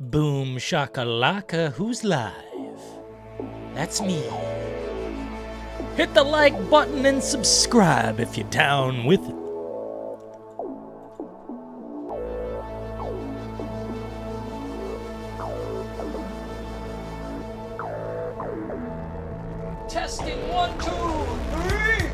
Boom shakalaka, who's live? That's me. Hit the like button and subscribe if you're down with it. Testing 1, 2, 3.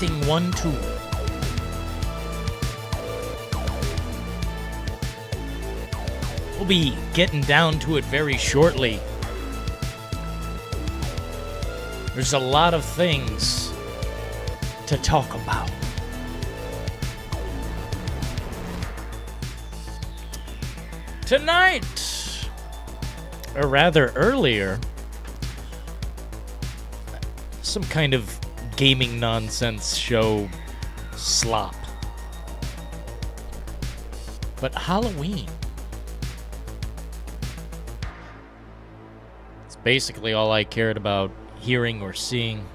Testing 1, 2. We'll be getting down to it very shortly. There's a lot of things to talk about. Tonight, or rather earlier, some kind of gaming nonsense show slop. But Halloween. It's basically all I cared about hearing or seeing.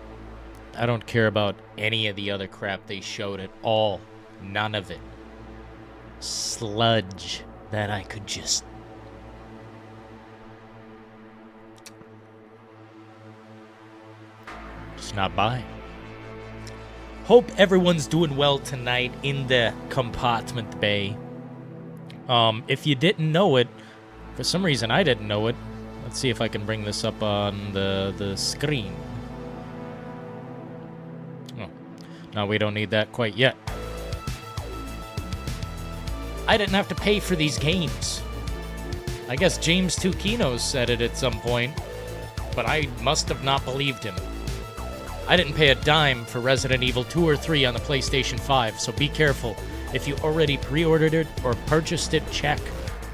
I don't care about any of the other crap they showed at all. None of it. Sludge that I could just... not buy. Hope everyone's doing well tonight in the compartment bay. If you didn't know it, for some reason I didn't know it. Let's see if I can bring this up on the screen. Oh, no, we don't need that quite yet. I didn't have to pay for these games. I guess James Tukino said it at some point, but I must have not believed him. I didn't pay a dime for Resident Evil 2 or 3 on the PlayStation 5, so be careful. If you already pre-ordered it or purchased it, check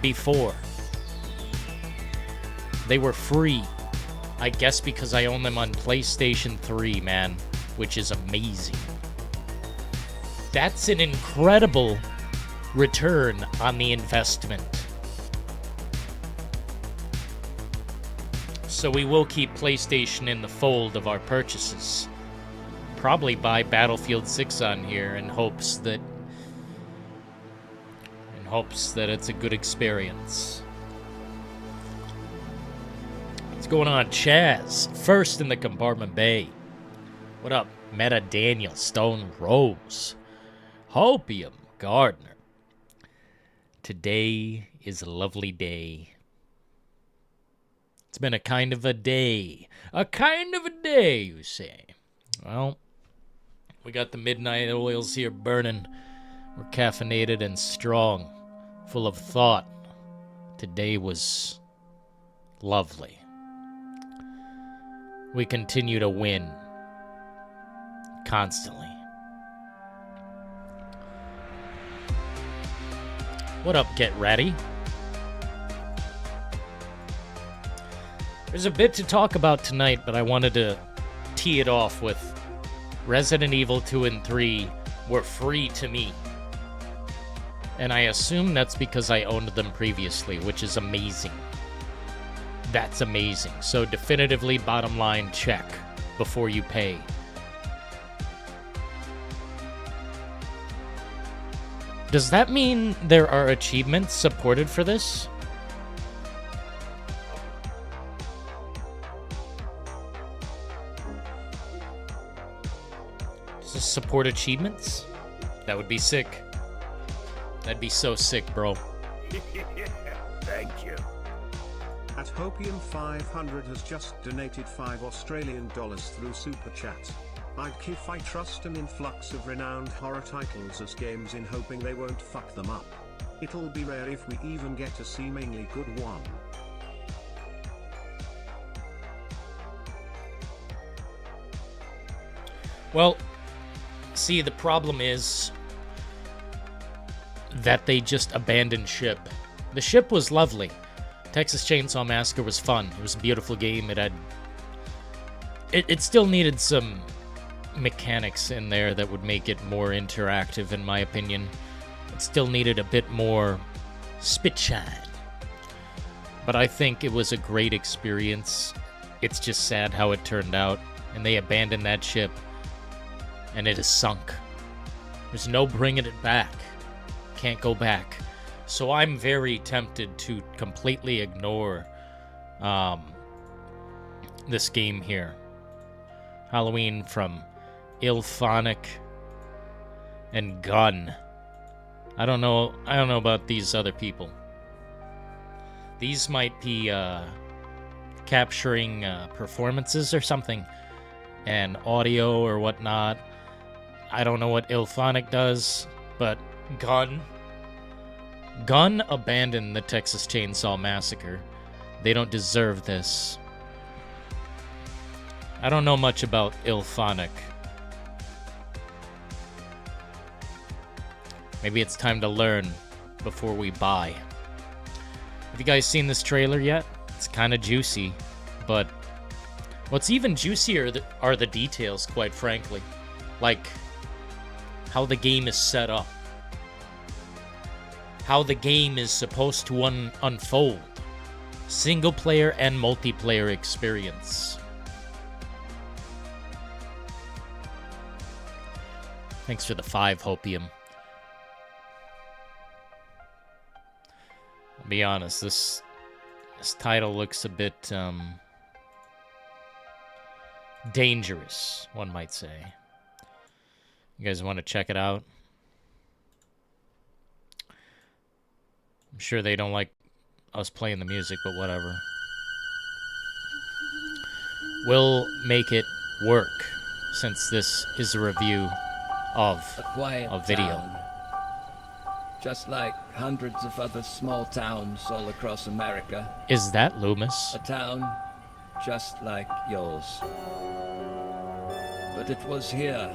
before. They were free. I guess because I own them on PlayStation 3, man, which is amazing. That's an incredible return on the investment. So we will keep PlayStation in the fold of our purchases. Probably buy Battlefield 6 on here in hopes that it's a good experience. What's going on, Chaz? First in the compartment bay. What up, Meta Daniel, Stone Rose, Hopium Gardner? Today is a lovely day. It's been a kind of a day. A kind of a day, you say. Well, we got the midnight oils here burning. We're caffeinated and strong, full of thought. Today was lovely. We continue to win. Constantly. What up, Get Ready? There's a bit to talk about tonight, but I wanted to tee it off with Resident Evil 2 and 3 were free to me. And I assume that's because I owned them previously, which is amazing. That's amazing. So definitively, bottom line, check before you pay. Does that mean there are achievements supported for this? Support achievements? That would be sick. That'd be so sick, bro. Thank you. At Hopium 500 has just donated $5 Australian through Super Chat. I'd if I trust an influx of renowned horror titles as games in hoping they won't fuck them up. It'll be rare if we even get a seemingly good one. Well, See, the problem is that they just abandoned ship. The ship was lovely. Texas Chainsaw Massacre was fun. It was a beautiful game. It still needed some mechanics in there that would make it more interactive, in my opinion. It still needed a bit more spitshine. But I think it was a great experience. It's just sad how it turned out. And they abandoned that ship. And it is sunk. There's no bringing it back. Can't go back. So I'm very tempted to completely ignore this game here. Halloween from Ilphonic and Gun. I don't know about these other people. These might be capturing performances or something, and audio or whatnot. I don't know what Ilphonic does, but Gun abandoned the Texas Chainsaw Massacre. They don't deserve this. I don't know much about Ilphonic. Maybe it's time to learn before we buy. Have you guys seen this trailer yet? It's kind of juicy, but what's even juicier are the details, quite frankly. Like, how the game is set up. How the game is supposed to unfold. Single player and multiplayer experience. Thanks for the 5, Hopium. I'll be honest, this title looks a bit dangerous, one might say. You guys want to check it out? I'm sure they don't like us playing the music, but whatever. We'll make it work, since this is a review of a video. Town, just like hundreds of other small towns all across America. Is that Loomis? A town just like yours. But it was here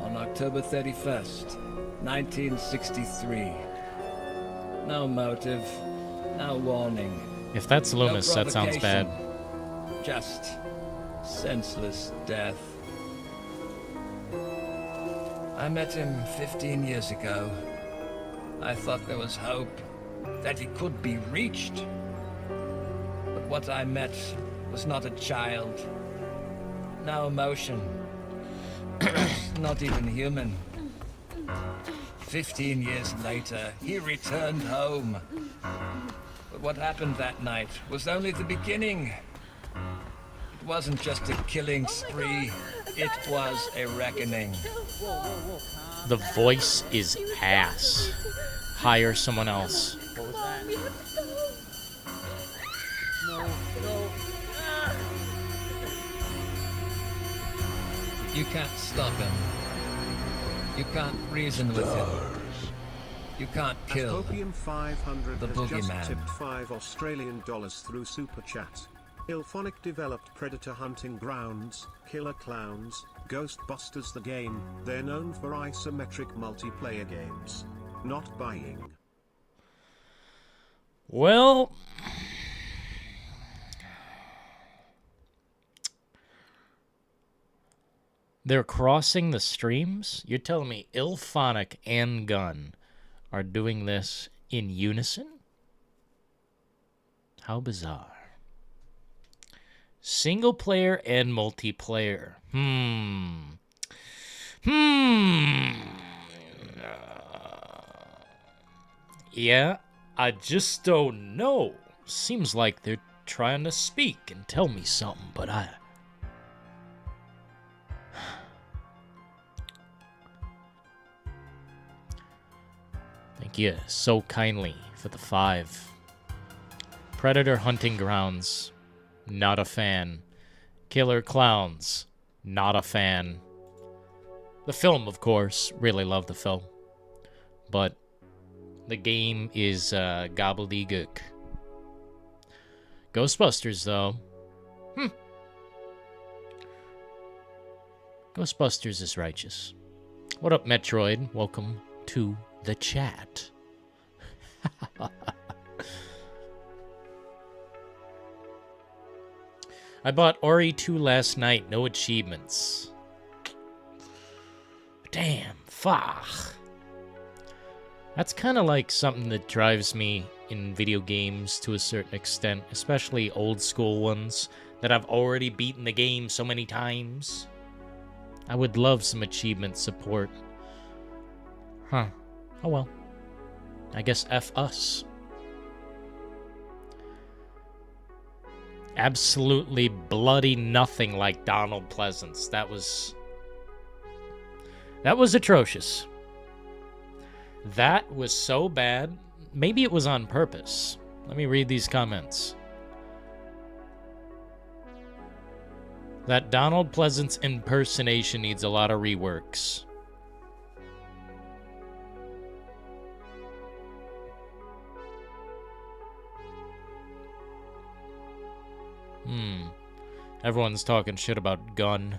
on October 31st, 1963. No motive, no warning. If that's Loomis, no that sounds bad. Just senseless death. I met him 15 years ago. I thought there was hope, that he could be reached. But what I met was not a child. No emotion. Not even human. 15 years later, he returned home. But what happened that night was only the beginning. It wasn't just a killing spree. It was a reckoning. The voice is ass. Hire someone else. You can't stop him. You can't reason with him. You can't kill Hopium 500 the has just boogeyman. tipped $5 through Super Chat. Ilphonic developed Predator Hunting Grounds, Killer Clowns, Ghostbusters the game. They're known for isometric multiplayer games. Not buying. Well, they're crossing the streams? You're telling me Ilphonic and Gun are doing this in unison? How bizarre. Single player and multiplayer. Yeah, I just don't know. Seems like they're trying to speak and tell me something, but Thank you so kindly for the 5. Predator Hunting Grounds, not a fan. Killer Clowns, not a fan. The film, of course, really love the film. But the game is gobbledygook. Ghostbusters, though. Ghostbusters is righteous. What up, Metroid? Welcome to the chat. I bought Ori 2 last night. No achievements. Damn, fuck. That's kind of like something that drives me in video games to a certain extent, especially old school ones that I've already beaten the game so many times. I would love some achievement support. Huh. Oh well. I guess F us. Absolutely bloody nothing like Donald Pleasance. That was atrocious. That was so bad. Maybe it was on purpose. Let me read these comments. That Donald Pleasance impersonation needs a lot of reworks. Everyone's talking shit about Gun.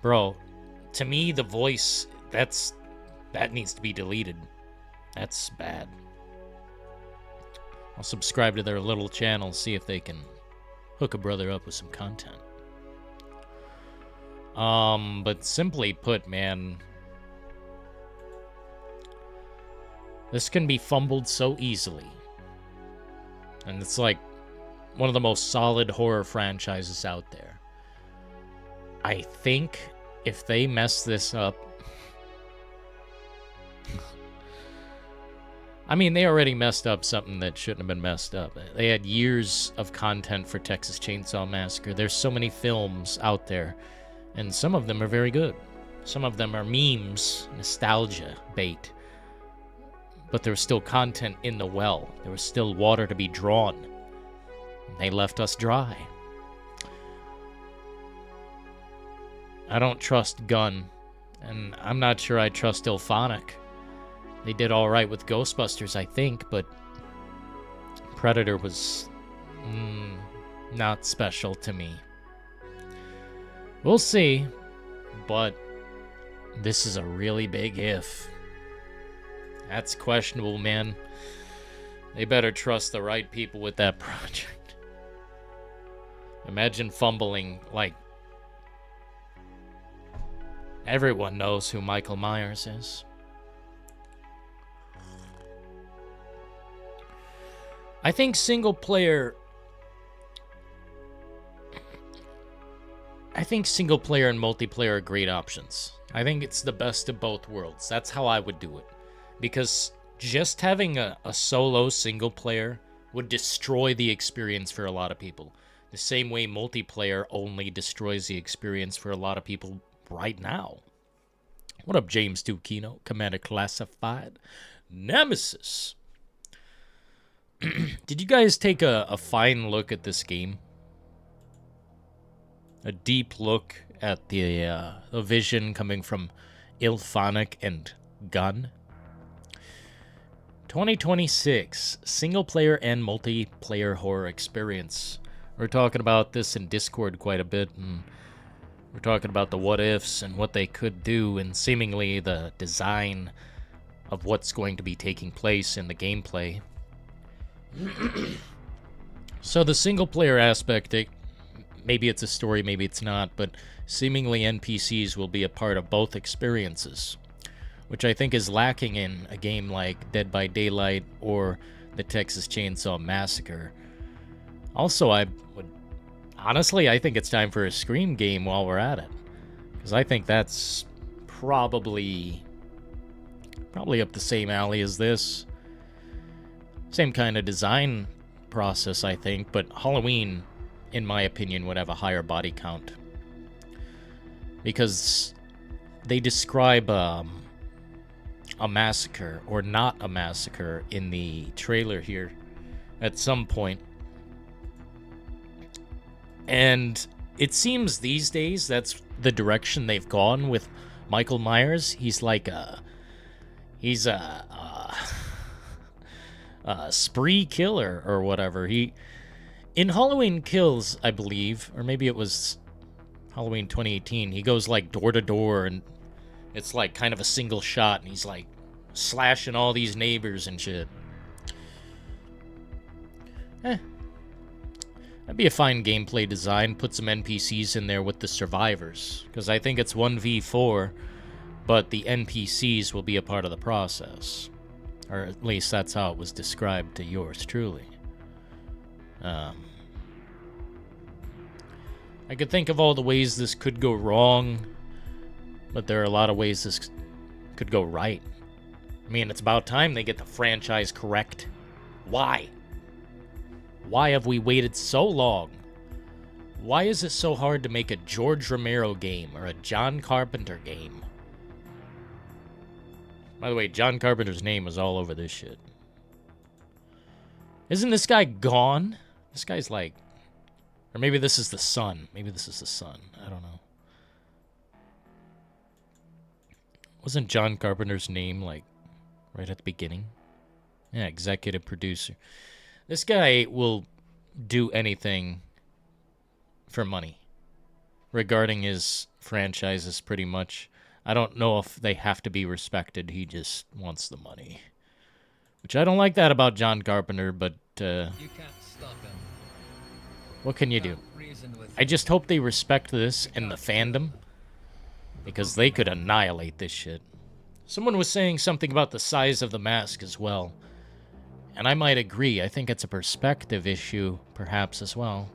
Bro, to me, the voice, that needs to be deleted. That's bad. I'll subscribe to their little channel, see if they can hook a brother up with some content. But simply put, man, this can be fumbled so easily. And it's like one of the most solid horror franchises out there. I think if they mess this up... I mean, they already messed up something that shouldn't have been messed up. They had years of content for Texas Chainsaw Massacre. There's so many films out there, and some of them are very good. Some of them are memes, nostalgia bait. But there was still content in the well. There was still water to be drawn. They left us dry. I don't trust Gun, and I'm not sure I trust Ilphonic. They did all right with Ghostbusters, I think, but Predator was not special to me. We'll see, but this is a really big if. That's questionable, man. They better trust the right people with that project. Imagine fumbling, like... Everyone knows who Michael Myers is. I think single player and multiplayer are great options. I think it's the best of both worlds. That's how I would do it. Because just having a solo single player would destroy the experience for a lot of people. The same way multiplayer only destroys the experience for a lot of people right now. What up, James 2 Kino? Commander Classified. Nemesis. Did you guys take a fine look at this game? A deep look at the vision coming from Ilphonic and Gun? 2026, single-player and multiplayer horror experience. We're talking about this in Discord quite a bit, and we're talking about the what-ifs and what they could do, and seemingly the design of what's going to be taking place in the gameplay. So the single-player aspect, maybe it's a story, maybe it's not, but seemingly NPCs will be a part of both experiences, which I think is lacking in a game like Dead by Daylight or the Texas Chainsaw Massacre. Also, I think it's time for a Scream game while we're at it, because I think that's probably up the same alley as this. Same kind of design process, I think, but Halloween, in my opinion, would have a higher body count, because they describe a massacre, or not a massacre, in the trailer here at some point. And it seems these days that's the direction they've gone with Michael Myers. He's like a spree killer or whatever. In Halloween Kills, I believe, or maybe it was Halloween 2018. He goes like door to door, and it's like kind of a single shot, and he's like slashing all these neighbors and shit. That'd be a fine gameplay design. Put some NPCs in there with the survivors, because I think it's 1v4, but the NPCs will be a part of the process. Or at least that's how it was described to yours truly. I could think of all the ways this could go wrong, but there are a lot of ways this could go right. I mean, it's about time they get the franchise correct. Why? Why have we waited so long? Why is it so hard to make a George Romero game or a John Carpenter game? By the way, John Carpenter's name was all over this shit. Isn't this guy gone? This guy's like... Or maybe this is the son. Maybe this is the son. I don't know. Wasn't John Carpenter's name, like, right at the beginning? Yeah, executive producer. This guy will do anything for money regarding his franchises, pretty much. I don't know if they have to be respected. He just wants the money. Which I don't like that about John Carpenter, but... You can't stop him. What can you do? I just hope they respect this in the fandom, because they could annihilate this shit. Someone was saying something about the size of the mask as well, and I might agree. I think it's a perspective issue, perhaps, as well.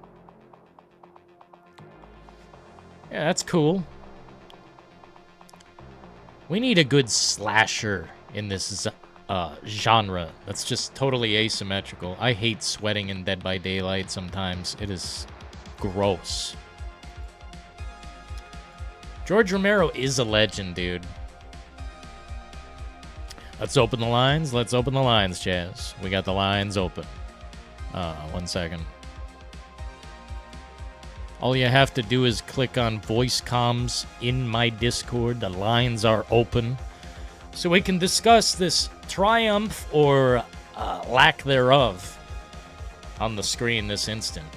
Yeah, that's cool. We need a good slasher in this genre that's just totally asymmetrical. I hate sweating in Dead by Daylight sometimes. It is gross. George Romero is a legend, dude. Let's open the lines. Let's open the lines, Chaz. We got the lines open. 1 second. All you have to do is click on voice comms in my Discord. The lines are open. So we can discuss this triumph or lack thereof on the screen this instant.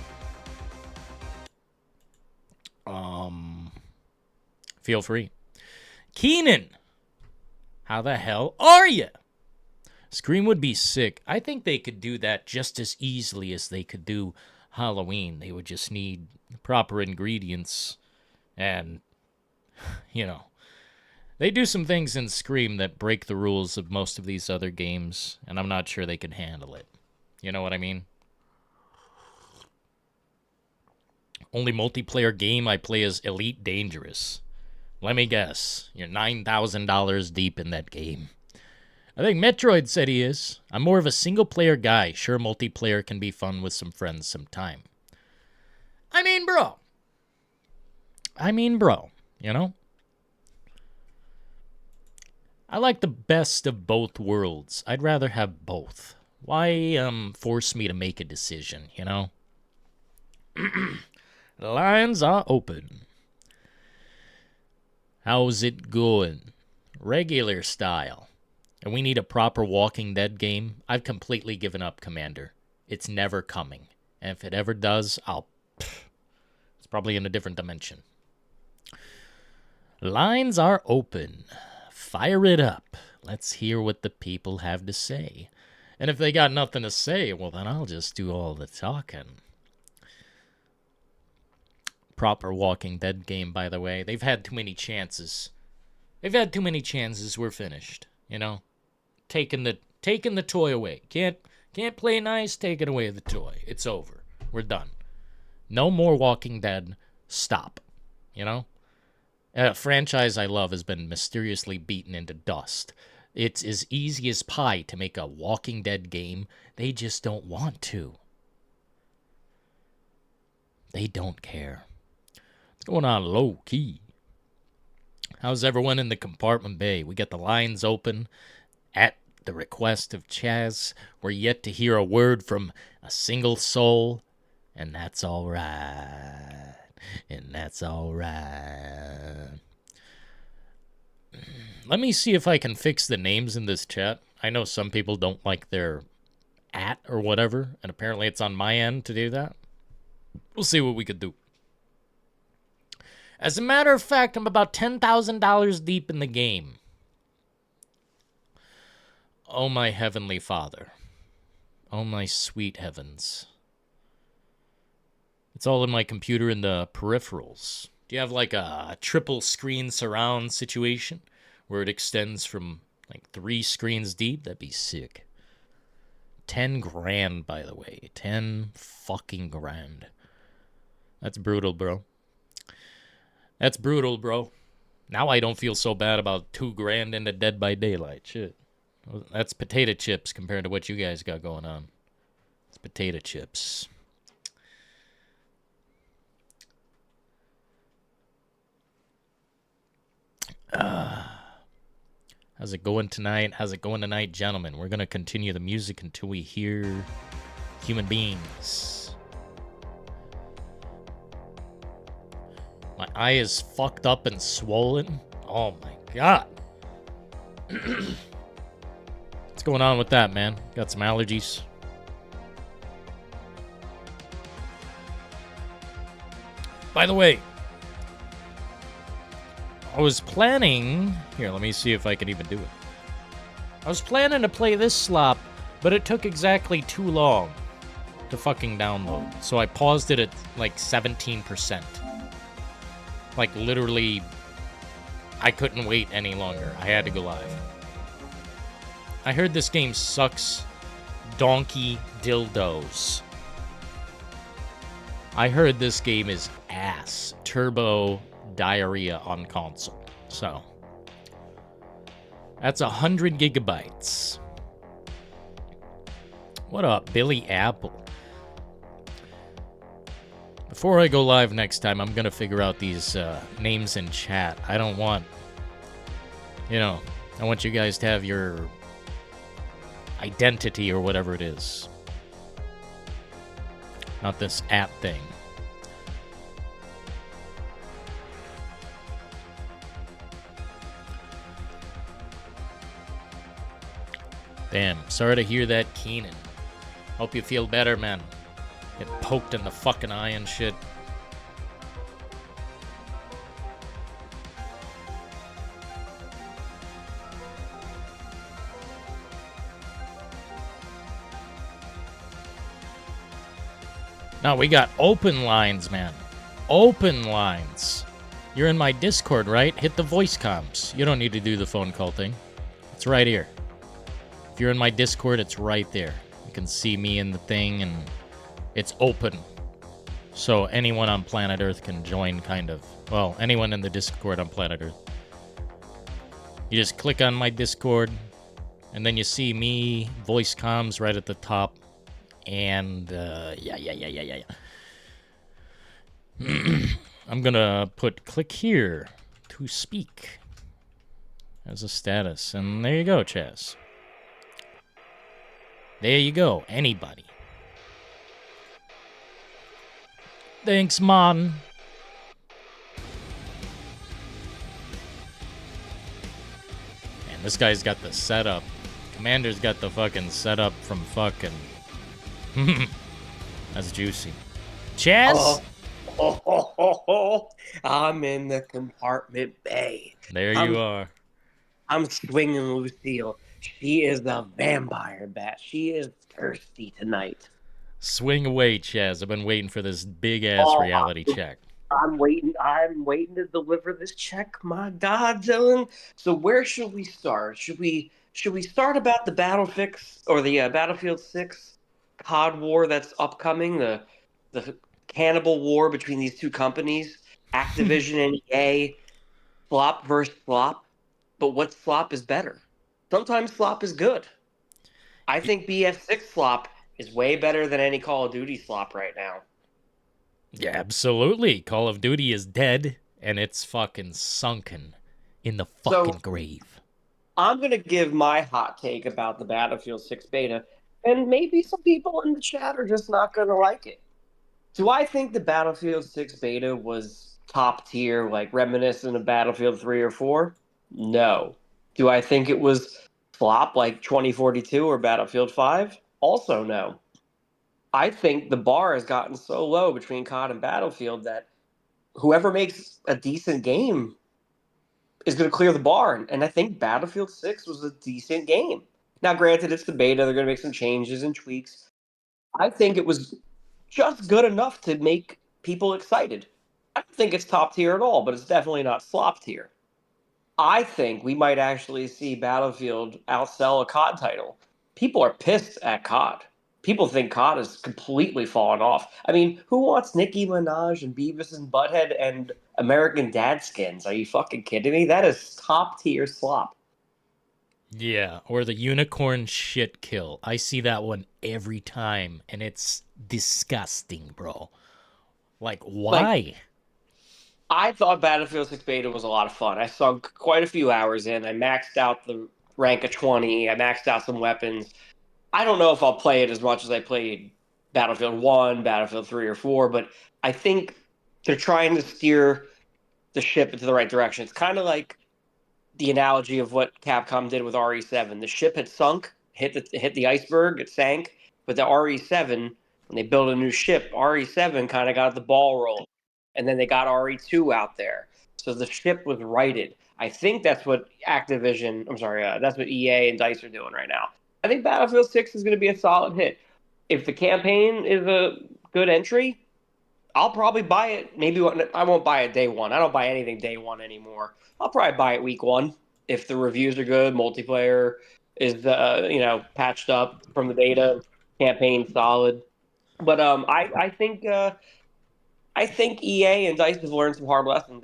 Feel free. Keenan, how the hell are you? Scream would be sick. I think they could do that just as easily as they could do Halloween. They would just need proper ingredients and, you know, they do some things in Scream that break the rules of most of these other games, and I'm not sure they can handle it. You know what I mean? Only multiplayer game I play is Elite Dangerous. Let me guess, you're $9,000 deep in that game. I think Metroid said he is. I'm more of a single-player guy. Sure, multiplayer can be fun with some friends sometime. I mean, bro, you know? I like the best of both worlds. I'd rather have both. Why, force me to make a decision, you know? The lines are open. How's it going? Regular style. And we need a proper Walking Dead game. I've completely given up, Commander. It's never coming. And if it ever does, it's probably in a different dimension. Lines are open. Fire it up. Let's hear what the people have to say. And if they got nothing to say, well, then I'll just do all the talking. Proper Walking Dead game, by the way. They've had too many chances. We're finished. You know? Taking the toy away. Can't play nice, taking away the toy. It's over. We're done. No more Walking Dead. Stop. You know? A franchise I love has been mysteriously beaten into dust. It's as easy as pie to make a Walking Dead game. They just don't want to. They don't care. What's going on low key? How's everyone in the compartment bay? We got the lines open at the request of Chaz. We're yet to hear a word from a single soul, and that's all right. Let me see if I can fix the names in this chat. I know some people don't like their @ or whatever, and apparently it's on my end to do that. We'll see what we could do. As a matter of fact, I'm about $10,000 deep in the game. Oh, my heavenly Father. Oh, my sweet heavens. It's all in my computer in the peripherals. Do you have like a triple screen surround situation where it extends from like 3 screens deep? That'd be sick. 10 grand, by the way. 10 fucking grand. That's brutal, bro. That's brutal, bro. Now I don't feel so bad about 2 grand into Dead by Daylight. Shit. That's potato chips compared to what you guys got going on. It's potato chips. How's it going tonight? How's it going tonight, gentlemen? We're going to continue the music until we hear human beings. My eye is fucked up and swollen. Oh my god. What's going on with that, man? Got some allergies? By the way, I was planning... Here, let me see if I can even do it. I was planning to play this slop, but it took exactly too long to fucking download. So I paused it at like 17%. Like literally, I couldn't wait any longer. I had to go live. I heard this game sucks donkey dildos. I heard this game is ass. Turbo diarrhea on console. So that's 100 gigabytes. What up, Billy Apple? Before I go live next time, I'm gonna figure out these names in chat. I don't want, I want you guys to have your identity or whatever it is. Not this app thing. Damn, sorry to hear that, Keenan. Hope you feel better, man. Get poked in the fucking eye and shit. Now we got open lines, man. Open lines. You're in my Discord, right? Hit the voice comms. You don't need to do the phone call thing. It's right here. If you're in my Discord, it's right there. You can see me in the thing, and it's open. So anyone on planet Earth can join, kind of. Well, anyone in the Discord on planet Earth. You just click on my Discord, and then you see me, voice comms right at the top. And, yeah. I'm gonna put click here to speak as a status. And there you go, Chaz. There you go. Anybody. Thanks, man. And this guy's got the setup. Commander's got the fucking setup from fucking... That's juicy. Chaz? I'm in the compartment bay. There you are. I'm swinging Lucille. She is the vampire bat. She is thirsty tonight. Swing away, Chaz. I've been waiting for this big-ass reality check. I'm waiting to deliver this check. My God, Dylan. So where should we start? Should we start about the Battlefield 6 COD war that's upcoming, the cannibal war between these two companies, Activision and EA, slop versus slop. But what slop is better? Sometimes slop is good. I think BF6 slop is way better than any Call of Duty slop right now. Yeah, absolutely. Call of Duty is dead, and it's fucking sunken in the fucking grave. I'm going to give my hot take about the Battlefield 6 beta, and maybe some people in the chat are just not going to like it. Do I think the Battlefield 6 beta was top tier, like reminiscent of Battlefield 3 or 4? No. Do I think it was flop like 2042 or Battlefield 5? Also no. I think the bar has gotten so low between COD and Battlefield that whoever makes a decent game is going to clear the bar. And I think Battlefield 6 was a decent game. Now, granted, it's the beta. They're going to make some changes and tweaks. I think it was just good enough to make people excited. I don't think it's top tier at all, but it's definitely not slop tier. I think we might actually see Battlefield outsell a COD title. People are pissed at COD. People think COD has completely fallen off. I mean, who wants Nicki Minaj and Beavis and Butthead and American Dad skins? Are you fucking kidding me? That is top tier slop. Yeah, or the unicorn shit kill. I see that one every time, and it's disgusting, bro. Like, Like, why? I thought Battlefield 6 beta was a lot of fun. I sunk quite a few hours in. I maxed out the rank of 20. I maxed out some weapons. I don't know if I'll play it as much as I played Battlefield 1, Battlefield 3 or 4, but I think they're trying to steer the ship into the right direction. It's kind of like the analogy of what Capcom did with RE7. The ship had sunk, hit the iceberg, it sank, but the RE7, when they built a new ship, RE7 kind of got the ball rolling, and then they got RE2 out there, so the ship was righted. I think that's what that's what EA and Dice are doing right now. I think Battlefield 6 is going to be a solid hit. If the campaign is a good entry, I'll probably buy it. Maybe I won't buy it day one. I don't buy anything day one anymore. I'll probably buy it week one if the reviews are good, multiplayer is patched up from the beta, campaign solid. But I think EA and Dice have learned some hard lessons.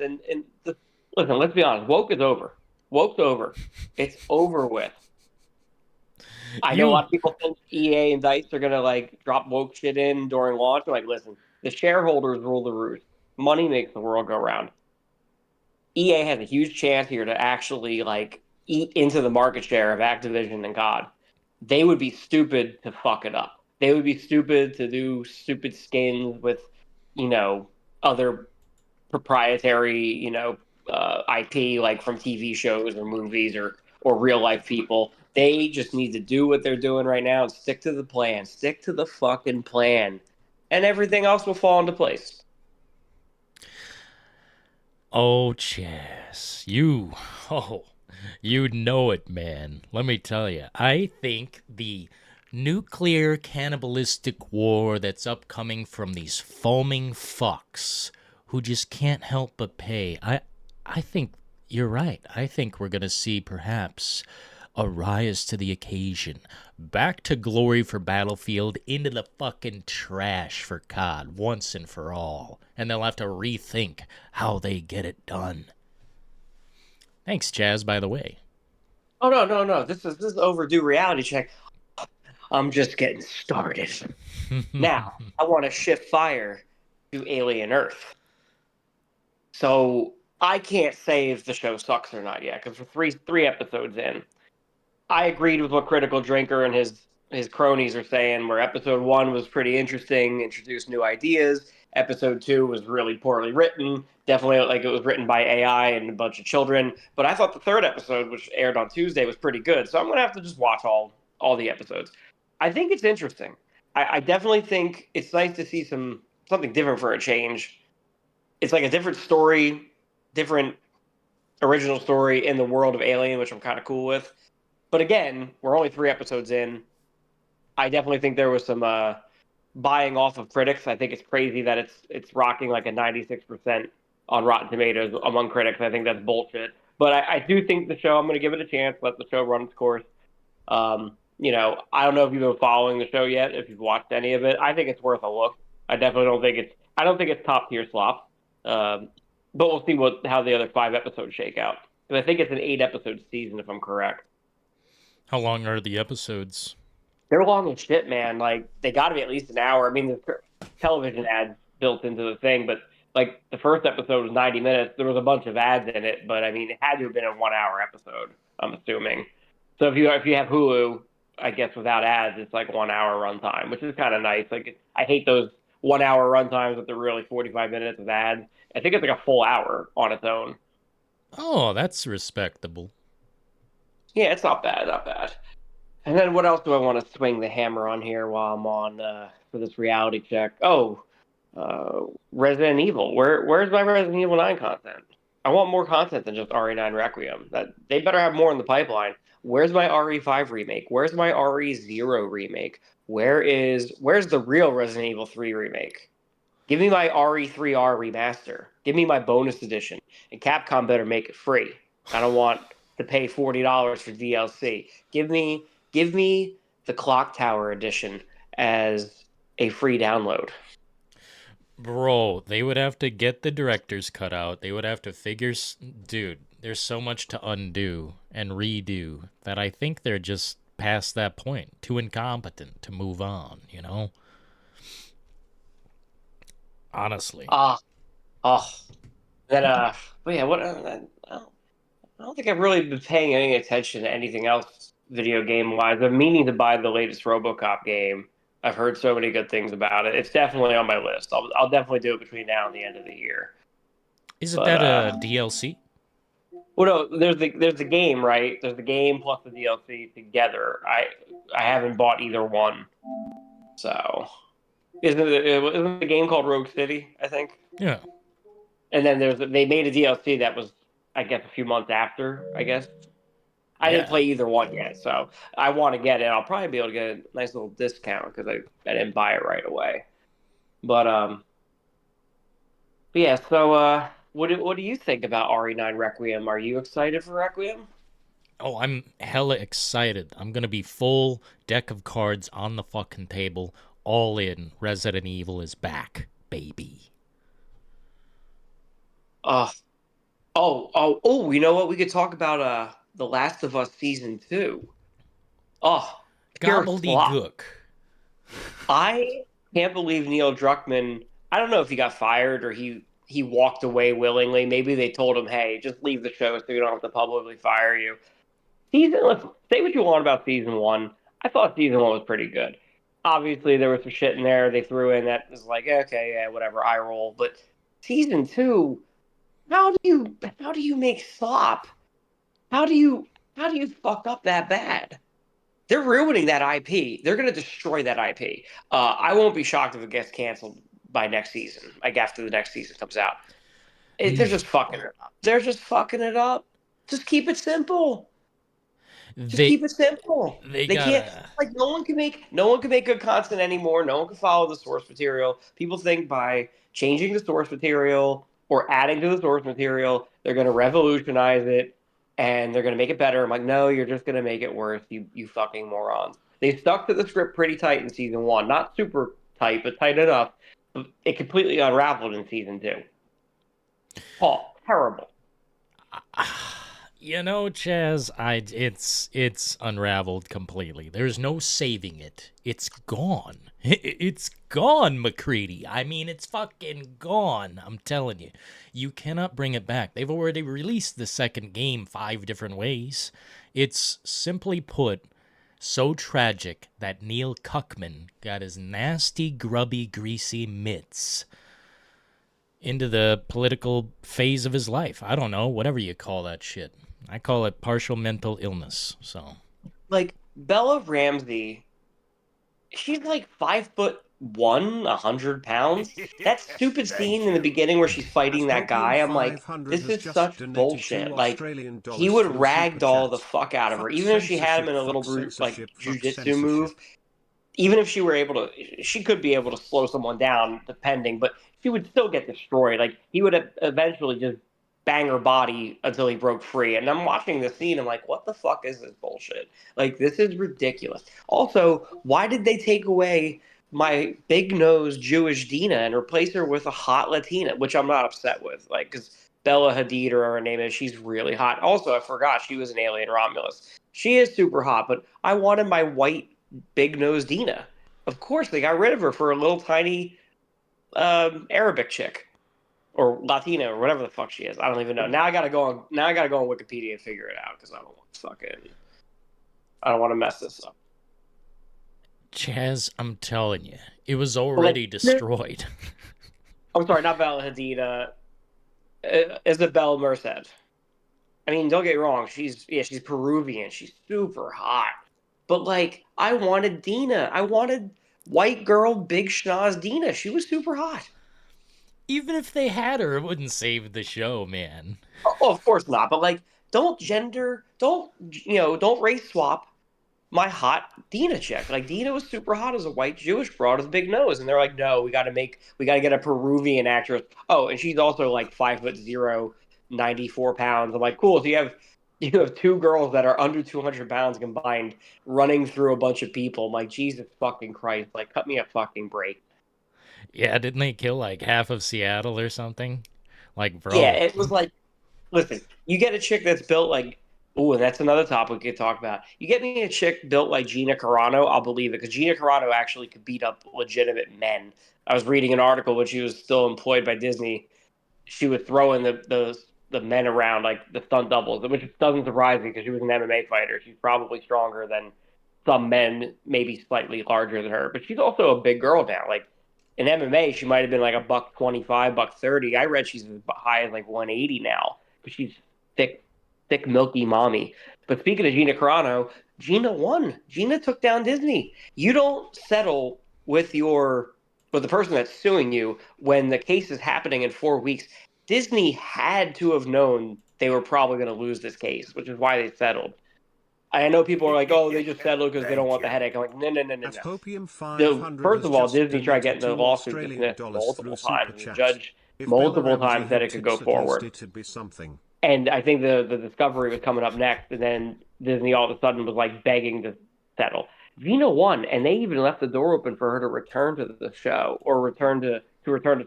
Listen, let's be honest. Woke is over. Woke's over. It's over with. I know a You lot of people think EA and Dice are gonna like drop woke shit in during launch. I'm like, listen, the shareholders rule the roost. Money makes the world go round. EA has a huge chance here to actually like eat into the market share of Activision and COD. They would be stupid to fuck it up. They would be stupid to do stupid skins with, other proprietary, IP like from TV shows or movies or real life people. They just need to do what they're doing right now and stick to the plan. Stick to the fucking plan, and everything else will fall into place. Oh, Chess, oh, you know it, man. Let me tell you, I think the nuclear cannibalistic war that's upcoming from these foaming fucks who just can't help but pay, I think you're right. I think we're going to see perhaps a rise to the occasion. Back to glory for Battlefield, into the fucking trash for COD once and for all. And they'll have to rethink how they get it done. Thanks, Chaz, by the way. Oh no. This is overdue reality check. I'm just getting started. Now, I want to shift fire to Alien Earth. So I can't say if the show sucks or not yet, because we're three episodes in. I agreed with what Critical Drinker and his cronies are saying, where episode 1 was pretty interesting, introduced new ideas. Episode 2 was really poorly written, definitely like it was written by AI and a bunch of children. But I thought the third episode, which aired on Tuesday, was pretty good. So I'm gonna have to just watch all the episodes. I think it's interesting. I definitely think it's nice to see something different for a change. It's like a different story, different original story in the world of Alien, which I'm kind of cool with. But again, we're only 3 episodes in. I definitely think there was some buying off of critics. I think it's crazy that it's rocking like a 96% on Rotten Tomatoes among critics. I think that's bullshit. But I do think the show, I'm going to give it a chance, let the show run its course. I don't know if you've been following the show yet, if you've watched any of it. I think it's worth a look. I definitely don't think it's top tier slop. But we'll see how the other 5 episodes shake out. Because I think it's an 8-episode season, if I'm correct. How long are the episodes? They're long as shit, man. Like, they got to be at least an hour. I mean, there's television ads built into the thing, but like the first episode was 90 minutes. There was a bunch of ads in it, but I mean, it had to have been a 1-hour episode, I'm assuming. So if you have Hulu, I guess without ads, it's like 1-hour runtime, which is kind of nice. Like, I hate those 1-hour runtimes with the really 45 minutes of ads. I think it's like a full hour on its own. Oh, that's respectable. Yeah, it's not bad, not bad. And then what else do I want to swing the hammer on here while I'm on for this reality check? Oh, Resident Evil. Where's my Resident Evil 9 content? I want more content than just RE9 Requiem. That they better have more in the pipeline. Where's my RE5 remake? Where's my RE0 remake? Where's the real Resident Evil 3 remake? Give me my RE3R remaster. Give me my bonus edition. And Capcom better make it free. I don't want to pay $40 for DLC. Give me the Clock Tower edition as a free download. Bro, they would have to get the director's cut out. They would have to figure... Dude, there's so much to undo and redo that I think they're just past that point. Too incompetent to move on, you know? Honestly. Then, but yeah, I don't think I've really been paying any attention to anything else video game wise. I'm meaning to buy the latest RoboCop game. I've heard so many good things about it. It's definitely on my list. I'll definitely do it between now and the end of the year. Isn't that a DLC? Well, no, there's the game, right? There's the game plus the DLC together. I haven't bought either one, so isn't the game called Rogue City? I think. Yeah. And then they made a DLC that was, I guess, a few months after. I guess I didn't play either one yet, so I want to get it. I'll probably be able to get a nice little discount because I didn't buy it right away. But yeah. So what do you think about RE9 Requiem? Are you excited for Requiem? Oh, I'm hella excited. I'm gonna be full deck of cards on the fucking table, all in. Resident Evil is back, baby. You know what? We could talk about The Last of Us Season 2. Oh, pure flop. Gobbledygook. I can't believe Neil Druckmann. I don't know if he got fired or he walked away willingly. Maybe they told him, "Hey, just leave the show so we don't have to publicly fire you." Let's say what you want about season 1. I thought season 1 was pretty good. Obviously, there was some shit in there they threw in that was like, okay, yeah, whatever, eye roll. But season 2, how do you make slop? How do you fuck up that bad? They're ruining that IP. They're gonna destroy that IP. I won't be shocked if it gets canceled by next season, like after the next season comes out. They're just fucking it up. They're just fucking it up. Just keep it simple. Keep it simple. They can't, like, no one can make good content anymore. No one can follow the source material. People think by changing the source material or adding to the source material, they're going to revolutionize it and they're going to make it better. I'm like, no, you're just going to make it worse. You fucking morons. They stuck to the script pretty tight in season 1. Not super tight, but tight enough. It completely unraveled in season 2. Oh, terrible. You know, Chaz, it's unraveled completely. There's no saving it. It's gone. It's gone, McCready. I mean, it's fucking gone. I'm telling you. You cannot bring it back. They've already released the second game 5 different ways. It's simply put so tragic that Neil Cuckman got his nasty, grubby, greasy mitts into the political phase of his life. I don't know, whatever you call that shit. I call it partial mental illness, so. Like, Bella Ramsey, she's like 5'1", 100 pounds. That stupid scene in the beginning where she's fighting that guy, I'm like, this is such bullshit. Like, he would ragdoll the fuck out of her. Even if she had him in a little, like, jujitsu move, even if she were able to, she could be able to slow someone down, depending, but she would still get destroyed. Like, he would eventually just bang her body until he broke free. And I'm watching the scene, I'm like, what the fuck is this bullshit? Like, this is ridiculous. Also, why did they take away my big nose Jewish Dina and replace her with a hot Latina, which I'm not upset with, like, because Bella Hadid, or her name is, she's really hot. Also, I forgot she was an alien Romulus. She is super hot, but I wanted my white big nose Dina. Of course, they got rid of her for a little tiny Arabic chick. Or Latina, or whatever the fuck she is. I don't even know. Now I gotta go on Wikipedia and figure it out because I don't want to mess this up. Chaz, I'm telling you, it was already destroyed. I'm sorry, not Bella Hadid. Isabel Merced. I mean, don't get me wrong. She's Peruvian. She's super hot. But, like, I wanted Dina. I wanted white girl, big schnoz Dina. She was super hot. Even if they had her, it wouldn't save the show, man. Oh, of course not. But like, don't race swap my hot Dina chick. Like Dina was super hot as a white Jewish broad with a big nose, and they're like, no, we got to get a Peruvian actress. Oh, and she's also like 5'0", 94 pounds. I'm like, cool. So you have two girls that are under 200 pounds combined running through a bunch of people. I'm like, Jesus fucking Christ! Like, cut me a fucking break. Yeah, didn't they kill like half of Seattle or something? Like, Yeah, bro. it was like, listen, you get a chick that's built like, ooh, and that's another topic we could talk about. You get me a chick built like Gina Carano, I'll believe it, because Gina Carano actually could beat up legitimate men. I was reading an article when she was still employed by Disney. She was throwing the men around like the stunt doubles, which doesn't surprise me because she was an MMA fighter. She's probably stronger than some men, maybe slightly larger than her, but she's also a big girl now. Like in MMA, she might have been like a buck 25, buck 30. I read she's as high as like 180 now, but she's thick, thick, milky mommy. But speaking of Gina Carano, Gina won. Gina took down Disney. You don't settle with the person that's suing you when the case is happening in 4 weeks. Disney had to have known they were probably going to lose this case, which is why they settled. I know people are like, "Oh, they just settled because they don't Thank want the you. headache." I'm like, no, no, no, no, At no. Hopium So 500 first has of all, just Disney tried donated getting the 2 lawsuit Australian dismissed dollars through multiple Super times. The Chat. judge If Bella multiple Ramsey times said it could hinted go at least forward. it'd be something. And I think the discovery was coming up next, and then Disney all of a sudden was like begging to settle. Gina won, and they even left the door open for her to return to the show or return to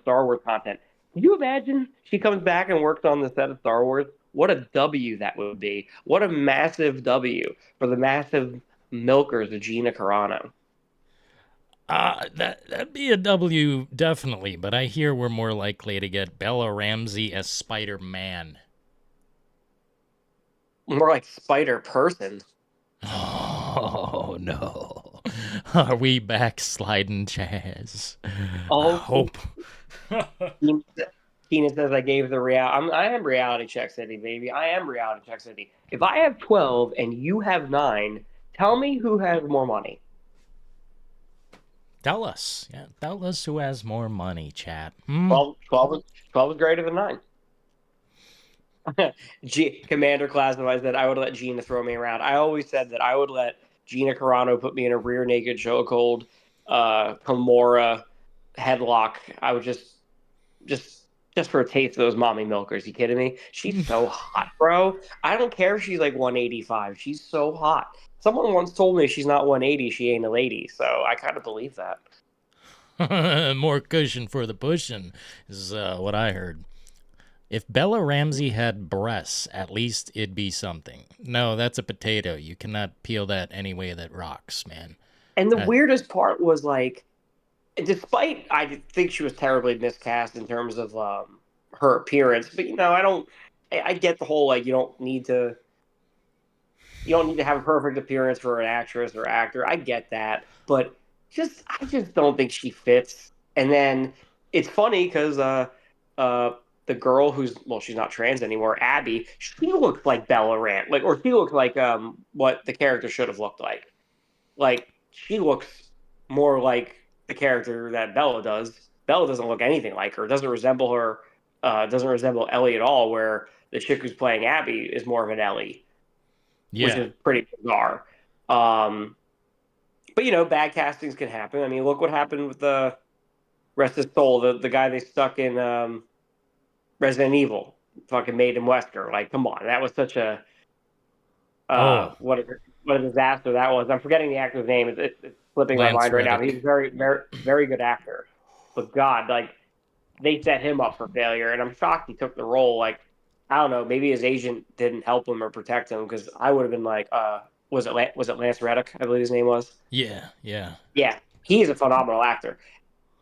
Star Wars content. Can you imagine she comes back and works on the set of Star Wars? What a W that would be! What a massive W for the massive milkers of Gina Carano. That'd be a W, definitely, but I hear we're more likely to get Bella Ramsey as Spider-Man. More like Spider Person. Oh, no. Are we backsliding, Chaz? I Oh, hope. Keenan says I gave the I am reality check city, baby. I am reality check city. If I have 12 and you have 9, tell me who has more money. Tell us. Yeah, tell us who has more money, chat. Hmm? 12 is greater than 9. Commander classified said I would let Gina throw me around. I always said that I would let Gina Carano put me in a rear naked chokehold, Kimura headlock. I would just for a taste of those mommy milkers. You kidding me? She's so hot, bro. I don't care if she's like 185. She's so hot. Someone once told me she's not 180, she ain't a lady. So I kind of believe that. More cushion for the pushing is what I heard. If Bella Ramsey had breasts, at least it'd be something. No, that's a potato. You cannot peel that any way that rocks, man. And the weirdest part was like, despite I think she was terribly miscast in terms of her appearance, but I get the whole like you don't need to have a perfect appearance for an actress or actor. I get that, but I just don't think she fits. And then it's funny because the girl she's not trans anymore, Abby, she looks like Bella Rant, or she looks like what the character should have looked like. Like she looks more like the character that Bella does. Bella doesn't look anything like her. Doesn't resemble her. Doesn't resemble Ellie at all. Where the chick who's playing Abby is more of an Ellie, which is pretty bizarre. But bad castings can happen. I mean, look what happened with the rest of his soul, the guy they stuck in Resident Evil, fucking made him Wesker. Like, come on, that was such a what a disaster that was. I'm forgetting the actor's name. It's slipping my mind right now. He's a very, very, very good actor. But God, like, they set him up for failure, and I'm shocked he took the role. Like, I don't know, maybe his agent didn't help him or protect him because I would have been like, was it Lance Reddick? I believe his name was. Yeah. Yeah, he's a phenomenal actor.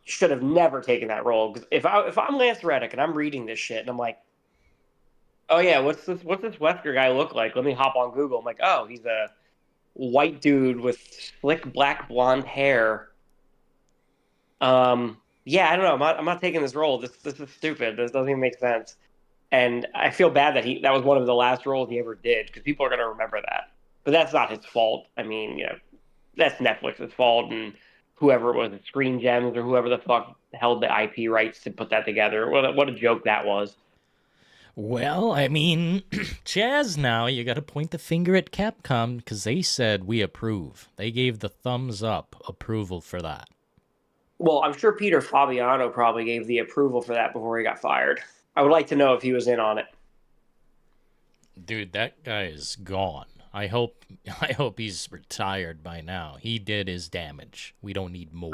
Should have never taken that role. Because if I'm Lance Reddick and I'm reading this shit and I'm like, oh yeah, what's this Wesker guy look like? Let me hop on Google. I'm like, oh, he's a white dude with slick black blonde hair. Yeah, I don't know. I'm not taking this role. This is stupid. This doesn't even make sense. And I feel bad that that was one of the last roles he ever did because people are gonna remember that. But that's not his fault. I mean, that's Netflix's fault and whoever it was at Screen Gems or whoever the fuck held the IP rights to put that together. What a joke that was. Well, I mean, Chaz, now you got to point the finger at Capcom because they said we approve. They gave the thumbs up approval for that. Well, I'm sure Peter Fabiano probably gave the approval for that before he got fired. I would like to know if he was in on it. Dude, that guy is gone. I hope he's retired by now. He did his damage. We don't need more.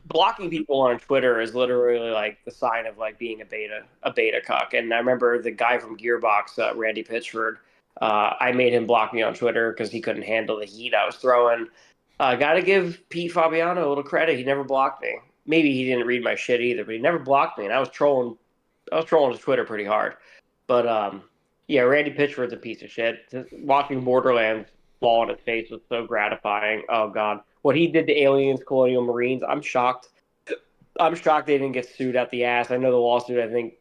Blocking people on Twitter is literally like the sign of like being a beta cuck. And I remember the guy from Gearbox, Randy Pitchford. I made him block me on Twitter because he couldn't handle the heat I was throwing. Got to give Pete Fabiano a little credit. He never blocked me. Maybe he didn't read my shit either, but he never blocked me. And I was trolling his Twitter pretty hard. But yeah, Randy Pitchford's a piece of shit. Just watching Borderlands fall on its face was so gratifying. Oh God, what he did to aliens, colonial marines, I'm shocked. I'm shocked they didn't get sued out the ass. I know the lawsuit. I don't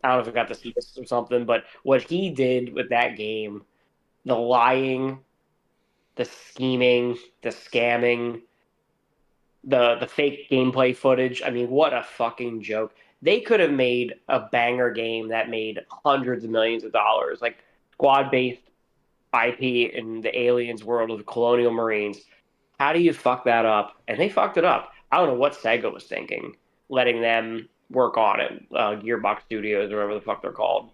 know if it got dismissed or something, but what he did with that game, the lying, the scheming, the scamming, the fake gameplay footage. I mean, what a fucking joke. They could have made a banger game that made hundreds of millions of dollars, like squad-based IP in the aliens world of the colonial marines. How do you fuck that up? And they fucked it up. I don't know what Sega was thinking, letting them work on it. Gearbox Studios, or whatever the fuck they're called.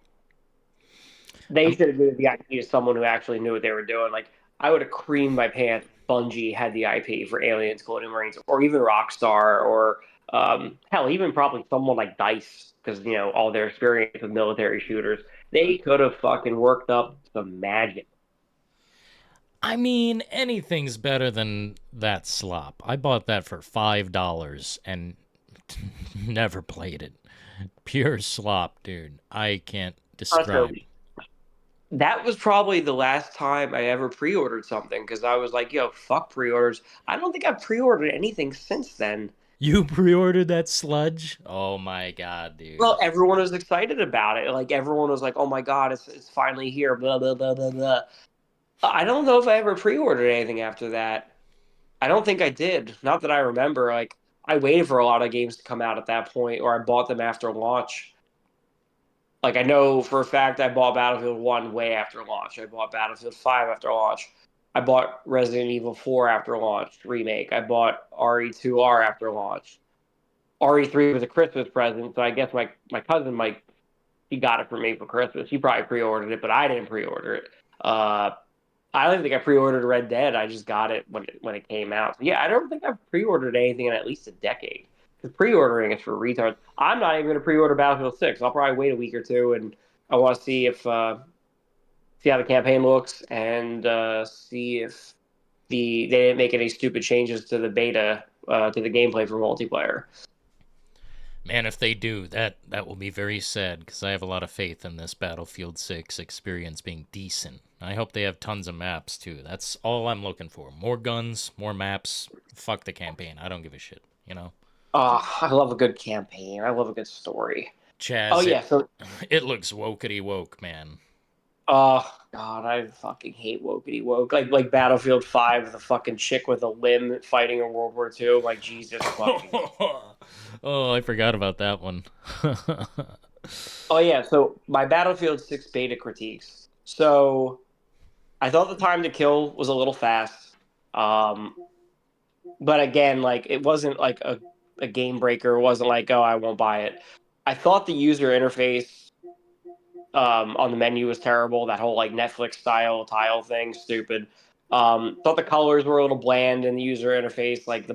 They should have given the IP to someone who actually knew what they were doing. Like, I would have creamed my pants if Bungie had the IP for Aliens, Colonial Marines, or even Rockstar, or hell, even probably someone like DICE, because, you know, all their experience with military shooters. They could have fucking worked up some magic. I mean, anything's better than that slop. I bought that for $5 and never played it. Pure slop, dude. I can't describe. That was probably the last time I ever pre-ordered something, because I was like, yo, fuck pre-orders. I don't think I've pre-ordered anything since then. You pre-ordered that sludge? Oh my god, dude. Well, everyone was excited about it. Like, everyone was like, oh my god, it's finally here, blah, blah, blah, blah, blah. I don't know if I ever pre-ordered anything after that. I don't think I did. Not that I remember. Like, I waited for a lot of games to come out at that point, or I bought them after launch. Like, I know for a fact I bought Battlefield 1 way after launch. I bought Battlefield 5 after launch. I bought Resident Evil 4 after launch, remake. I bought RE2R after launch. RE3 was a Christmas present, so I guess my cousin Mike, he got it for me for Christmas. He probably pre-ordered it, but I didn't pre-order it. I don't think I pre-ordered Red Dead. I just got it when it came out. So yeah, I don't think I've pre-ordered anything in at least a decade. Because pre-ordering is for retards. I'm not even going to pre-order Battlefield 6. I'll probably wait a week or two, and I want to see if see how the campaign looks, and see if they didn't make any stupid changes to the beta to the gameplay for multiplayer. Man, if they do, that will be very sad, because I have a lot of faith in this Battlefield 6 experience being decent. I hope they have tons of maps, too. That's all I'm looking for. More guns, more maps. Fuck the campaign. I don't give a shit, you know? I love a good campaign. I love a good story. Chaz, Oh, yeah, so... it looks wokety woke, man. Oh, God, I fucking hate wokety woke. Like Battlefield 5, the fucking chick with a limb fighting in World War II. Like, Jesus fucking... Oh, I forgot about that one. Oh, yeah, so my Battlefield 6 beta critiques. So, I thought the time to kill was a little fast. But again, like, it wasn't like a game breaker. It wasn't like, oh, I won't buy it. I thought the user interface on the menu was terrible. That whole, like, Netflix style tile thing, stupid. Thought the colors were a little bland in the user interface. Like,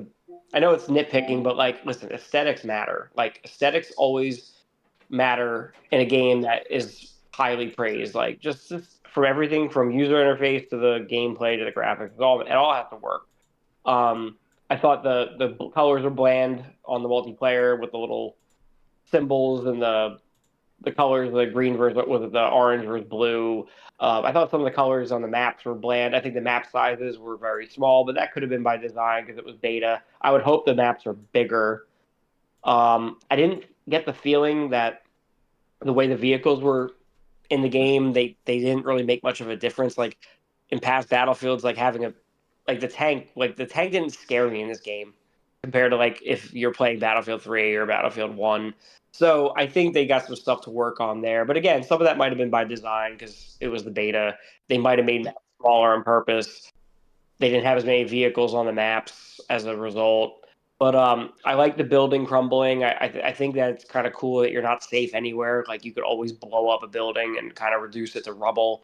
I know it's nitpicking, but, like, listen, aesthetics matter. Like, aesthetics always matter in a game that is highly praised. Like, just from everything from user interface to the gameplay to the graphics, it all has to work. I thought the colors were bland on the multiplayer with the little symbols and the colors, the green versus with the orange versus blue. I thought some of the colors on the maps were bland. I think the map sizes were very small, but that could have been by design because it was beta. I would hope the maps are bigger. I didn't get the feeling that the way the vehicles were in the game, they didn't really make much of a difference. Like in past Battlefields, like having the tank didn't scare me in this game. compared to like if you're playing Battlefield 3 or Battlefield 1. So I think they got some stuff to work on there. But again, some of that might have been by design because it was the beta. They might have made maps smaller on purpose. They didn't have as many vehicles on the maps as a result. But I like the building crumbling. I think that it's kind of cool that you're not safe anywhere. Like you could always blow up a building and kind of reduce it to rubble.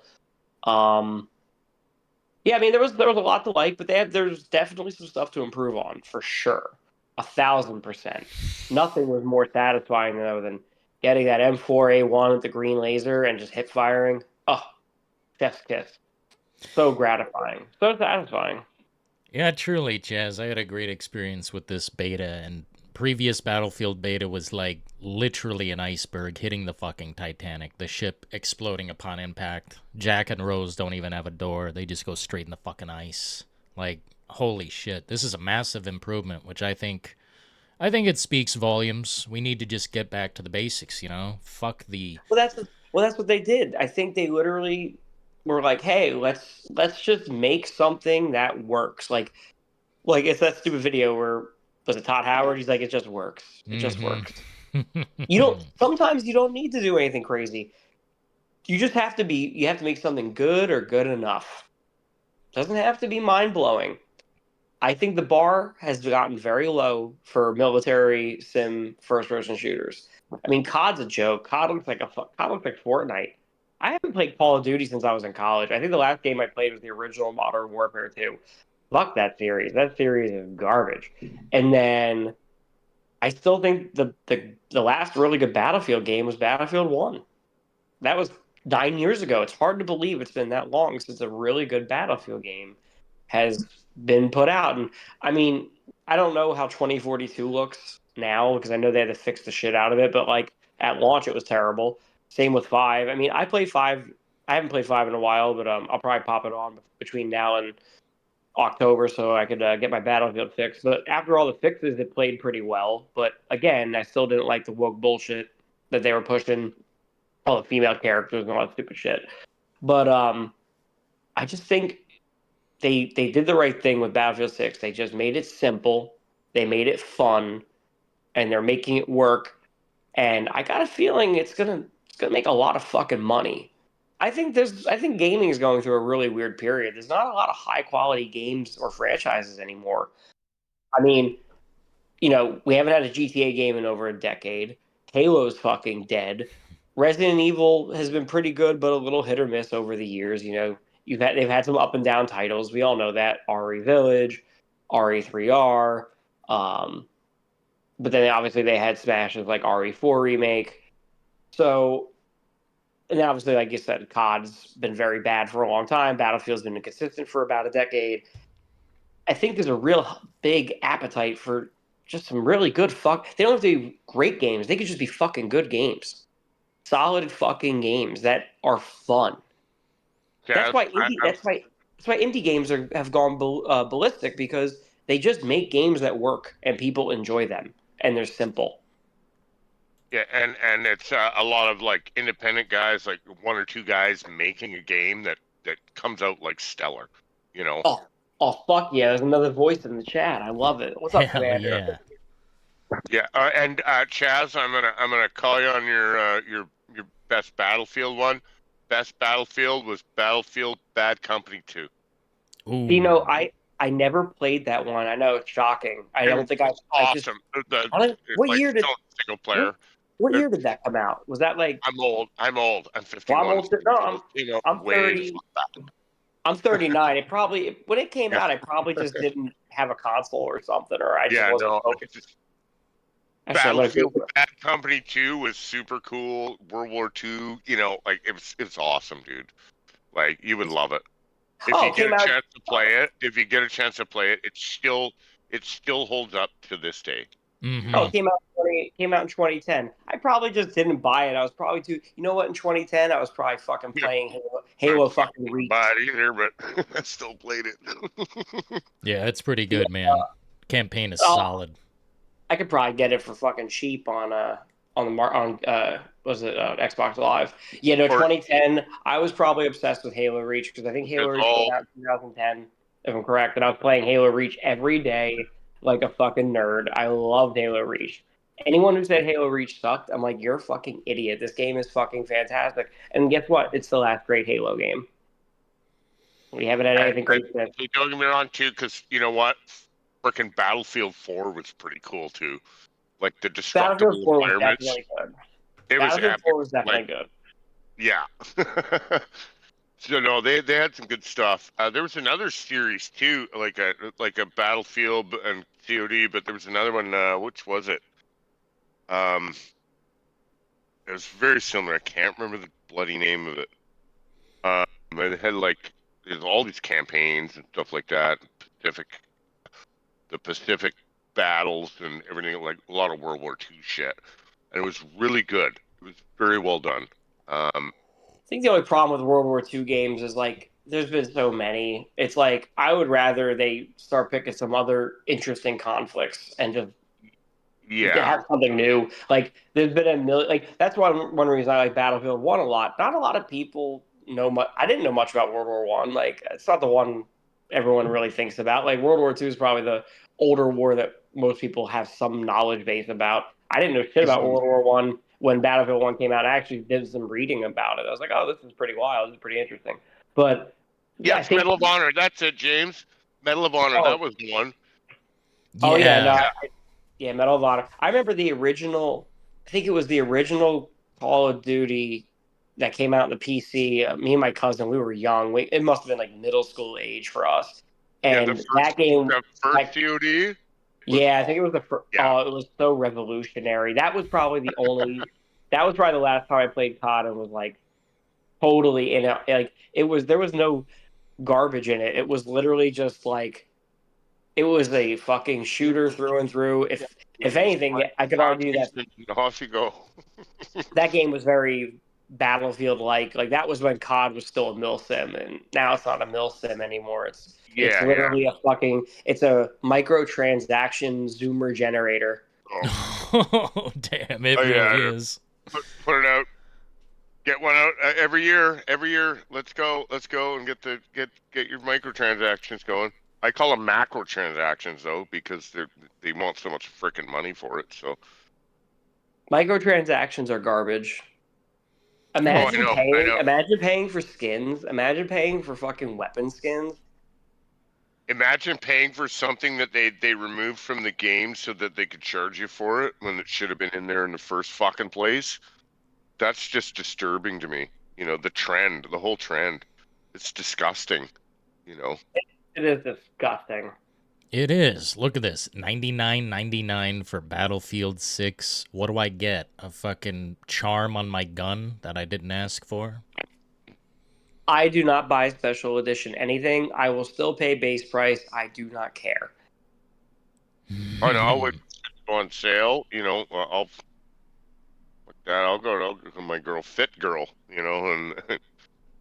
Yeah, I mean there was a lot to like, but there's definitely some stuff to improve on for sure. 1,000%. Nothing was more satisfying though than getting that M4A1 with the green laser and just hip firing. Oh, chef's kiss. So gratifying. So satisfying. Yeah, truly, Chaz. I had a great experience with this beta, and previous Battlefield beta was like literally an iceberg hitting the fucking Titanic, the ship exploding upon impact. Jack and Rose don't even have a door. They just go straight in the fucking ice. Like, holy shit. This is a massive improvement, which I think it speaks volumes. We need to just get back to the basics, you know? Fuck the... Well, that's what they did. I think they literally were like, "Hey, let's just make something that works." Like it's that stupid video where was it Todd Howard? He's like, "It just works. It just works." Sometimes you don't need to do anything crazy. You just have to make something good or good enough. Doesn't have to be mind-blowing. I think the bar has gotten very low for military sim first-person shooters. I mean, COD's a joke. COD looks like Fortnite. I haven't played Call of Duty since I was in college. I think the last game I played was the original Modern Warfare 2. Fuck that series. That series is garbage. And then I still think the last really good Battlefield game was Battlefield 1. That was 9 years ago. It's hard to believe it's been that long since a really good Battlefield game has been put out. And I mean, I don't know how 2042 looks now because I know they had to fix the shit out of it, but like at launch it was terrible. Same with 5. I mean, I play 5. I haven't played 5 in a while, but I'll probably pop it on between now and October so I could get my Battlefield fix. But after all the fixes, it played pretty well. But again, I still didn't like the woke bullshit that they were pushing, all the female characters and all that stupid shit. But I just think they did the right thing with Battlefield 6. They just made it simple. They made it fun, and they're making it work. And I got a feeling it's gonna make a lot of fucking money. I think gaming is going through a really weird period. There's not a lot of high quality games or franchises anymore. I mean, you know, we haven't had a GTA game in over a decade. Halo's fucking dead. Resident Evil has been pretty good, but a little hit or miss over the years. You know, they've had some up and down titles. We all know that RE Village, RE3R, but then obviously they had smashes like RE4 remake. So, and obviously, like you said, COD's been very bad for a long time. Battlefield's been inconsistent for about a decade. I think there's a real big appetite for just some really good They don't have to be great games. They could just be fucking good games. Solid fucking games that are fun. Yeah, That's why indie games have gone ballistic because they just make games that work and people enjoy them and they're simple. yeah, and it's a lot of like independent guys, like 1 or 2 guys making a game that comes out like stellar, you know. Oh fuck yeah! There's another voice in the chat. I love it. What's up, Hell Commander? Yeah, and Chaz, I'm gonna call you on your best Battlefield one. Best Battlefield was Battlefield Bad Company 2. Ooh. You know, I never played that one. I know it's shocking. Awesome. What year did single player? What year did that come out? Was that like? I'm old. I'm 51. Well, I'm 30. I'm 39. It probably when it came out, I probably just didn't have a console or something, or I just wasn't focused. Battlefield Bad Company 2 was super cool. World War II, you know, like it's awesome, dude. Like you would love it. If you get a chance to play it, it still holds up to this day. Mm-hmm. Oh, it came out in 2010. I probably just didn't buy it. I was probably too. You know what? In 2010, I was probably fucking playing Halo fucking Reach. Buy it either, but I still played it. Yeah, it's pretty good, man. Campaign is solid. I could probably get it for fucking cheap on Xbox Live. Yeah, no, 2010. I was probably obsessed with Halo Reach because I think Halo Reach came out in 2010, if I'm correct. And I was playing Halo Reach every day like a fucking nerd. I loved Halo Reach. Anyone who said Halo Reach sucked, I'm like, you're a fucking idiot. This game is fucking fantastic. And guess what? It's the last great Halo game. We haven't had anything great since. Don't get me wrong, too, because you know what? Freaking Battlefield 4 was pretty cool, too. Like the destructible Battlefield 4 was environments. definitely good. It was Battlefield epic. 4 was definitely good. Yeah. So no, they had some good stuff. There was another series too, like a Battlefield and COD, but there was another one. Which was it? It was very similar. I can't remember the bloody name of it. But it had like there's all these campaigns and stuff like that. The Pacific battles and everything, like a lot of World War II shit, and it was really good. It was very well done. I think the only problem with World War II games is like there's been so many. It's like I would rather they start picking some other interesting conflicts and just have something new. Like there's been a million. Like that's one reason I like Battlefield 1 a lot. Not a lot of people know much. I didn't know much about World War 1. Like it's not the one everyone really thinks about. Like World War II is probably the older war that most people have some knowledge base about. I didn't know shit about World War 1. When Battlefield 1 came out, I actually did some reading about it. I was like, oh, this is pretty wild. This is pretty interesting. But yeah, Medal of Honor. That's it, James. Medal of Honor. That was the one. Oh, yeah. Medal of Honor. I remember the original, I think it was the original Call of Duty that came out on the PC. Me and my cousin, we were young. It must have been like middle school age for us. And that game. The first COD? Yeah, I think it was the first. Oh, it was so revolutionary. That was probably the only. That was probably the last time I played COD and was like totally in it. Like it was. There was no garbage in it. It was literally just like it was a fucking shooter through and through. If anything, I could argue that off you go. That game was very Battlefield-like. Like that was when COD was still a milsim, and now it's not a milsim anymore. It's literally it's a microtransaction zoomer generator. Oh, damn, it really is. Put it out. Get one out every year. Every year, let's go and get your microtransactions going. I call them macro transactions though, because they want so much freaking money for it. So microtransactions are garbage. Imagine paying for skins. Imagine paying for fucking weapon skins. Imagine paying for something that they removed from the game so that they could charge you for it when it should have been in there in the first fucking place. That's just disturbing to me. You know, the whole trend. It's disgusting, you know. It is disgusting. It is. Look at this. $99.99 for Battlefield 6. What do I get? A fucking charm on my gun that I didn't ask for? I do not buy special edition anything. I will still pay base price. I do not care. I know. It go on sale. You know, I'll go to my girl, Fit Girl, you know,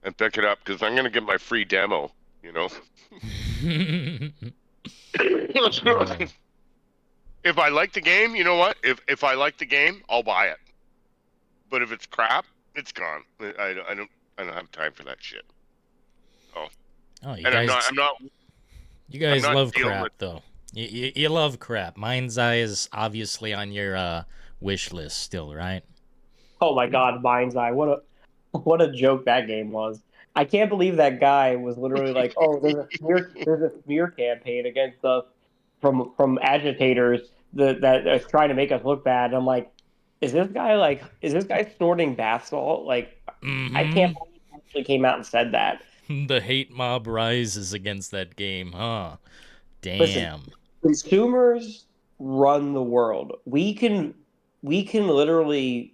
and pick it up because I'm gonna get my free demo. You know. If I like the game, you know what? If I like the game, I'll buy it. But if it's crap, it's gone. I don't have time for that shit. You guys love crap, though. You love crap. Mind's Eye is obviously on your wish list still, right? Oh my God, Mind's Eye! What a joke that game was. I can't believe that guy was literally like, "Oh, there's a smear campaign against us from agitators that are trying to make us look bad." And I'm like, is this guy snorting bath salt? Like, I can't believe he actually came out and said that. The hate mob rises against that game, huh? Damn. Listen, consumers run the world. We can literally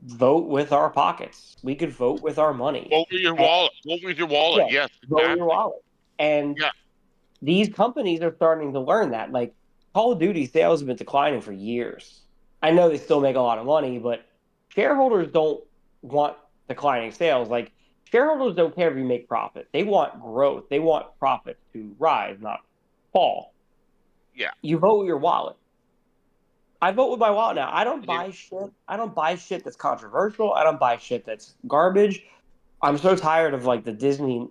vote with our pockets. We could vote with our money. Vote with your wallet. Vote with your wallet. Yes. Vote with your wallet. And these companies are starting to learn that. Like Call of Duty sales have been declining for years. I know they still make a lot of money, but shareholders don't want declining sales. Like shareholders don't care if you make profit. They want growth. They want profit to rise, not fall. Yeah. You vote with your wallet. I vote with my wallet now. I don't buy shit. I don't buy shit that's controversial. I don't buy shit that's garbage. I'm so tired of like the Disney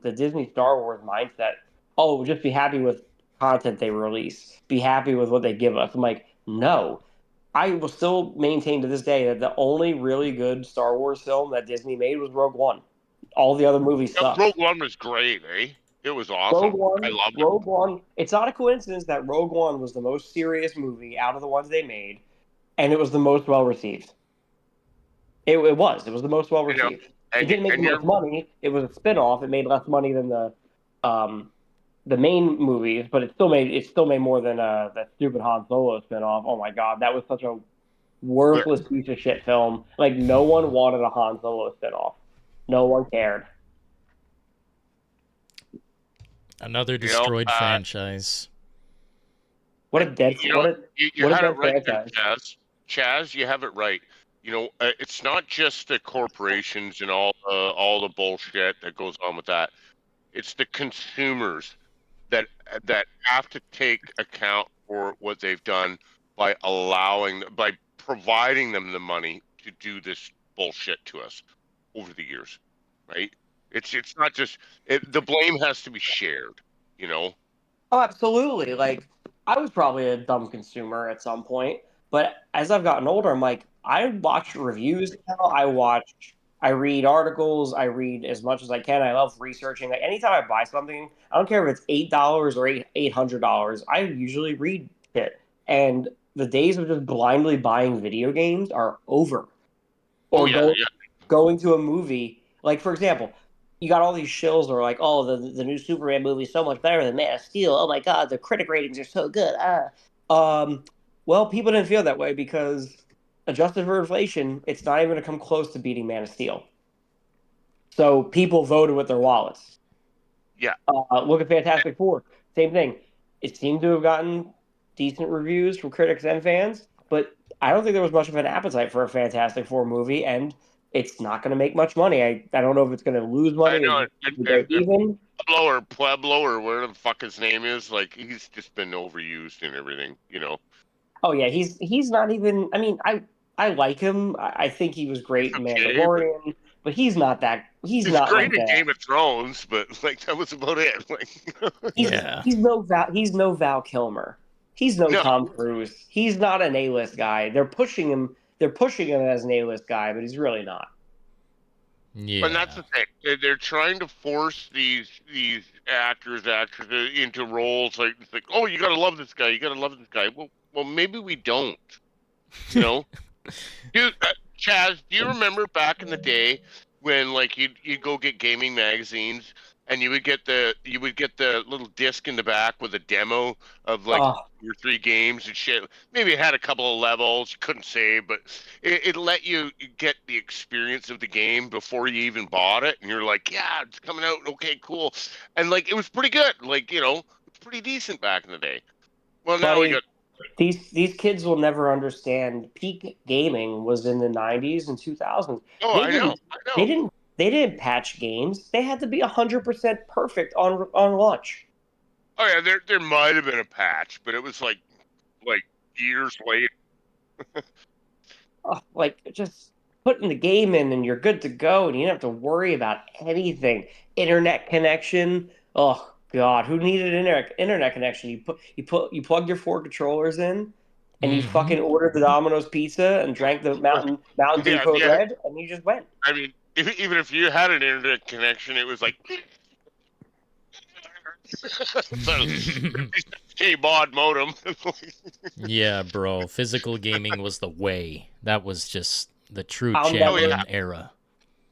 Star Wars mindset. Oh, just be happy with content they release. Be happy with what they give us. I'm like, no. I will still maintain to this day that the only really good Star Wars film that Disney made was Rogue One. All the other movies Yeah, suck. Rogue One was great, eh? It was awesome. I loved it. Rogue One. It's not a coincidence that Rogue One was the most serious movie out of the ones they made, and it was the most well received. It was. It was the most well You know, received. It didn't make the most money. It was a spin-off. It made less money than the main movies, but it still made more than that stupid Han Solo spin-off. Oh my god, that was such a worthless piece of shit film. Like no one wanted a Han Solo spin-off. No one cared. Another destroyed franchise. What a dead you what a you what a had dead it right there, franchise. Chaz, you have it right. You know, it's not just the corporations and all the bullshit that goes on with that. It's the consumers that have to take account for what they've done by providing them the money to do this bullshit to us over the years, right? It's not just the blame has to be shared, you know. Oh, absolutely. Like I was probably a dumb consumer at some point, but as I've gotten older, I'm like I watch reviews now. I read articles. I read as much as I can. I love researching. Like anytime I buy something, I don't care if it's $8 or $800. I usually read it. And the days of just blindly buying video games are over. Or going to a movie. Like for example, you got all these shills that are like, oh, the new Superman movie is so much better than Man of Steel. Oh my God, the critic ratings are so good. Well, people didn't feel that way because adjusted for inflation, it's not even going to come close to beating Man of Steel. So people voted with their wallets. Yeah. Look at Fantastic Four. Same thing. It seemed to have gotten decent reviews from critics and fans, but I don't think there was much of an appetite for a Fantastic Four movie, and it's not going to make much money. I don't know if it's going to lose money. I know. And even Pueblo or where the fuck his name is, like he's just been overused and everything, you know. Oh yeah, he's not even. I mean, I like him. I think he was great in Mandalorian, but he's not that. He's not great like in that. Game of Thrones, but like that was about it. Like, he's no Val Kilmer. He's no Tom Cruise. He's not an A-list guy. They're pushing him. They're pushing him as an A-list guy, but he's really not. Yeah. But that's the thing. They're trying to force these actors into roles like oh, you gotta love this guy. You gotta love this guy. Well, maybe we don't. You know, dude. Chaz, do you remember back in the day when like you'd go get gaming magazines and you would get the little disc in the back with a demo of like 2 or 3 games and shit. Maybe it had a couple of levels you couldn't save, but it let you get the experience of the game before you even bought it, and you're like, yeah, it's coming out, okay, cool, and like it was pretty good, like you know, it's pretty decent back in the day. Well, now we got. These kids will never understand. Peak gaming was in the 90s and 2000s. Oh, I know. They didn't patch games. They had to be 100% perfect on launch. Oh yeah, there might have been a patch, but it was like years later. Like just putting the game in and you're good to go, and you don't have to worry about anything. Internet connection. Oh God, who needed internet connection? You plug your 4 controllers in, and you fucking ordered the Domino's pizza and drank the Mountain Dew Code Red, and you just went. I mean, even if you had an internet connection, it was like hey mod modem. Yeah, bro. Physical gaming was the way. That was just the true champion era.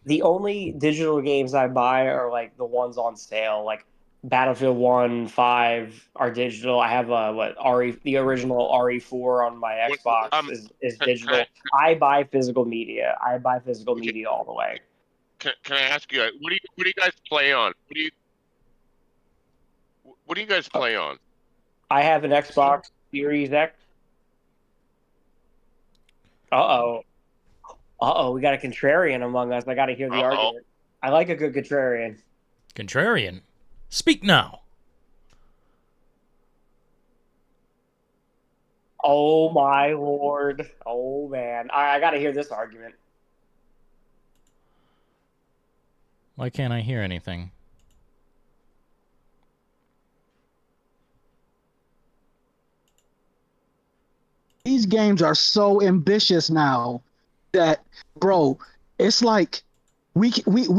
The only digital games I buy are like the ones on sale, like Battlefield 1, 5 are digital. I have the original RE4 on my Xbox is digital. I buy physical media. I buy physical media all the way. Can I ask you, what do you guys play on? What do you guys play on? I have an Xbox Series X. Uh-oh, we got a contrarian among us. I got to hear the argument. I like a good contrarian. Contrarian? Speak now. Oh, my Lord. Oh, man. I got to hear this argument. Why can't I hear anything? these games are so ambitious now that, bro, it's like we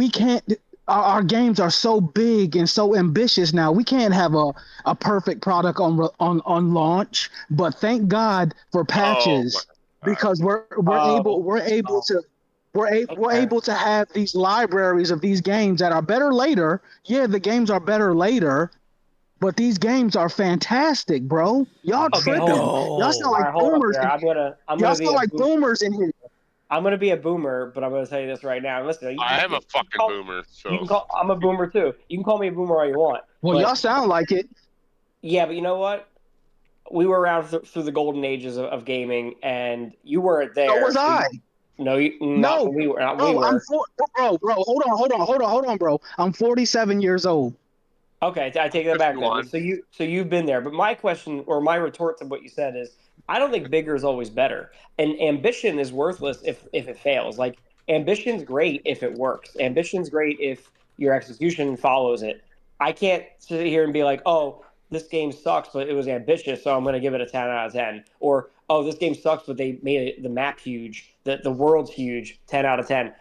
can't. Our games are so big and so ambitious now. We can't have a perfect product on launch. But thank God for patches, because we're able to have these libraries of these games that are better later. Yeah, the games are better later, but these games are fantastic, bro. Y'all tripping. No. Y'all sound like boomers. Y'all sound like boomers in here. I'm gonna be a boomer, but I'm gonna tell you this right now. Listen, I am a fucking boomer. So you can call. I'm a boomer too. You can call me a boomer all you want. Well, y'all sound like it. Yeah, but you know what? We were around through the golden ages of gaming, and you weren't there. So was I. No, we were. Not bro, we were. Bro. Hold on, bro. I'm 47 years old. Okay, I take that back then. So you've been there. But my question or my retort to what you said is, I don't think bigger is always better. And ambition is worthless if it fails. Like, ambition's great if it works. Ambition's great if your execution follows it. I can't sit here and be like, oh, this game sucks, but it was ambitious, so I'm going to give it a 10 out of 10. Or, oh, this game sucks, but they made the map huge, the world's huge, 10 out of 10.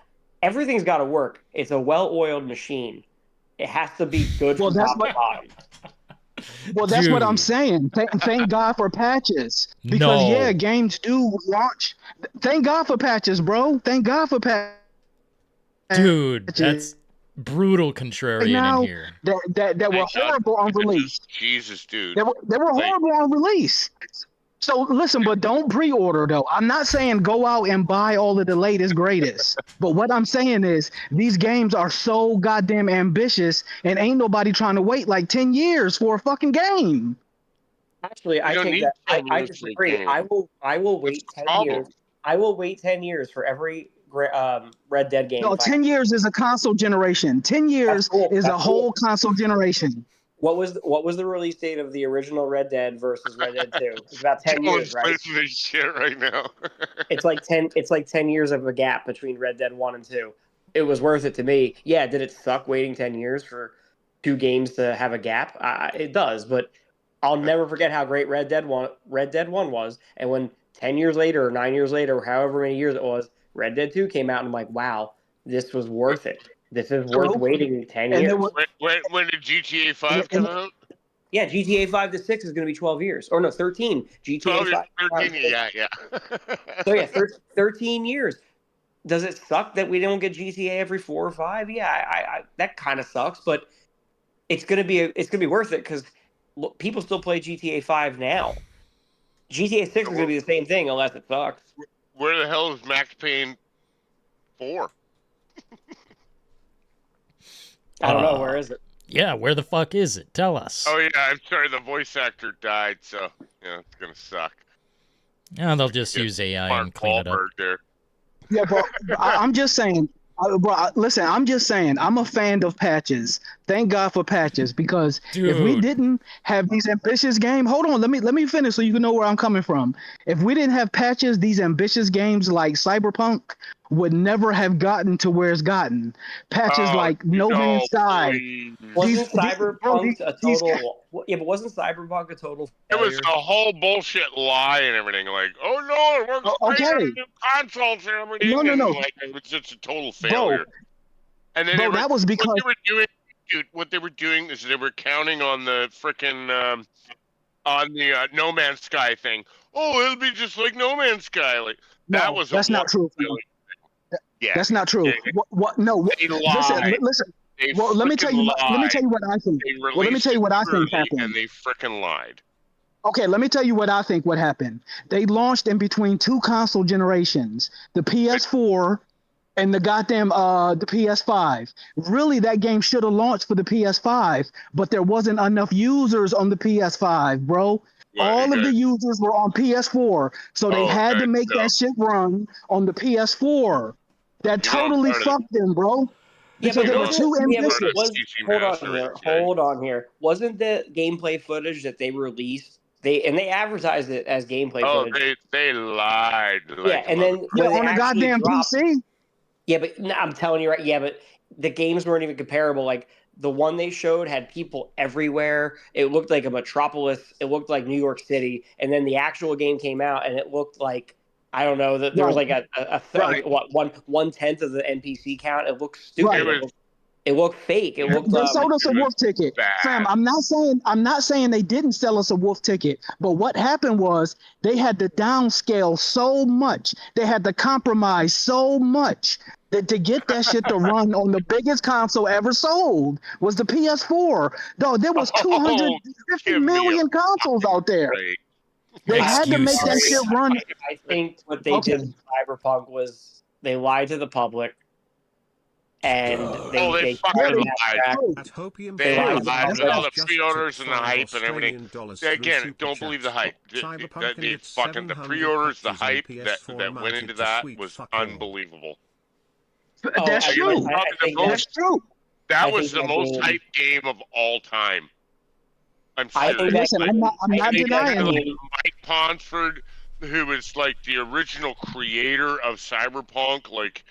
Everything's got to work. It's a well-oiled machine. It has to be good from top to bottom. Well, that's what I'm saying. Thank God for patches. Because, yeah, games do launch. Thank God for patches, bro. Thank God for patches. Dude, that's brutal contrarian in here. That were horrible on release. Jesus, dude. They were horrible on release. So listen, but don't pre-order though. I'm not saying go out and buy all of the latest greatest. But what I'm saying is these games are so goddamn ambitious, and ain't nobody trying to wait like 10 years for a fucking game. Actually, I take that. I disagree. I will wait 10 years. I will wait 10 years for every Red Dead game. No, 10 years is a console generation. 10 years is a whole console generation. What was the release date of the original Red Dead versus Red Dead 2? It's about 10 years, right? This shit right now. It's like 10 years of a gap between Red Dead 1 and 2. It was worth it to me. Yeah, did it suck waiting 10 years for two games to have a gap? It does, but I'll never forget how great Red Dead 1 was, and when 10 years later or 9 years later or however many years it was, Red Dead 2 came out, and I'm like, wow, this was worth it. This is worth waiting 10 years. When did GTA 5 come out? Yeah, GTA 5 to 6 is going to be 12 years. Or no, 13. GTA 5. 13, yeah. So yeah, 13 years. Does it suck that we don't get GTA every 4 or 5? Yeah, I that kind of sucks, but it's going to be worth it because people still play GTA 5 now. GTA 6 is going to be the same thing unless it sucks. Where the hell is Max Payne 4? I don't know. Where is it? Yeah, where the fuck is it? Tell us. Oh, yeah, I'm sorry. The voice actor died, so, yeah, it's going to suck. Yeah, they'll just use AI and clean it up. There. Yeah, bro, I'm just saying, bro, listen, I'm just saying, I'm a fan of patches. Thank God for patches, because if we didn't have these ambitious games, hold on, let me finish so you can know where I'm coming from. If we didn't have patches, these ambitious games like Cyberpunk would never have gotten to where it's gotten. Patches like No Man's Sky. Wasn't Cyberpunk a total? Yeah, but wasn't Cyberpunk a total failure? It was a whole bullshit lie and everything. Like, oh no, it works great on new consoles and everything. No. Like, it was just a total failure. Bro, and then that was because what they were doing is they were counting on the frickin' on the No Man's Sky thing. Oh, it'll be just like No Man's Sky. Like that's not true. Yeah, that's not true. What? No. Listen. Well, let me tell you what I think. Let me tell you what I think happened. And they frickin' lied. Okay, let me tell you what I think what happened. They launched in between two console generations, the PS4 and the goddamn the PS5. Really, that game should have launched for the PS5, but there wasn't enough users on the PS5, bro. All of the users were on PS4, so they had to make that shit run on the PS4. That totally fucked them, bro. Yeah, so they were too ambitious. Hold on here. Wasn't the gameplay footage that they released? They advertised it as gameplay footage. Oh, they lied. Yeah, and then on a goddamn PC. Yeah, but I'm telling you right. Yeah, but the games weren't even comparable. Like the one they showed had people everywhere. It looked like a metropolis. It looked like New York City. And then the actual game came out, and it looked like, I don't know, that there was like like what 1/10 of the NPC count. It looked stupid. It looked fake. It looked. They sold us a wolf ticket, fam. I'm not saying they didn't sell us a wolf ticket, but what happened was they had to downscale so much, they had to compromise so much that to get that shit to run on the biggest console ever sold was the PS4. Dog, there was 250 million consoles out there. They had to make that shit run. I think what they did with Cyberpunk was they lied to the public. And they fucking lied. They lied with all the pre-orders and the hype and everything. Again, don't believe the hype. The pre-orders, the hype that went into that was unbelievable. That's true. That's true. That was the most hyped game of all time. I'm serious. Listen, I'm not denying it. Mike Ponsford, who is like the original creator of Cyberpunk, like.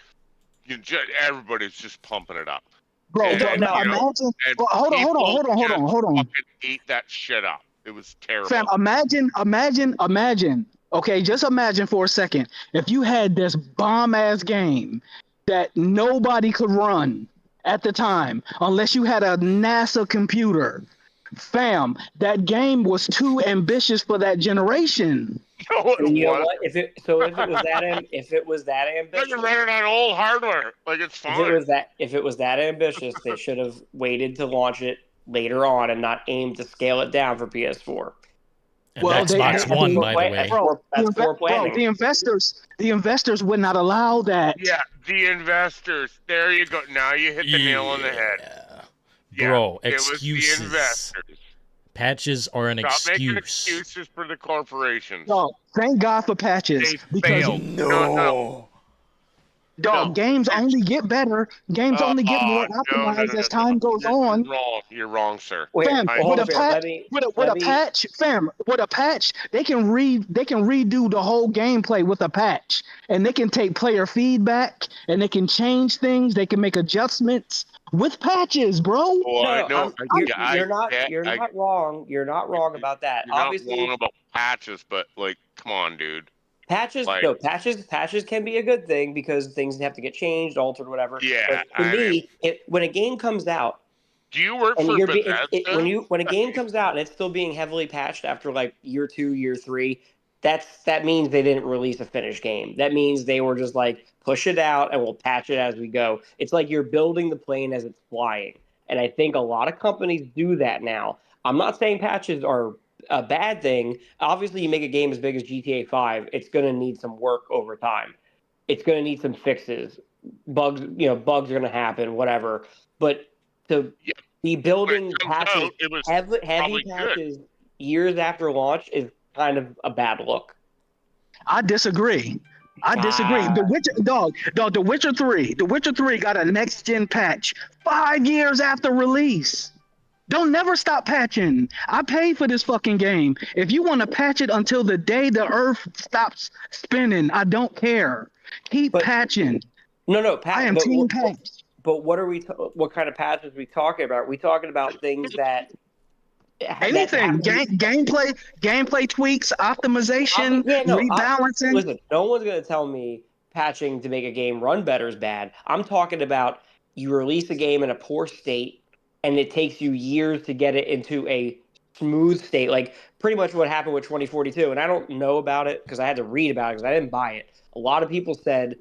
Everybody's just pumping it up, bro. Imagine. Hold on. Eat that shit up. It was terrible. Fam, imagine. Okay, just imagine for a second if you had this bomb ass game that nobody could run at the time unless you had a NASA computer. Fam, that game was too ambitious for that generation. No, you know what? If it was that ambitious, you ran it on old hardware. Like it's fine. If it was that ambitious, they should have waited to launch it later on and not aim to scale it down for PS4. And Xbox One, by the way. The investors would not allow that. Yeah, the investors. There you go. Now you hit the nail on the head. Bro, excuses. Patches are an excuse. Stop making excuses for the corporations. No, thank God for patches. They failed. No. Dog, games only get better. Games only get more optimized as time goes on. You're wrong, sir. Fam, with a patch, they can redo the whole gameplay with a patch, and they can take player feedback, and they can change things. They can make adjustments with patches, bro. You're not wrong. You're not wrong about that. You're obviously not wrong about patches, but like, come on, dude. Patches can be a good thing because things have to get changed, altered, whatever. Yeah. But to me, when a game comes out, do you work for Bethesda? When a game comes out and it's still being heavily patched after like year 2, year 3, that means they didn't release a finished game. That means they were just like, push it out and we'll patch it as we go. It's like you're building the plane as it's flying. And I think a lot of companies do that now. I'm not saying patches are a bad thing. Obviously, you make a game as big as GTA 5, it's going to need some work over time. It's going to need some fixes. Bugs are going to happen, whatever. But to be building patches, heavy patches years after launch is kind of a bad look. I disagree. The Witcher 3 got a next gen patch 5 years after release. Don't never stop patching. I paid for this fucking game. If you want to patch it until the day the earth stops spinning, I don't care. Keep patching. No, I am team patch. But what kind of patches are we talking about? Are we talking about things that anything, gameplay tweaks, optimization, rebalancing. Listen, no one's going to tell me patching to make a game run better is bad. I'm talking about you release a game in a poor state, and it takes you years to get it into a smooth state. Like pretty much what happened with 2042. And I don't know about it because I had to read about it because I didn't buy it. A lot of people said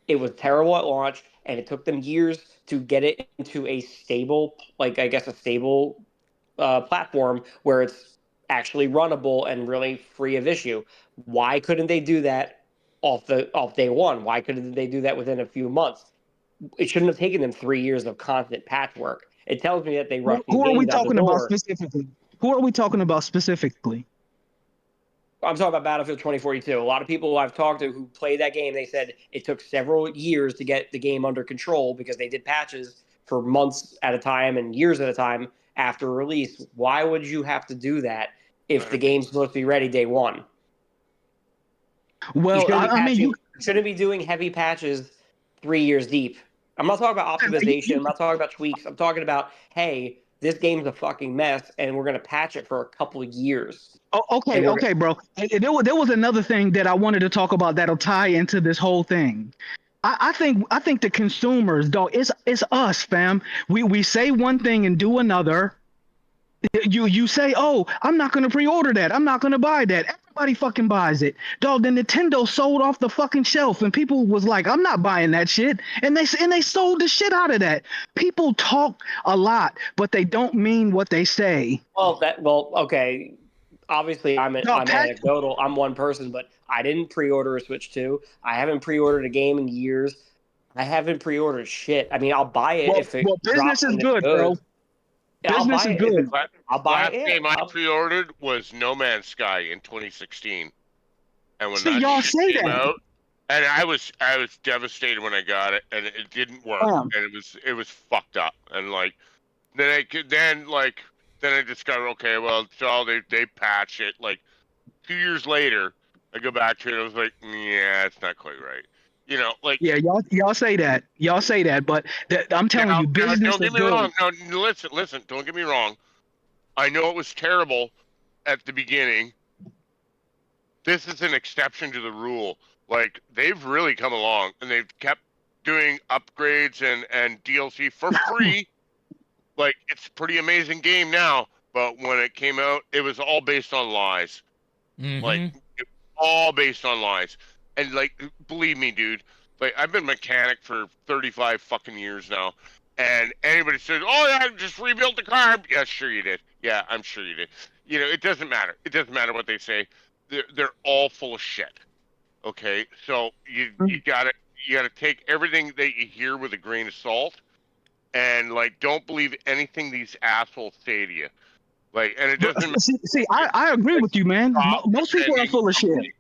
it was terrible at launch, and it took them years to get it into a stable, platform where it's actually runnable and really free of issue. Why couldn't they do that off day one? Why couldn't they do that within a few months? It shouldn't have taken them 3 years of constant patchwork. It tells me that they rushed. Who are we talking about specifically? I'm talking about Battlefield 2042. A lot of people I've talked to who played that game, they said it took several years to get the game under control because they did patches for months at a time and years at a time after release. Why would you have to do that if the game's supposed to be ready day one? Well, you shouldn't be doing heavy patches 3 years deep I'm not talking about optimization. I'm not talking about tweaks. I'm talking about, hey, this game's a fucking mess, and we're gonna patch it for a couple of years. Oh, okay, bro. And there was another thing that I wanted to talk about that'll tie into this whole thing. I think the consumers, dog, it's us, fam. We say one thing and do another. You say, oh, I'm not gonna pre-order that. I'm not gonna buy that. Everybody fucking buys it. Dog, the Nintendo sold off the fucking shelf and people was like, I'm not buying that shit. And they sold the shit out of that. People talk a lot, but they don't mean what they say. Well, okay. Obviously, I'm anecdotal. I'm one person, but I didn't pre-order a Switch 2. I haven't pre-ordered a game in years. I haven't pre-ordered shit. I mean, I'll buy it if it business is good, bro. Business is good. I'll buy it. Last game I pre-ordered was No Man's Sky in 2016, and when See, that y'all shit say came that. out, and I was devastated when I got it, and it didn't work, and it was fucked up, and like then I discovered, okay, well, so they patched it. Like 2 years later, I go back to it, and I was like, yeah, it's not quite right. You know, like yeah, y'all say that, but I'm telling you, business don't get is me good. wrong. No, listen, don't get me wrong. I know it was terrible at the beginning. This is an exception to the rule. Like, they've really come along, and they've kept doing upgrades and DLC for free. Like, it's a pretty amazing game now, but when it came out, it was all based on lies. Mm-hmm. Like, it was all based on lies. And, like, believe me, dude, like, I've been a mechanic for 35 fucking years now, and anybody says, oh, yeah, I just rebuilt the car. Yeah, sure you did. Yeah, I'm sure you did. You know, it doesn't matter. It doesn't matter what they say. They're all full of shit. Okay? So you gotta take everything that you hear with a grain of salt, and, like, don't believe anything these assholes say to you. Like, and it doesn't see, I agree with you, man. Most people are full of shit.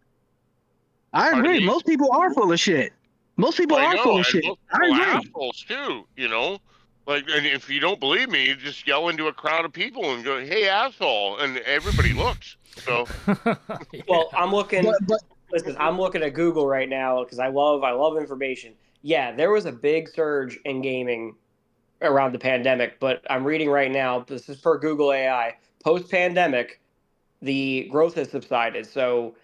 I agree. Most people are full of shit. Most people are full of shit. I agree. Assholes too, you know. Like, and if you don't believe me, you just yell into a crowd of people and go, "Hey, asshole!" and everybody looks. So, well, I'm looking. Listen, I'm looking at Google right now because I love information. Yeah, there was a big surge in gaming around the pandemic, but I'm reading right now. This is per Google AI. Post-pandemic, the growth has subsided. So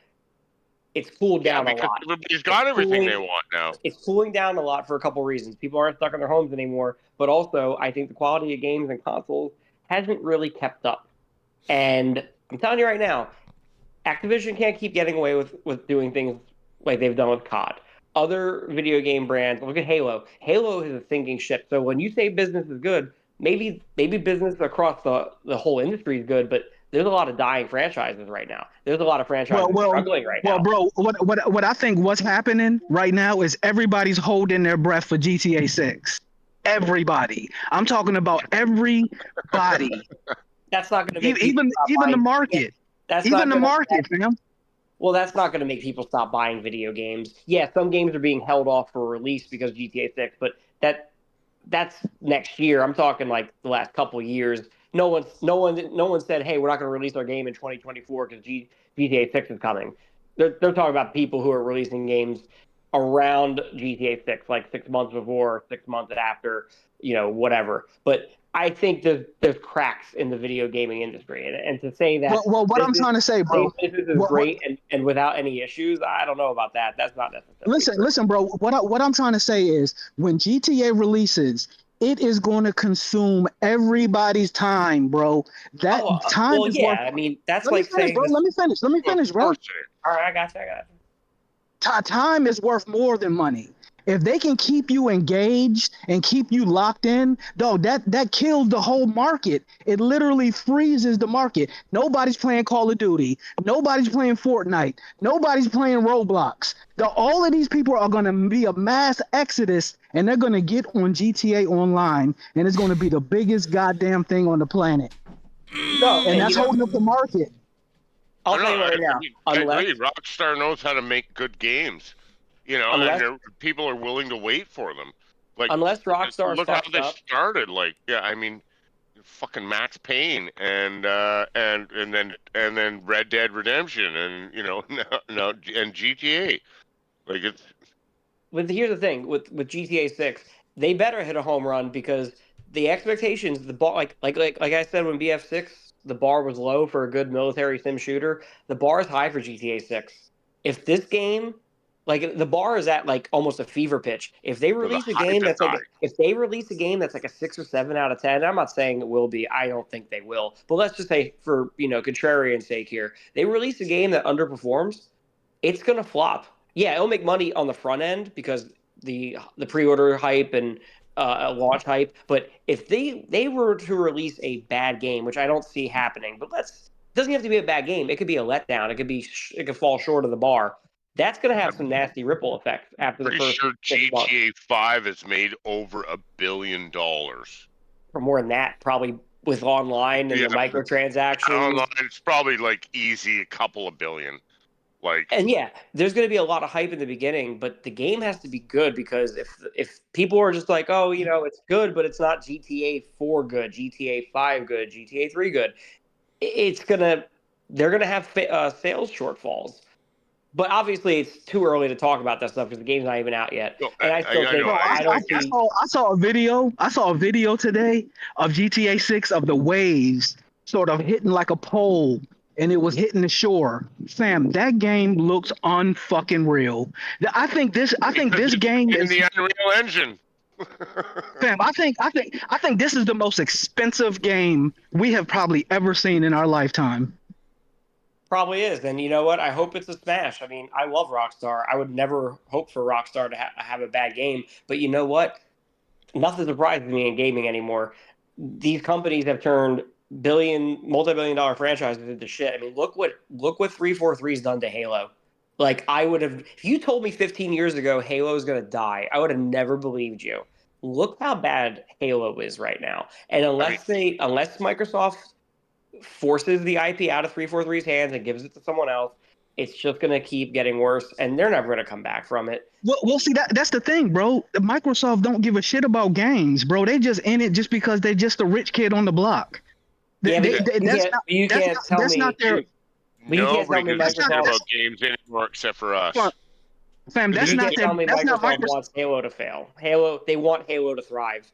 it's cooled down a lot. Everybody's got everything they want now. It's cooling down a lot for a couple reasons. People aren't stuck in their homes anymore, but also I think the quality of games and consoles hasn't really kept up. And I'm telling you right now, Activision can't keep getting away with doing things like they've done with COD. Other video game brands, look at Halo. Halo is a sinking ship. So when you say business is good, maybe business across the whole industry is good, but there's a lot of dying franchises right now. There's a lot of franchises struggling right now. Well, bro, what I think what's happening right now is everybody's holding their breath for GTA 6. Everybody. I'm talking about everybody. That's not going to make even the market. That's even the market, man. Well, that's not going to make people stop buying video games. Yeah, some games are being held off for release because of GTA 6, but that's next year. I'm talking like the last couple of years. No one said, "Hey, we're not going to release our game in 2024 because GTA 6 is coming." They're talking about people who are releasing games around GTA 6, like 6 months before, 6 months after, whatever. But I think there's cracks in the video gaming industry, and to say that. Well, what I'm trying to say, bro, this is great and without any issues. I don't know about that. That's not necessary. Listen, bro. What I'm trying to say is when GTA releases, it is going to consume everybody's time, bro. That time is worth. I mean, that's like saying. Bro, let me finish, bro. All right, I got you. Time is worth more than money. If they can keep you engaged and keep you locked in, dog, that kills the whole market. It literally freezes the market. Nobody's playing Call of Duty. Nobody's playing Fortnite. Nobody's playing Roblox. All of these people are going to be a mass exodus, and they're going to get on GTA Online, and it's going to be the biggest goddamn thing on the planet. And that's holding up the market. I'll tell you right now. I agree. Rockstar knows how to make good games. And people are willing to wait for them. Like, unless Rockstar look how they started. Like, yeah, I mean, fucking Max Payne and then Red Dead Redemption and and GTA. Like, here's the thing with GTA 6, they better hit a home run because the expectations, the bar, like I said when BF6, the bar was low for a good military sim shooter. The bar is high for GTA 6. If this game, like the bar is at like almost a fever pitch. If they So the release a hype game is that's high. if they release a game that's like a 6 or 7 out of 10, I'm not saying it will be. I don't think they will. But let's just say for contrarian sake here, they release a game that underperforms, it's gonna flop. Yeah, it'll make money on the front end because the pre-order hype and launch hype. But if they were to release a bad game, which I don't see happening, but it doesn't have to be a bad game. It could be a letdown. It could fall short of the bar. That's gonna have some nasty ripple effects after the Pretty first sure 6 months. GTA 5 has made over $1 billion. Or more than that, probably with online and the microtransactions. Online, it's probably like easy a couple of billion. And yeah, there's going to be a lot of hype in the beginning, but the game has to be good because if people are just like, oh, it's good, but it's not GTA 4 good, GTA 5 good, GTA 3 good, they're gonna have sales shortfalls. But obviously, it's too early to talk about that stuff because the game's not even out yet. No, And I still think I saw a video today of GTA 6 of the waves sort of hitting like a pole. And it was hitting the shore. Fam, that game looks unfucking real. I think this game in is the Unreal Engine. Fam, I think this is the most expensive game we have probably ever seen in our lifetime. Probably is. And you know what? I hope it's a smash. I mean, I love Rockstar. I would never hope for Rockstar to have a bad game. But you know what? Nothing surprises me in gaming anymore. These companies have turned multi-billion-dollar franchises into shit. I mean, look what 343's done to Halo. Like, I would have, if you told me 15 years ago Halo is going to die, I would have never believed you. Look how bad Halo is right now. And unless Microsoft forces the IP out of 343's hands and gives it to someone else, it's just going to keep getting worse, and they're never going to come back from it. Well, see, that's the thing, bro. Microsoft don't give a shit about games, bro. They just in it just because they're just a rich kid on the block. Nobody can't tell me about games anymore except for us. Fam, that's not their. That's not Microsoft wants Halo to fail. They want Halo to thrive.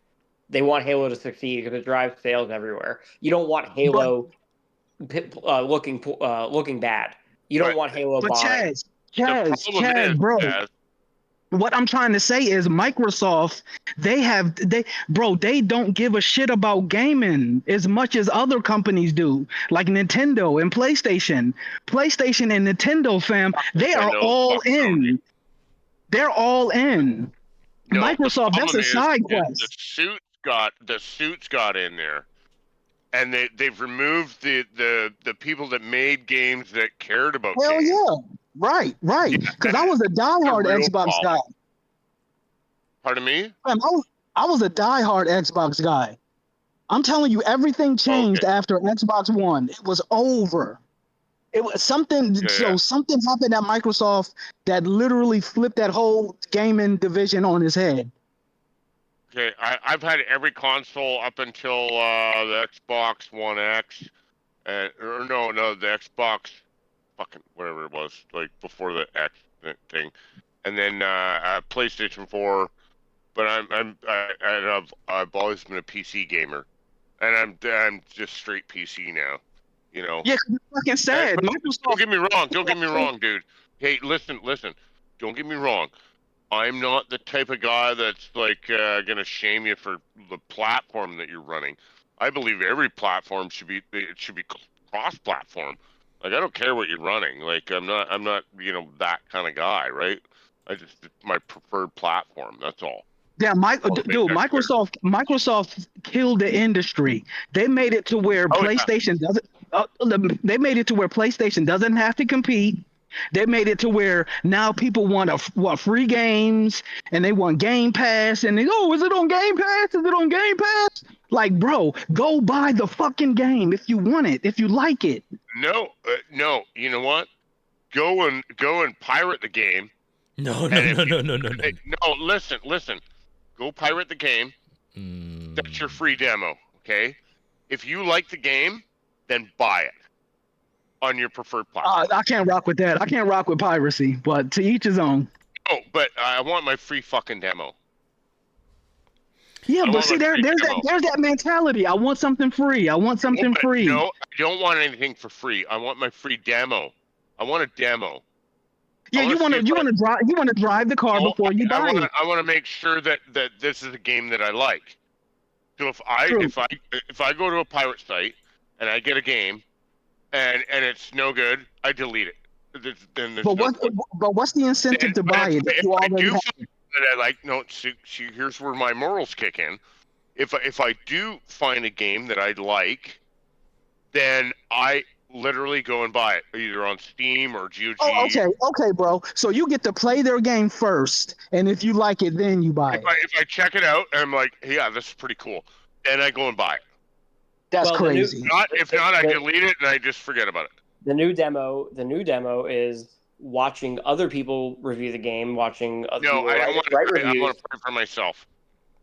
They want Halo to succeed because it drives sales everywhere. You don't want Halo looking bad. You don't want Halo bombing. Chaz, bro. What I'm trying to say is Microsoft, they don't give a shit about gaming as much as other companies do, like Nintendo and PlayStation. PlayStation and Nintendo, fam, they are all in. They're all in. No, Microsoft, that's a side quest. The suits got in there. And they've removed the people that made games that cared about games. Hell yeah. Right. Because I was a diehard Xbox guy. Pardon me? I was a diehard Xbox guy. I'm telling you, everything changed after Xbox One. It was over. It was something. Something happened at Microsoft that literally flipped that whole gaming division on its head. Okay, I've had every console up until the Xbox One X, the Xbox, fucking whatever it was, like before the X thing, and then PlayStation 4. But I've always been a PC gamer, and I'm just straight PC now, Yeah, you're fucking sad. Don't get me wrong, dude. Hey, listen. Don't get me wrong. I'm not the type of guy that's like gonna shame you for the platform that you're running. I believe every platform should be cross-platform. Like, I don't care what you're running. Like, I'm not that kind of guy, right? It's my preferred platform. That's all. Yeah, Microsoft killed the industry. They made it to where PlayStation doesn't. They made it to where PlayStation doesn't have to compete. They made it to where now people want free games and they want Game Pass and they is it on Game Pass? Is it on Game Pass? Like, bro, go buy the fucking game if you want it, if you like it. No. You know what? Go and pirate the game. No. No, listen. Go pirate the game. That's your free demo, okay? If you like the game, then buy it on your preferred platform. I can't rock with that. I can't rock with piracy, but to each his own. Oh, but I want my free fucking demo. Yeah, but see, there's that mentality. I want something free. I want something free. No, I don't want anything for free. I want my free demo. I want a demo. Yeah, you want to drive the car before you buy it. I want to make sure that this is a game that I like. So if I go to a pirate site and I get a game and it's no good, I delete it. But what's the incentive to buy it? If you already have it? That I like, no. See, here's where my morals kick in. If I do find a game that I like, then I literally go and buy it, either on Steam or GOG. Oh, okay, bro. So you get to play their game first, and if you like it, then you buy it. If I check it out and I'm like, yeah, this is pretty cool, then I go and buy it. That's crazy. If not, I delete it and I just forget about it. The new demo is watching other people review the game, watching other people write reviews. I want to play for myself.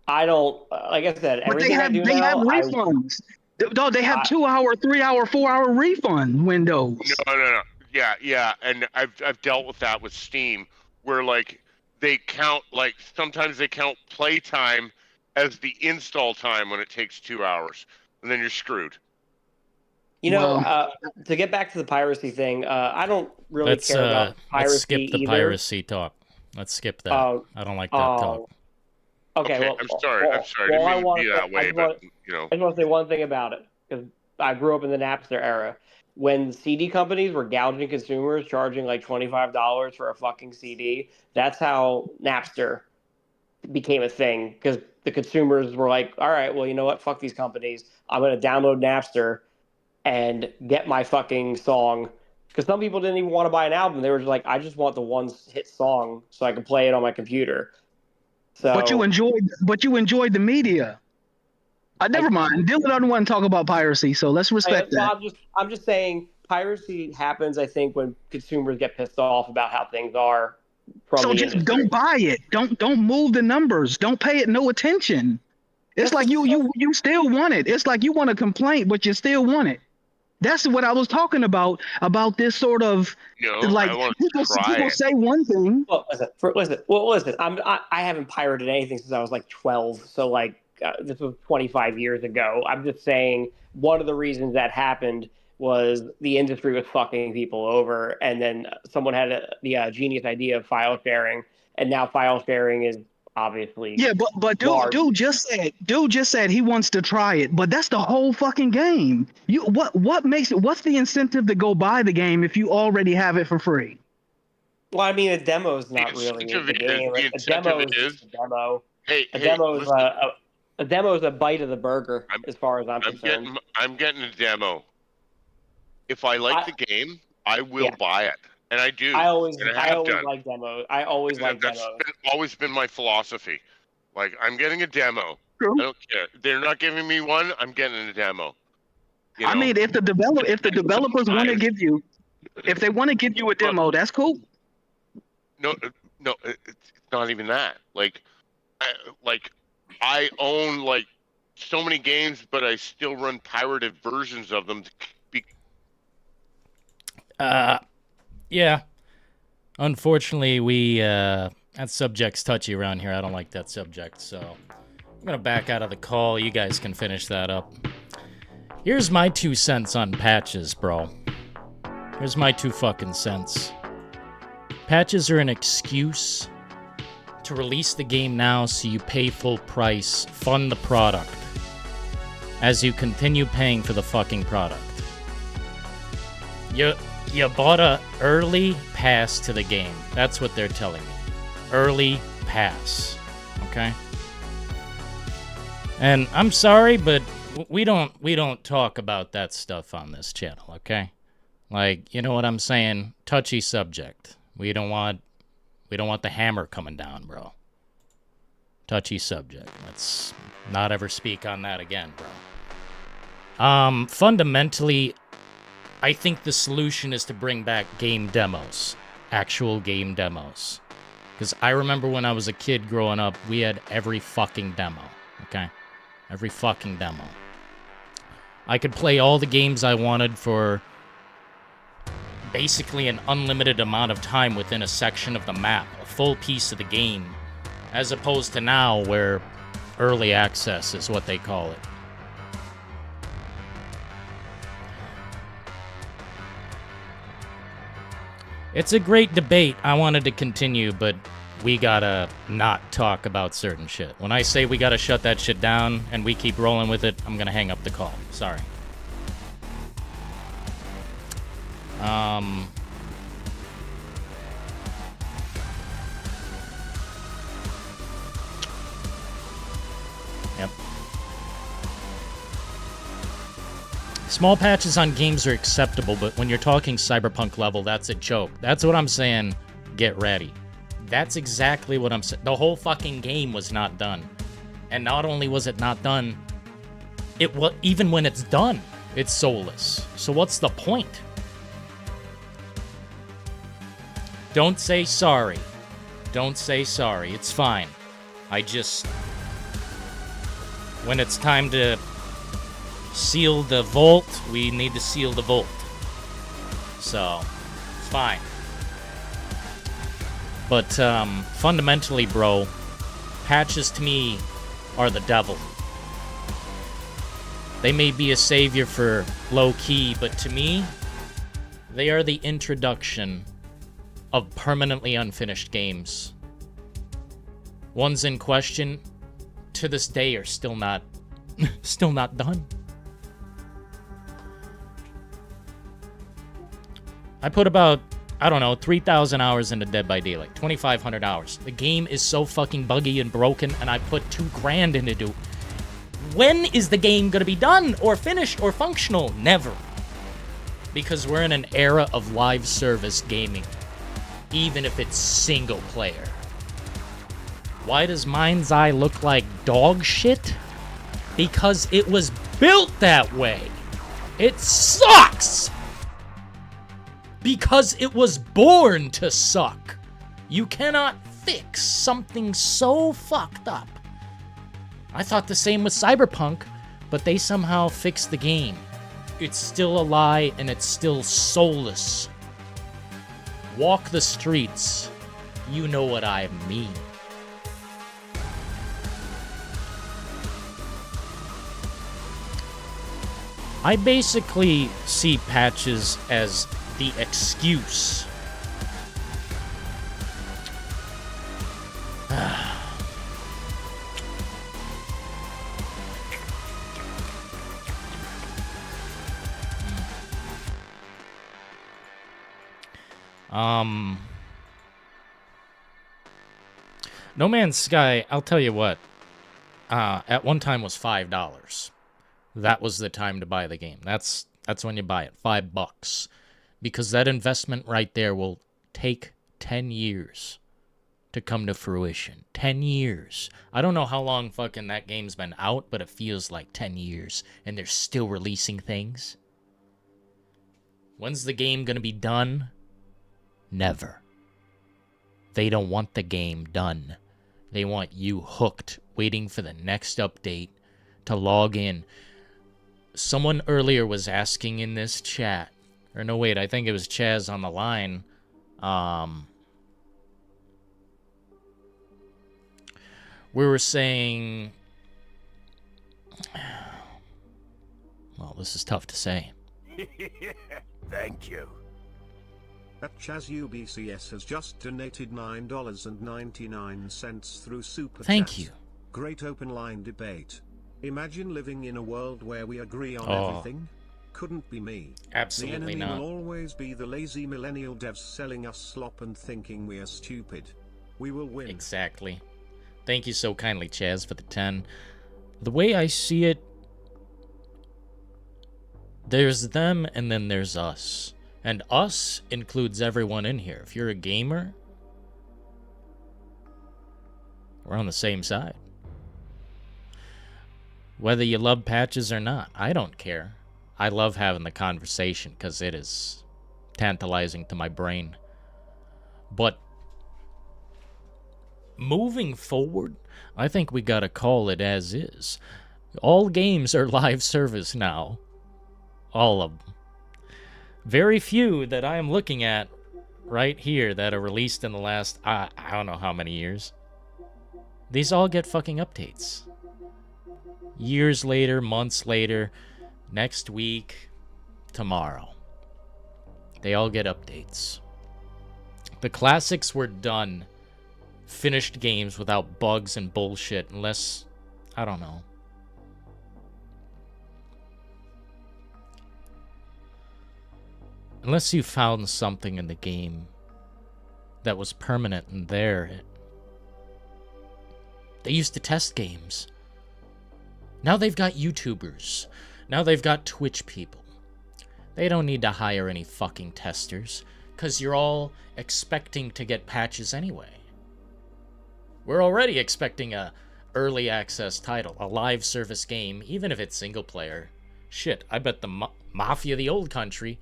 I don't, like I said, but they have refunds. They have 2 hour, 3 hour, 4 hour refund windows. No. Yeah, and I've dealt with that with Steam, where like they count, like sometimes they count playtime as the install time when it takes 2 hours, and then you're screwed. You know, to get back to the piracy thing, I don't really care about piracy. Let's skip the piracy talk. Let's skip that. I don't like that talk. Okay, well, I'm sorry. I didn't mean to be that way, but you know. I just want to say one thing about it, because I grew up in the Napster era. When CD companies were gouging consumers, charging like $25 for a fucking CD, that's how Napster became a thing, because the consumers were like, all right, well, you know what? Fuck these companies. I'm going to download Napster and get my fucking song. Because some people didn't even want to buy an album. They were just like, I just want the one hit song so I can play it on my computer. So, but you enjoyed the media. Never mind. Dylan doesn't want to talk about piracy, so let's respect that. I'm just saying piracy happens, I think, when consumers get pissed off about how things are. So just don't buy it. Don't move the numbers. Don't pay it no attention. It's like you still want it. It's like you want a complaint, but you still want it. That's what I was talking about this sort of people say one thing. Well, listen. I haven't pirated anything since I was like 12. So like this was 25 years ago. I'm just saying one of the reasons that happened was the industry was fucking people over, and then someone had the genius idea of file sharing, and now file sharing is obviously but dude just said he wants to try it, but that's the whole fucking game. What's the incentive to go buy the game if you already have it for free? Well, I mean, a demo is not really the game. A demo is a demo. A demo is a bite of the burger, as far as I'm concerned. I'm getting a demo. If I like the game, I will buy it. And I do. I always like demos. I always like demos. That's always been my philosophy. Like, I'm getting a demo. True. I don't care. They're not giving me one. I'm getting a demo. You know? I mean, if the developers want to give you, if they want to give you a demo, that's cool. No, it's not even that. Like I own like so many games, but I still run pirated versions of them. Yeah. Unfortunately, that subject's touchy around here. I don't like that subject, so I'm gonna back out of the call. You guys can finish that up. Here's my 2 cents on patches, bro. Here's my 2 fucking cents. Patches are an excuse to release the game now so you pay full price, fund the product, as you continue paying for the fucking product. You bought a early pass to the game. That's what they're telling me. Early pass. Okay? And I'm sorry, but we don't talk about that stuff on this channel, okay? Like, you know what I'm saying? Touchy subject. We don't want the hammer coming down, bro. Touchy subject. Let's not ever speak on that again, bro. Fundamentally, I think the solution is to bring back game demos. Actual game demos. Because I remember when I was a kid growing up, we had every fucking demo. Okay? Every fucking demo. I could play all the games I wanted for basically an unlimited amount of time within a section of the map, a full piece of the game, as opposed to now where early access is what they call it. It's a great debate. I wanted to continue, but we gotta not talk about certain shit. When I say we gotta shut that shit down and we keep rolling with it, I'm gonna hang up the call. Sorry. Yep. Small patches on games are acceptable, but when you're talking Cyberpunk level, that's a joke. That's what I'm saying. Get ready. That's exactly what I'm saying. The whole fucking game was not done. And not only was it not done, it was, even when it's done, it's soulless. So what's the point? Don't say sorry. Don't say sorry. It's fine. I just... When it's time to seal the vault, we need to seal the vault. So, it's fine. But, fundamentally, bro, patches to me are the devil. They may be a savior for low-key, but to me, they are the introduction of permanently unfinished games. Ones in question, to this day, are still not done. I put about, I don't know, 3,000 hours into Dead by Daylight. 2,500 hours. The game is so fucking buggy and broken, and I put $2,000 into it. When is the game gonna be done, or finished, or functional? Never. Because we're in an era of live service gaming. Even if it's single player. Why does Mind's Eye look like dog shit? Because it was built that way. It sucks! Because it was born to suck. You cannot fix something so fucked up. I thought the same with Cyberpunk, but they somehow fixed the game. It's still a lie and it's still soulless. Walk the streets. You know what I mean. I basically see patches as the excuse. No Man's Sky, I'll tell you what, at one time was $5. That was the time to buy the game. That's when you buy it, $5. Because that investment right there will take 10 years to come to fruition. 10 years. I don't know how long fucking that game's been out, but it feels like 10 years. And they're still releasing things. When's the game gonna be done? Never. They don't want the game done. They want you hooked, waiting for the next update to log in. Someone earlier was asking in this chat, or no, wait, I think it was Chaz on the line. We were saying, well, this is tough to say. Thank you. That Chaz UBCS has just donated $9.99 through Super Thank Chat. you. Great open line debate. Imagine living in a world where we agree on everything. Couldn't be me. Absolutely the enemy not. will always be the lazy millennial devs selling us slop and thinking we are stupid. We will win. Exactly. Thank you so kindly, Chaz, for the 10. The way I see it, there's them and then there's us. And us includes everyone in here. If you're a gamer, we're on the same side. Whether you love patches or not, I don't care. I love having the conversation because it is tantalizing to my brain. But moving forward, I think we gotta call it as is. All games are live service now. All of them. Very few that I am looking at right here that are released in the last, I don't know how many years. These all get fucking updates. Years later, months later, next week, tomorrow. They all get updates. The classics were done, finished games without bugs and bullshit, unless, I don't know. Unless you found something in the game that was permanent and there. They used to test games. Now they've got YouTubers. Now they've got Twitch people. They don't need to hire any fucking testers, because you're all expecting to get patches anyway. We're already expecting a early access title, a live service game, even if it's single player. Shit, I bet the Mafia of the Old Country,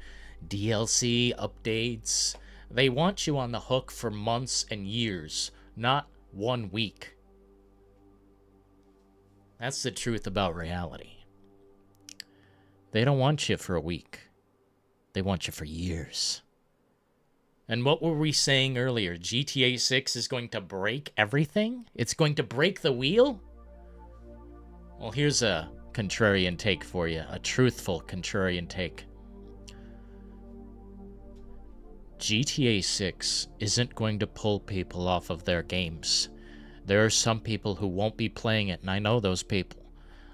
DLC, updates, they want you on the hook for months and years, not 1 week. That's the truth about reality. They don't want you for a week. They want you for years. And what were we saying earlier? GTA 6 is going to break everything? It's going to break the wheel? Well, here's a contrarian take for you. A truthful contrarian take. GTA 6 isn't going to pull people off of their games. There are some people who won't be playing it, and I know those people.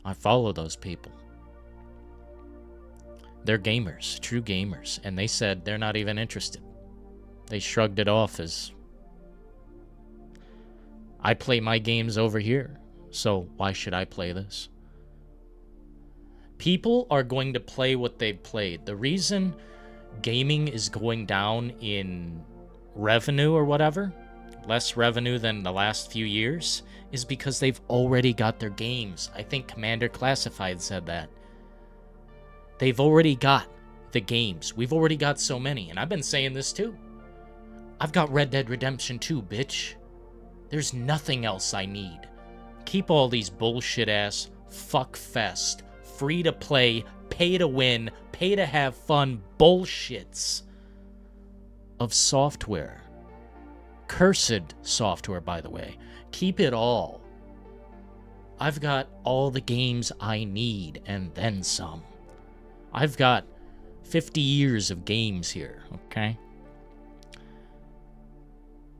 I follow those people. They're gamers, true gamers, and they said they're not even interested. They shrugged it off as, I play my games over here, so why should I play this? People are going to play what they've played. The reason gaming is going down in revenue or whatever, less revenue than the last few years, is because they've already got their games. I think Commander Classified said that. They've already got the games. We've already got so many, and I've been saying this too. I've got Red Dead Redemption 2, bitch. There's nothing else I need. Keep all these bullshit-ass, fuck-fest, free-to-play, pay-to-win, pay-to-have fun bullshits of software. Cursed software, by the way. Keep it all. I've got all the games I need, and then some. I've got 50 years of games here, okay?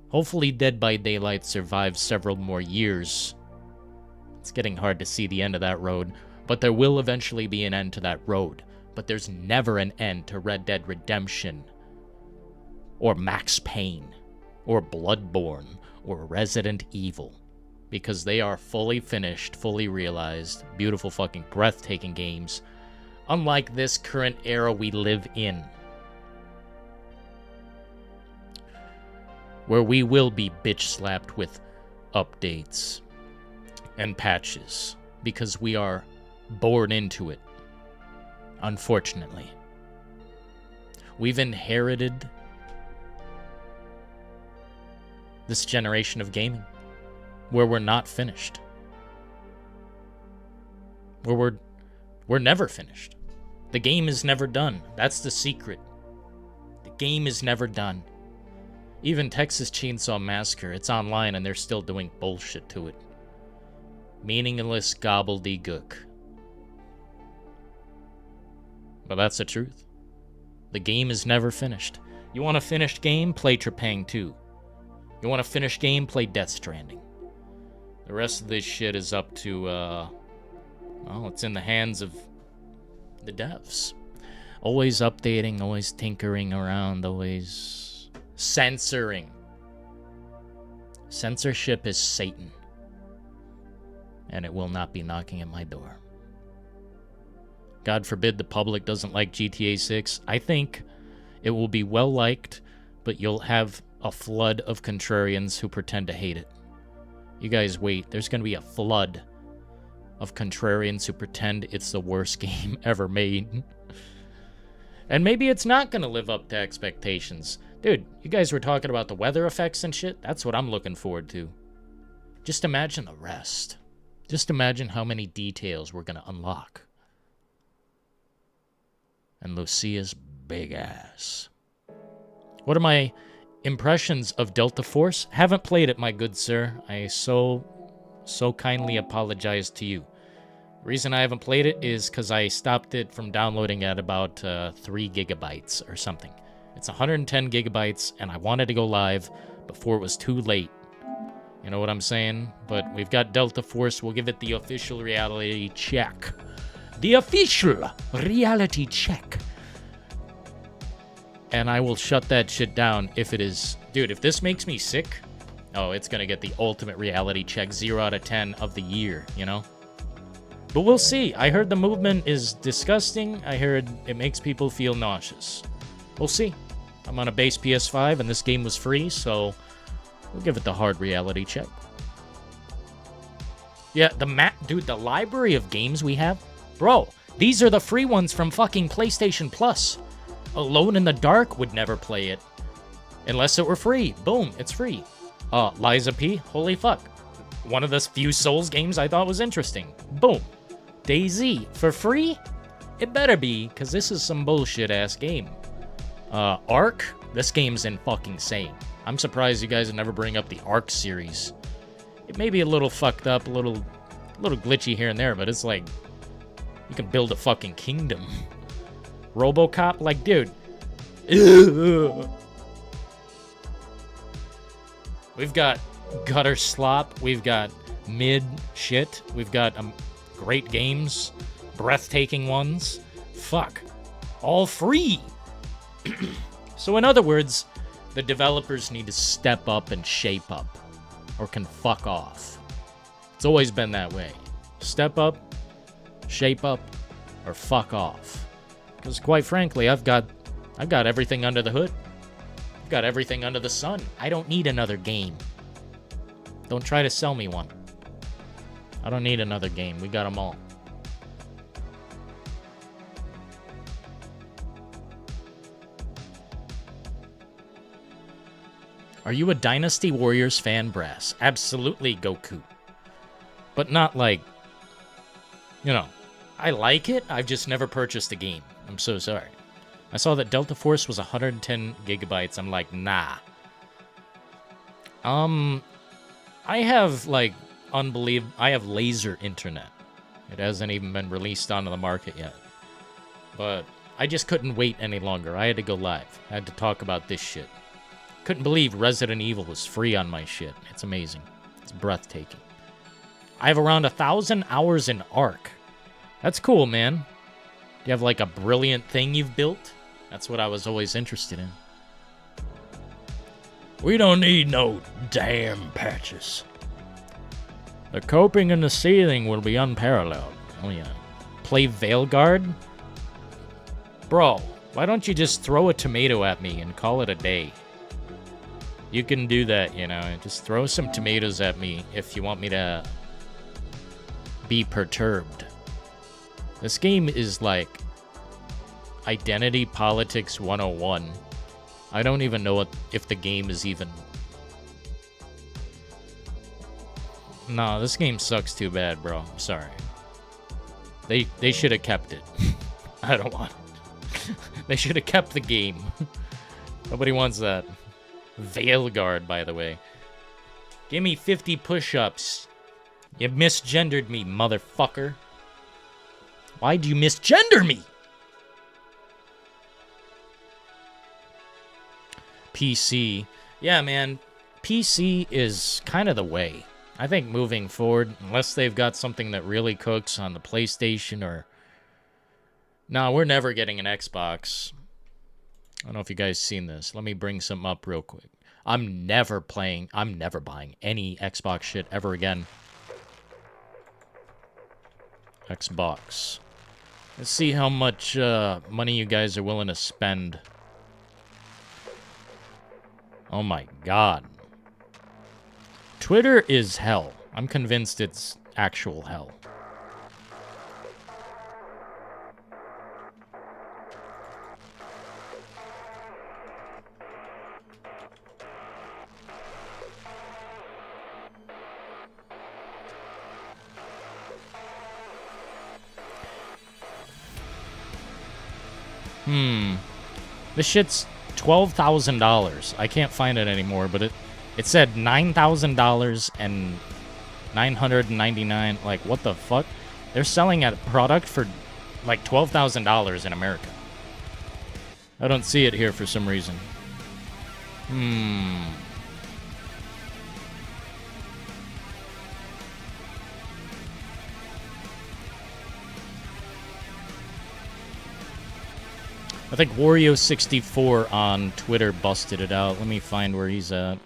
Hopefully Dead by Daylight survives several more years. It's getting hard to see the end of that road, but there will eventually be an end to that road. But there's never an end to Red Dead Redemption, or Max Payne, or Bloodborne, or Resident Evil, because they are fully finished, fully realized, beautiful fucking breathtaking games, unlike this current era we live in, where we will be bitch-slapped with updates and patches, because we are born into it, unfortunately. We've inherited this generation of gaming, where we're not finished. Where we're never finished. The game is never done. That's the secret. The game is never done. Even Texas Chainsaw Massacre, it's online and they're still doing bullshit to it. Meaningless gobbledygook. But that's the truth. The game is never finished. You want a finished game? Play Trepang 2. You want a finished game? Play Death Stranding. The rest of this shit is up to, well, it's in the hands of the devs. Always updating, always tinkering around, always censoring. Censorship is Satan. And it will not be knocking at my door. God forbid the public doesn't like GTA 6. I think it will be well liked, but you'll have a flood of contrarians who pretend to hate it. You guys wait. There's going to be a flood of contrarians who pretend it's the worst game ever made. And maybe it's not going to live up to expectations. Dude, you guys were talking about the weather effects and shit. That's what I'm looking forward to. Just imagine the rest. Just imagine how many details we're going to unlock. And Lucia's big ass. What are my impressions of Delta Force? Haven't played it, my good sir. I so kindly apologize to you. The reason I haven't played it is because I stopped it from downloading at about 3 gigabytes or something. It's 110 gigabytes, and I wanted to go live before it was too late. You know what I'm saying? But we've got Delta Force. We'll give it the official reality check. The official reality check. And I will shut that shit down if it is... Dude, if this makes me sick, oh, it's gonna get the ultimate reality check, 0 out of 10 of the year, you know? But we'll see. I heard the movement is disgusting. I heard it makes people feel nauseous. We'll see. I'm on a base PS5, and this game was free, so we'll give it the hard reality check. Yeah, dude, the library of games we have... Bro, these are the free ones from fucking PlayStation Plus. Alone in the Dark would never play it. Unless it were free. Boom, it's free. Liza P, holy fuck. One of the few Souls games I thought was interesting. Boom. DayZ, for free? It better be, because this is some bullshit-ass game. Ark? This game's fucking I'm surprised you guys never bring up the Ark series. It may be a little fucked up, a little glitchy here and there, but it's like... You can build a fucking kingdom. RoboCop? Like, dude. We've got gutter slop. We've got mid shit. We've got great games. Breathtaking ones. Fuck. All free. So in other words, the developers need to step up and shape up. Or can fuck off. It's always been that way. Step up, shape up, or fuck off. Because quite frankly, I've got everything under the hood. I've got everything under the sun. I don't need another game. Don't try to sell me one. I don't need another game. We got them all. Are you a Dynasty Warriors fan, Brass? Absolutely, Goku. But not like... You know, I like it. I've just never purchased the game. I'm so sorry. I saw that Delta Force was 110 gigabytes. I'm like, nah. I have, like, I have laser internet. It hasn't even been released onto the market yet. But I just couldn't wait any longer. I had to go live. I had to talk about this shit. Couldn't believe Resident Evil was free on my shit. It's amazing. It's breathtaking. I have around 1,000 hours in Ark. That's cool, man. Do you have, like, a brilliant thing you've built? That's what I was always interested in. We don't need no damn patches. The coping and the ceiling will be unparalleled. Oh, yeah. Play Veilguard? Bro, why don't you just throw a tomato at me and call it a day? You can do that, you know. Just throw some tomatoes at me if you want me to be perturbed. This game is like Identity Politics 101. I don't even know if the game is even... No, this game sucks too bad, bro. I'm sorry. They should have kept it. I don't want it. They should have kept the game. Nobody wants that. Veilguard, by the way. Give me 50 push-ups. You misgendered me, motherfucker. Why'd you misgender me? PC. Yeah, man. PC is kind of the way. I think moving forward, unless they've got something that really cooks on the PlayStation or... No, we're never getting an Xbox. I don't know if you guys seen this. Let me bring something up real quick. I'm never buying any Xbox shit ever again. Xbox. Let's see how much money you guys are willing to spend. Oh my god. Twitter is hell. I'm convinced it's actual hell. This shit's $12,000. I can't find it anymore, but it said $9,000 and $999. Like, what the fuck? They're selling a product for like $12,000 in America. I don't see it here for some reason. I think Wario64 on Twitter busted it out. Let me find where he's at.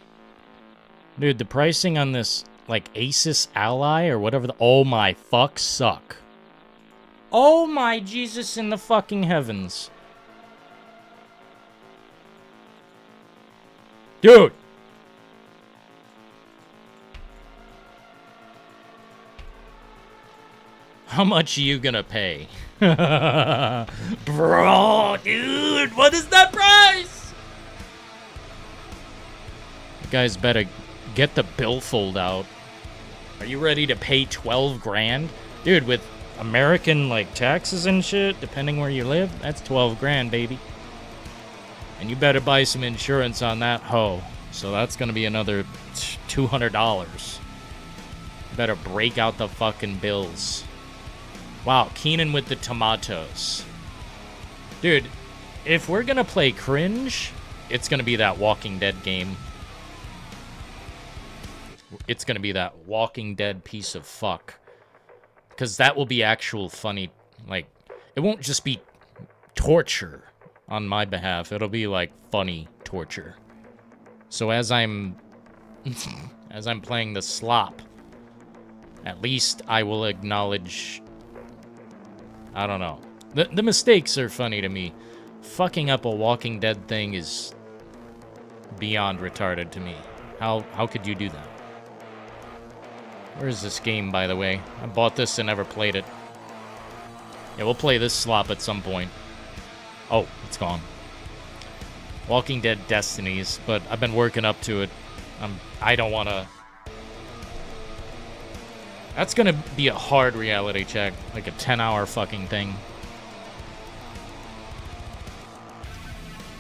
Dude, the pricing on this, like, Asus Ally or whatever the... Oh my fuck suck. Oh my Jesus in the fucking heavens. Dude! How much are you gonna pay? Bro, dude, what is that price? You guys better get the billfold out. Are you ready to pay 12 grand? Dude, with American, like, taxes and shit, depending where you live, that's 12 grand, baby. And you better buy some insurance on that hoe. So that's gonna be another $200. You better break out the fucking bills. Wow, Keenan with the tomatoes. Dude, if we're gonna play cringe, it's gonna be that Walking Dead game. It's gonna be that Walking Dead piece of fuck. Because that will be actual funny. Like, it won't just be torture on my behalf. It'll be, like, funny torture. So as I'm playing the slop, at least I will acknowledge... I don't know. The mistakes are funny to me. Fucking up a Walking Dead thing is beyond retarded to me. How could you do that? Where is this game, by the way? I bought this and never played it. Yeah, we'll play this slop at some point. Oh, it's gone. Walking Dead Destinies, but I've been working up to it. I don't want to... That's gonna be a hard reality check, like a 10-hour fucking thing.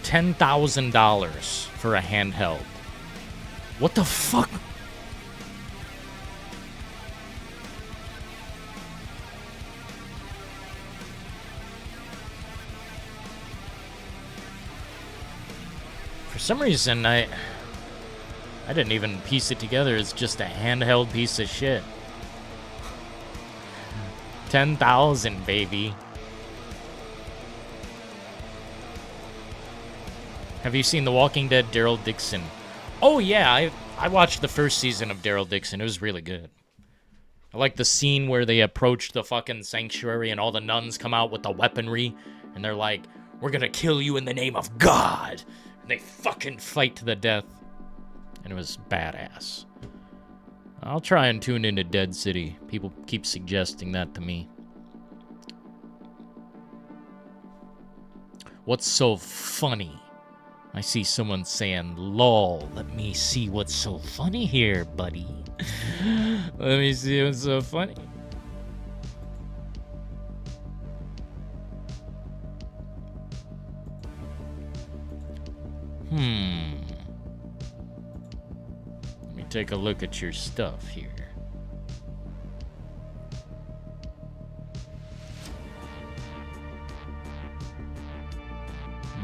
$10,000 for a handheld. What the fuck? For some reason, I didn't even piece it together. It's just a handheld piece of shit. 10,000, baby. Have you seen The Walking Dead Daryl Dixon? Oh, yeah, I watched the first season of Daryl Dixon. It was really good. I like the scene where they approach the fucking sanctuary and all the nuns come out with the weaponry. And they're like, we're gonna kill you in the name of God. And they fucking fight to the death. And it was badass. I'll try and tune into Dead City. People keep suggesting that to me. What's so funny? I see someone saying, lol, let me see what's so funny here, buddy. Let me see what's so funny. Let me take a look at your stuff here.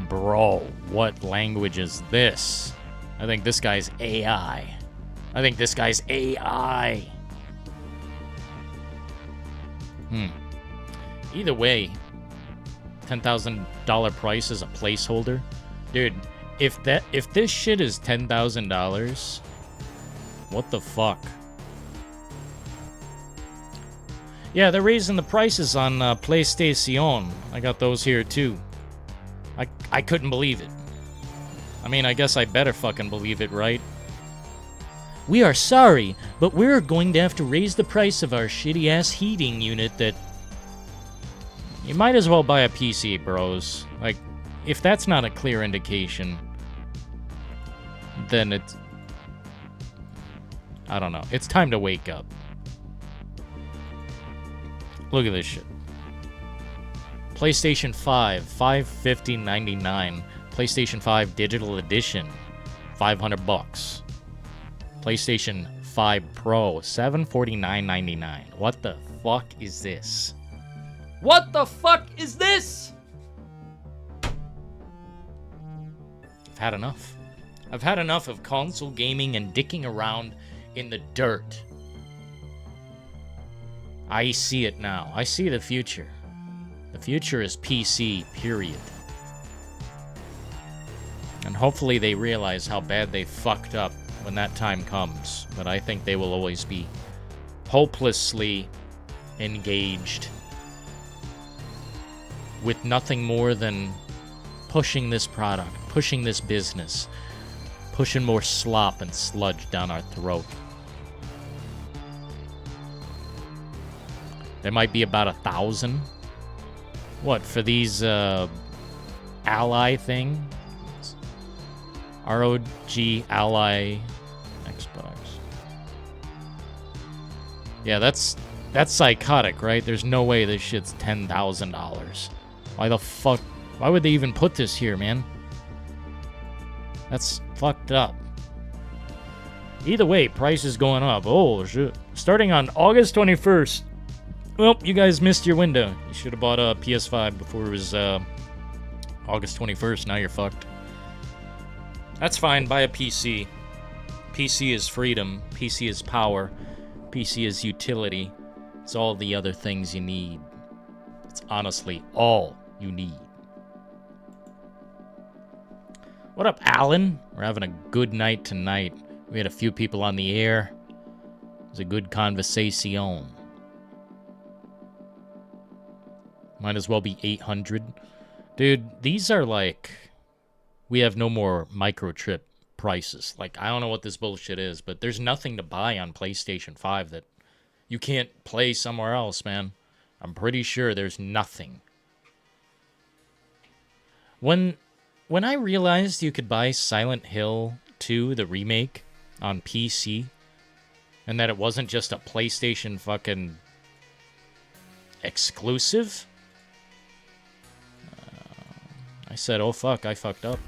Bro, what language is this? I think this guy's AI. Either way, $10,000 price is a placeholder. Dude, if this shit is $10,000, what the fuck? Yeah, they're raising the prices on PlayStation. I got those here too. I couldn't believe it. I mean, I guess I better fucking believe it, right? We are sorry, but we're going to have to raise the price of our shitty-ass heating unit that... You might as well buy a PC, bros. Like, if that's not a clear indication, then it's... I don't know. It's time to wake up. Look at this shit. PlayStation 5, $550.99. PlayStation 5 Digital Edition, $500. PlayStation 5 Pro, $749.99. What the fuck is this? What the fuck is this? I've had enough. I've had enough of console gaming and dicking around in the dirt. I see it now. I see the future. The future is PC, period. And hopefully they realize how bad they fucked up when that time comes. But I think they will always be hopelessly engaged with nothing more than pushing this product, pushing this business, pushing more slop and sludge down our throat. There might be about 1,000. What, for these Ally thing? ROG Ally Xbox. Yeah, that's psychotic, right? There's no way this shit's $10,000. Why the fuck? Why would they even put this here, man? That's fucked up. Either way, price is going up. Oh, shit. Starting on August 21st. Well, you guys missed your window. You should have bought a PS5 before it was August 21st. Now you're fucked. That's fine. Buy a PC. PC is freedom. PC is power. PC is utility. It's all the other things you need. It's honestly all you need. What up, Alan? We're having a good night tonight. We had a few people on the air. It was a good conversation. Might as well be 800. Dude, these are like... We have no more microchip prices. Like, I don't know what this bullshit is, but there's nothing to buy on PlayStation 5 that you can't play somewhere else, man. I'm pretty sure there's nothing. When I realized you could buy Silent Hill 2, the remake, on PC, and that it wasn't just a PlayStation fucking exclusive, I said, oh fuck, I fucked up.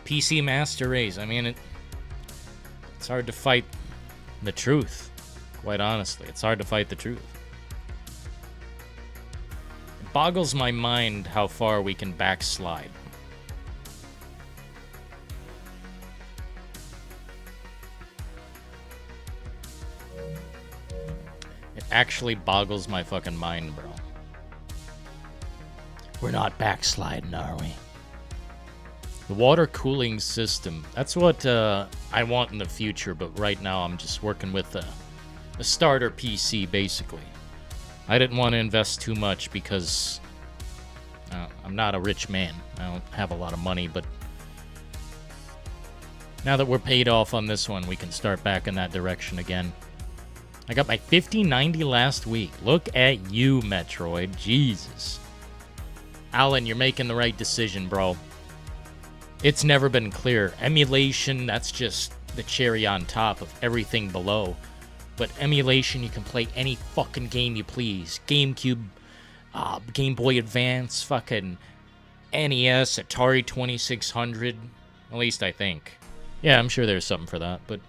PC Master Race. I mean, it's hard to fight the truth. Quite honestly, it's hard to fight the truth. It boggles my mind how far we can backslide. It actually boggles my fucking mind, bro. We're not backsliding, are we? The water cooling system. That's what I want in the future, but right now I'm just working with a starter PC, basically. I didn't want to invest too much because I'm not a rich man. I don't have a lot of money, but now that we're paid off on this one, we can start back in that direction again. I got my 5090 last week. Look at you, Metroid. Jesus. Alan, you're making the right decision, bro. It's never been clear. Emulation, that's just the cherry on top of everything below. But emulation, you can play any fucking game you please. GameCube, Game Boy Advance, fucking NES, Atari 2600. At least I think. Yeah, I'm sure there's something for that. But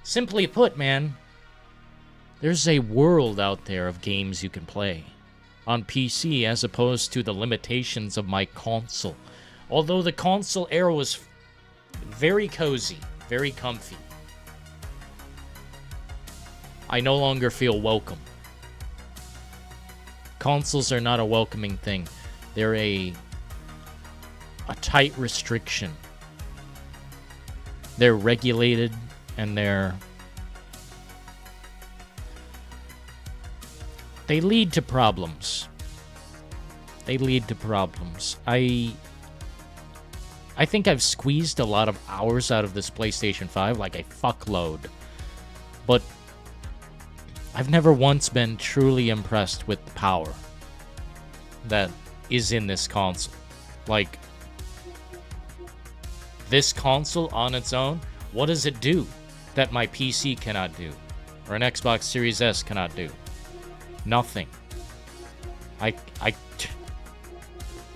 simply put, man, there's a world out there of games you can play on PC as opposed to the limitations of my console. Although the console era was very cozy, very comfy, I no longer feel welcome. Consoles are not a welcoming thing. They're a tight restriction. They're regulated and they lead to problems. They lead to problems. I think I've squeezed a lot of hours out of this PlayStation 5, like a fuckload. But I've never once been truly impressed with the power that is in this console. Like, this console on its own, what does it do that my PC cannot do? Or an Xbox Series S cannot do? Nothing.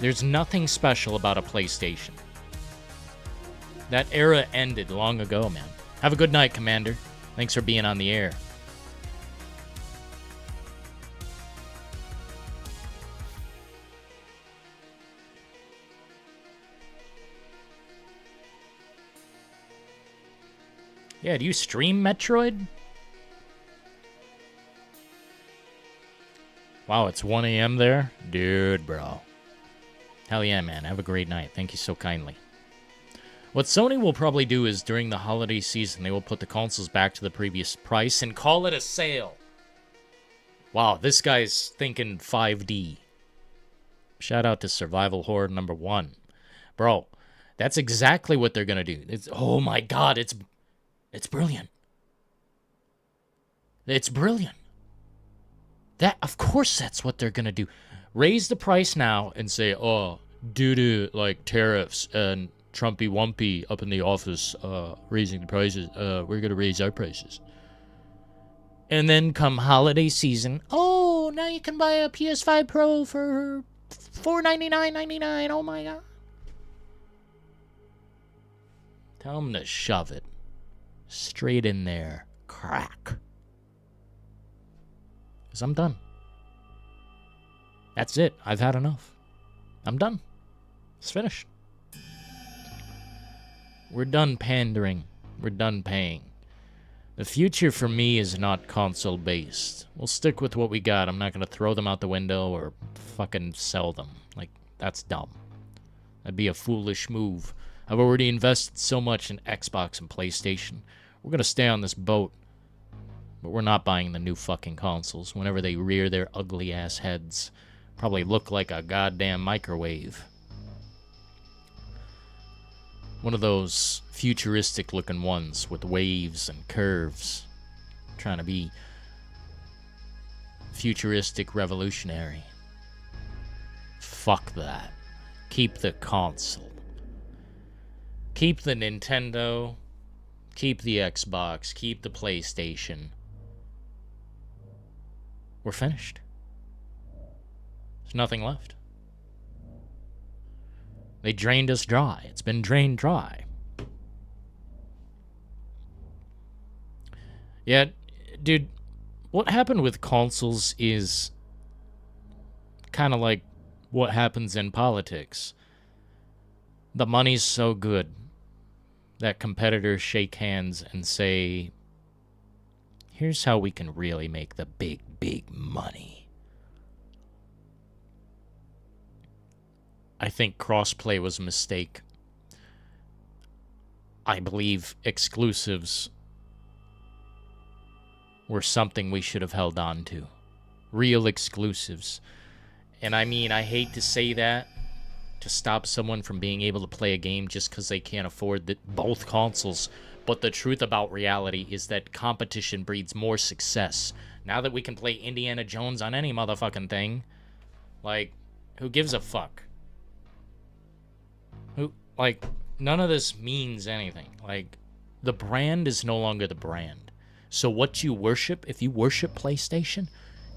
There's nothing special about a PlayStation. That era ended long ago, man. Have a good night, Commander. Thanks for being on the air. Yeah, do you stream Metroid? Wow, it's 1 a.m. there? Dude, bro. Hell yeah, man. Have a great night. Thank you so kindly. What Sony will probably do is during the holiday season, they will put the consoles back to the previous price and call it a sale. Wow, this guy's thinking 5D. Shout out to Survival Horror number 1. Bro, that's exactly what they're going to do. Oh my god, it's brilliant. It's brilliant. Of course that's what they're going to do. Raise the price now and say, oh, due to like tariffs and Trumpy Wumpy up in the office raising the prices, we're going to raise our prices. And then come holiday season, oh, now you can buy a PS5 Pro for $499.99. Oh my god. Tell them to shove it straight in there. Crack. Because I'm done. That's it. I've had enough. I'm done. It's finished. We're done pandering. We're done paying. The future for me is not console-based. We'll stick with what we got. I'm not going to throw them out the window or fucking sell them. Like, that's dumb. That'd be a foolish move. I've already invested so much in Xbox and PlayStation. We're going to stay on this boat. But we're not buying the new fucking consoles. Whenever they rear their ugly-ass heads. Probably look like a goddamn microwave. One of those futuristic-looking ones with waves and curves. Trying to be futuristic revolutionary. Fuck that. Keep the console. Keep the Nintendo. Keep the Xbox. Keep the PlayStation. We're finished. There's nothing left. They drained us dry. It's been drained dry. Yeah, dude, what happened with consoles is kind of like what happens in politics. The money's so good that competitors shake hands and say, here's how we can really make the big, big money. I think crossplay was a mistake. I believe exclusives were something we should have held on to. Real exclusives. And I mean, I hate to say that, to stop someone from being able to play a game just because they can't afford both consoles. But the truth about reality is that competition breeds more success. Now that we can play Indiana Jones on any motherfucking thing, like, who gives a fuck? Like, none of this means anything. Like, the brand is no longer the brand. So what you worship, if you worship PlayStation,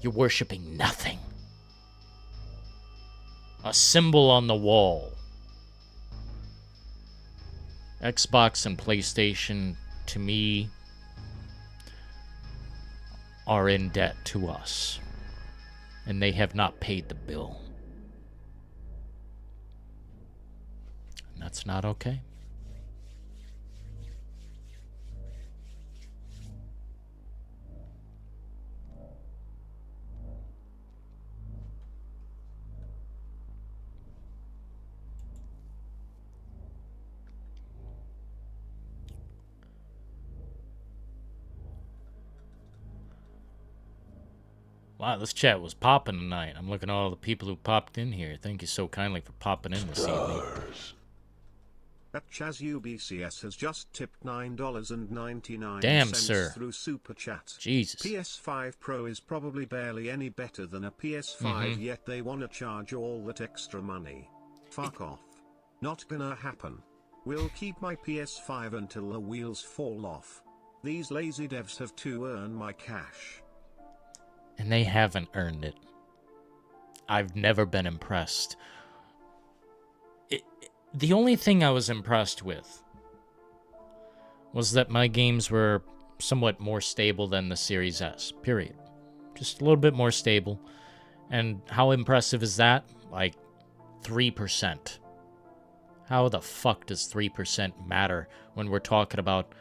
you're worshiping nothing. A symbol on the wall. Xbox and PlayStation, to me, are in debt to us. And they have not paid the bill. And that's not okay. Wow, this chat was popping tonight. I'm looking at all the people who popped in here. Thank you so kindly for popping in this evening. That Chaz UBCS has just tipped $9.99 Damn, sir. through Super Chat. Jesus. PS5 Pro is probably barely any better than a PS5, yet they wanna charge all that extra money. Fuck off. Not gonna happen. Will keep my PS5 until the wheels fall off. These lazy devs have to earn my cash. And they haven't earned it. I've never been impressed The only thing I was impressed with was that my games were somewhat more stable than the Series S, period. Just a little bit more stable. And how impressive is that? Like 3%. How the fuck does 3% matter when we're talking about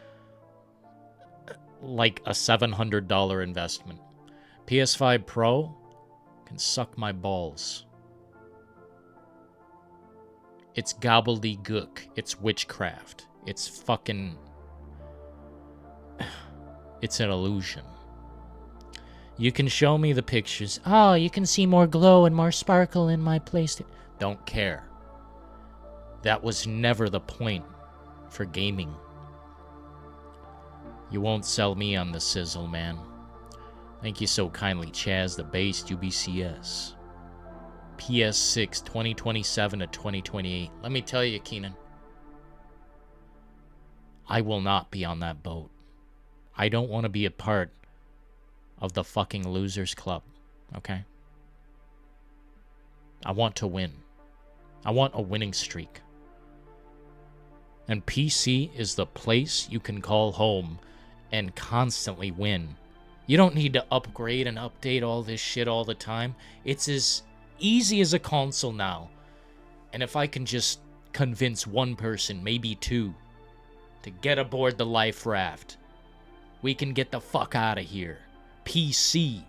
like a $700 investment? PS5 Pro can suck my balls. It's gobbledygook. It's witchcraft. It's fucking... It's an illusion. You can show me the pictures. Oh, you can see more glow and more sparkle in my PlayStation. Don't care. That was never the point for gaming. You won't sell me on the sizzle, man. Thank you so kindly, Chaz the Based UBCS. PS6 2027 to 2028. Let me tell you, Keenan. I will not be on that boat. I don't want to be a part of the fucking losers club, okay? I want to win. I want a winning streak. And PC is the place you can call home and constantly win. You don't need to upgrade and update all this shit all the time. It's as easy as a console now. And if I can just convince one person, maybe two, to get aboard the life raft, we can get the fuck out of here. PC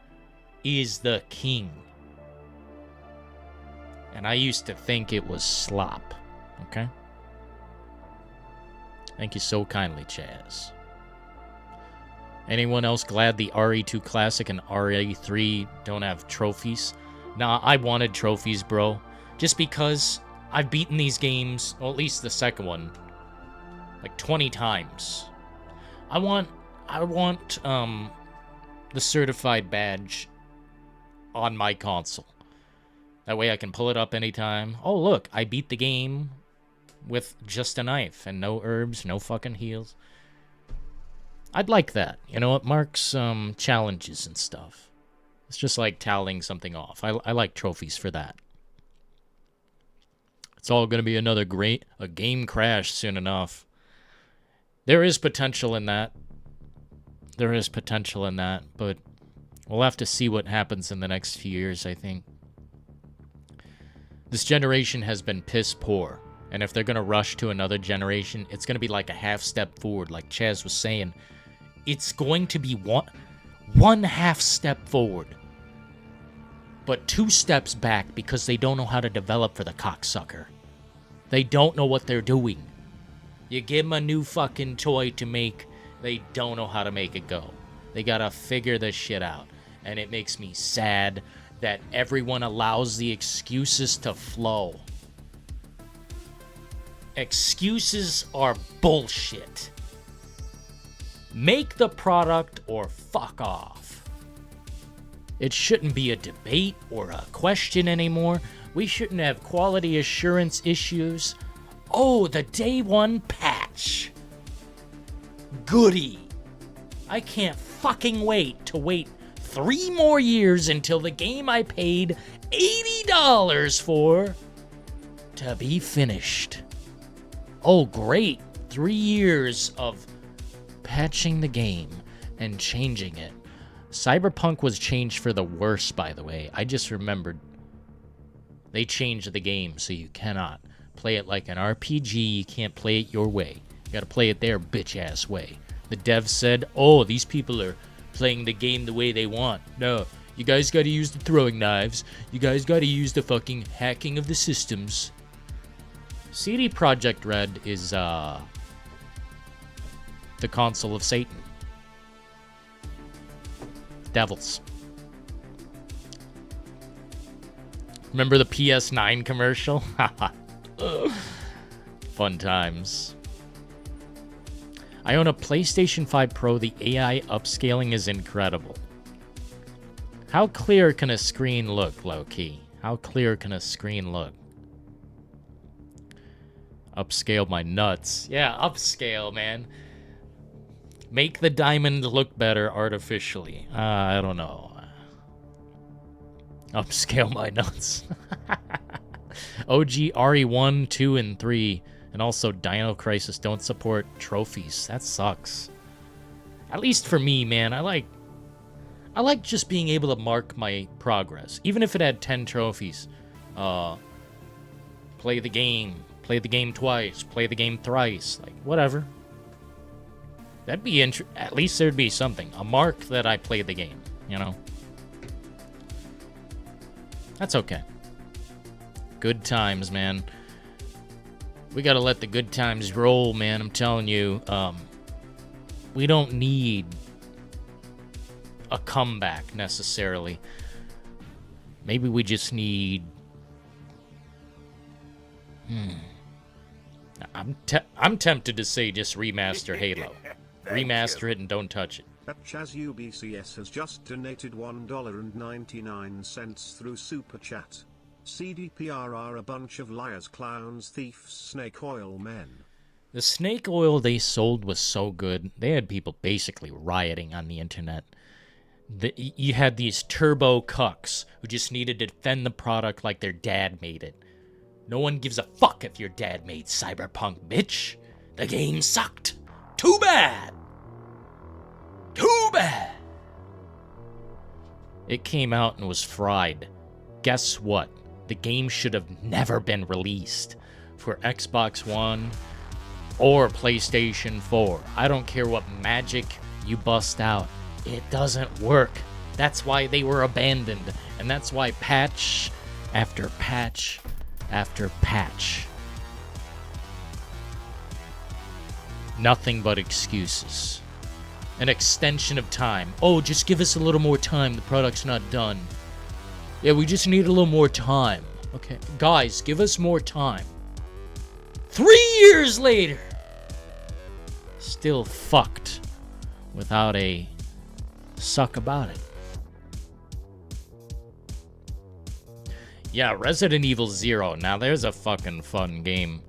is the king. And I used to think it was slop. Okay? Thank you so kindly, Chaz. Anyone else glad the RE2 Classic and RE3 don't have trophies? Nah, I wanted trophies, bro. Just because I've beaten these games, or at least the second one, like 20 times. I want the certified badge on my console. That way I can pull it up anytime. Oh, look, I beat the game with just a knife and no herbs, no fucking heals. I'd like that. You know, it marks challenges and stuff. It's just like tallying something off. I like trophies for that. It's all going to be another a game crash soon enough. There is potential in that. There is potential in that, but we'll have to see what happens in the next few years, I think. This generation has been piss poor, and if they're going to rush to another generation, it's going to be like a half step forward, like Chaz was saying. It's going to be one half step forward, but 2 steps back because they don't know how to develop for the cocksucker. They don't know what they're doing. You give them a new fucking toy to make, they don't know how to make it go. They gotta figure this shit out. And it makes me sad that everyone allows the excuses to flow. Excuses are bullshit. Make the product or fuck off. It shouldn't be a debate or a question anymore. We shouldn't have quality assurance issues. Oh, the day one patch. Goody. I can't fucking wait to wait 3 more years until the game I paid $80 for to be finished. Oh, great. 3 years of patching the game and changing it. Cyberpunk was changed for the worse, by the way. I just remembered. They changed the game so you cannot play it like an RPG. You can't play it your way. You gotta play it their bitch-ass way. The dev said, oh, these people are playing the game the way they want. No, you guys gotta use the throwing knives. You guys gotta use the fucking hacking of the systems. CD Projekt Red is, the console of Satan. Devils. Remember the PS9 commercial? Fun times. I own a PlayStation 5 Pro. The AI upscaling is incredible. How clear can a screen look, low-key? How clear can a screen look? Upscale my nuts. Yeah, upscale, man. Make the diamond look better artificially. I don't know. Upscale my nuts. OG RE1, 2, and 3, and also Dino Crisis don't support trophies. That sucks. At least for me, man. I like just being able to mark my progress, even if it had 10 trophies. Play the game twice, play the game thrice, like whatever. That'd be at least there'd be something, a mark that I played the game, you know. That's okay. Good times, man. We gotta let the good times roll, man. I'm telling you, we don't need a comeback necessarily. Maybe we just need. I'm tempted to say just remaster Halo. Remaster it and don't touch it. Chaz UBCS has just donated $1.99 through Super Chat. CDPR are a bunch of liars, clowns, thieves, snake oil men. The snake oil they sold was so good. They had people basically rioting on the internet. You had these turbo cucks who just needed to defend the product like their dad made it. No one gives a fuck if your dad made Cyberpunk, bitch. The game sucked. Too bad. Too bad. It came out and was fried. Guess what? The game should have never been released for Xbox One or PlayStation 4. I don't care what magic you bust out. It doesn't work. That's why they were abandoned. And that's why patch after patch after patch. Nothing but excuses. An extension of time. Oh, just give us a little more time. The product's not done. Yeah, we just need a little more time. Okay, guys, give us more time. 3 years later. Still fucked. Without a suck about it. Yeah, Resident Evil 0. Now, there's a fucking fun game.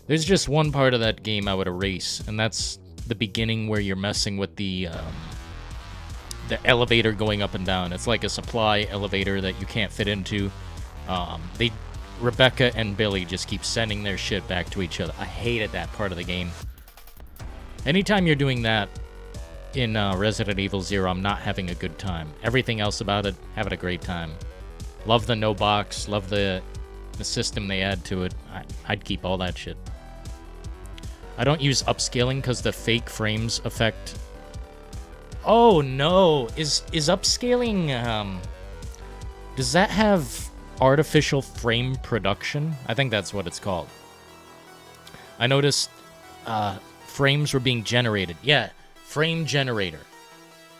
There's just one part of that game I would erase, and that's the beginning where you're messing with the elevator going up and down. It's like a supply elevator that you can't fit into. Rebecca and Billy just keep sending their shit back to each other. I hated that part of the game. Anytime you're doing that in Resident Evil 0, I'm not having a good time. Everything else about it, having a great time. Love the no box, love the system they add to it. I'd keep all that shit. I don't use upscaling because the fake frames affect. Oh no, is upscaling? Does that have artificial frame production? I think that's what it's called. I noticed frames were being generated. Yeah, frame generator.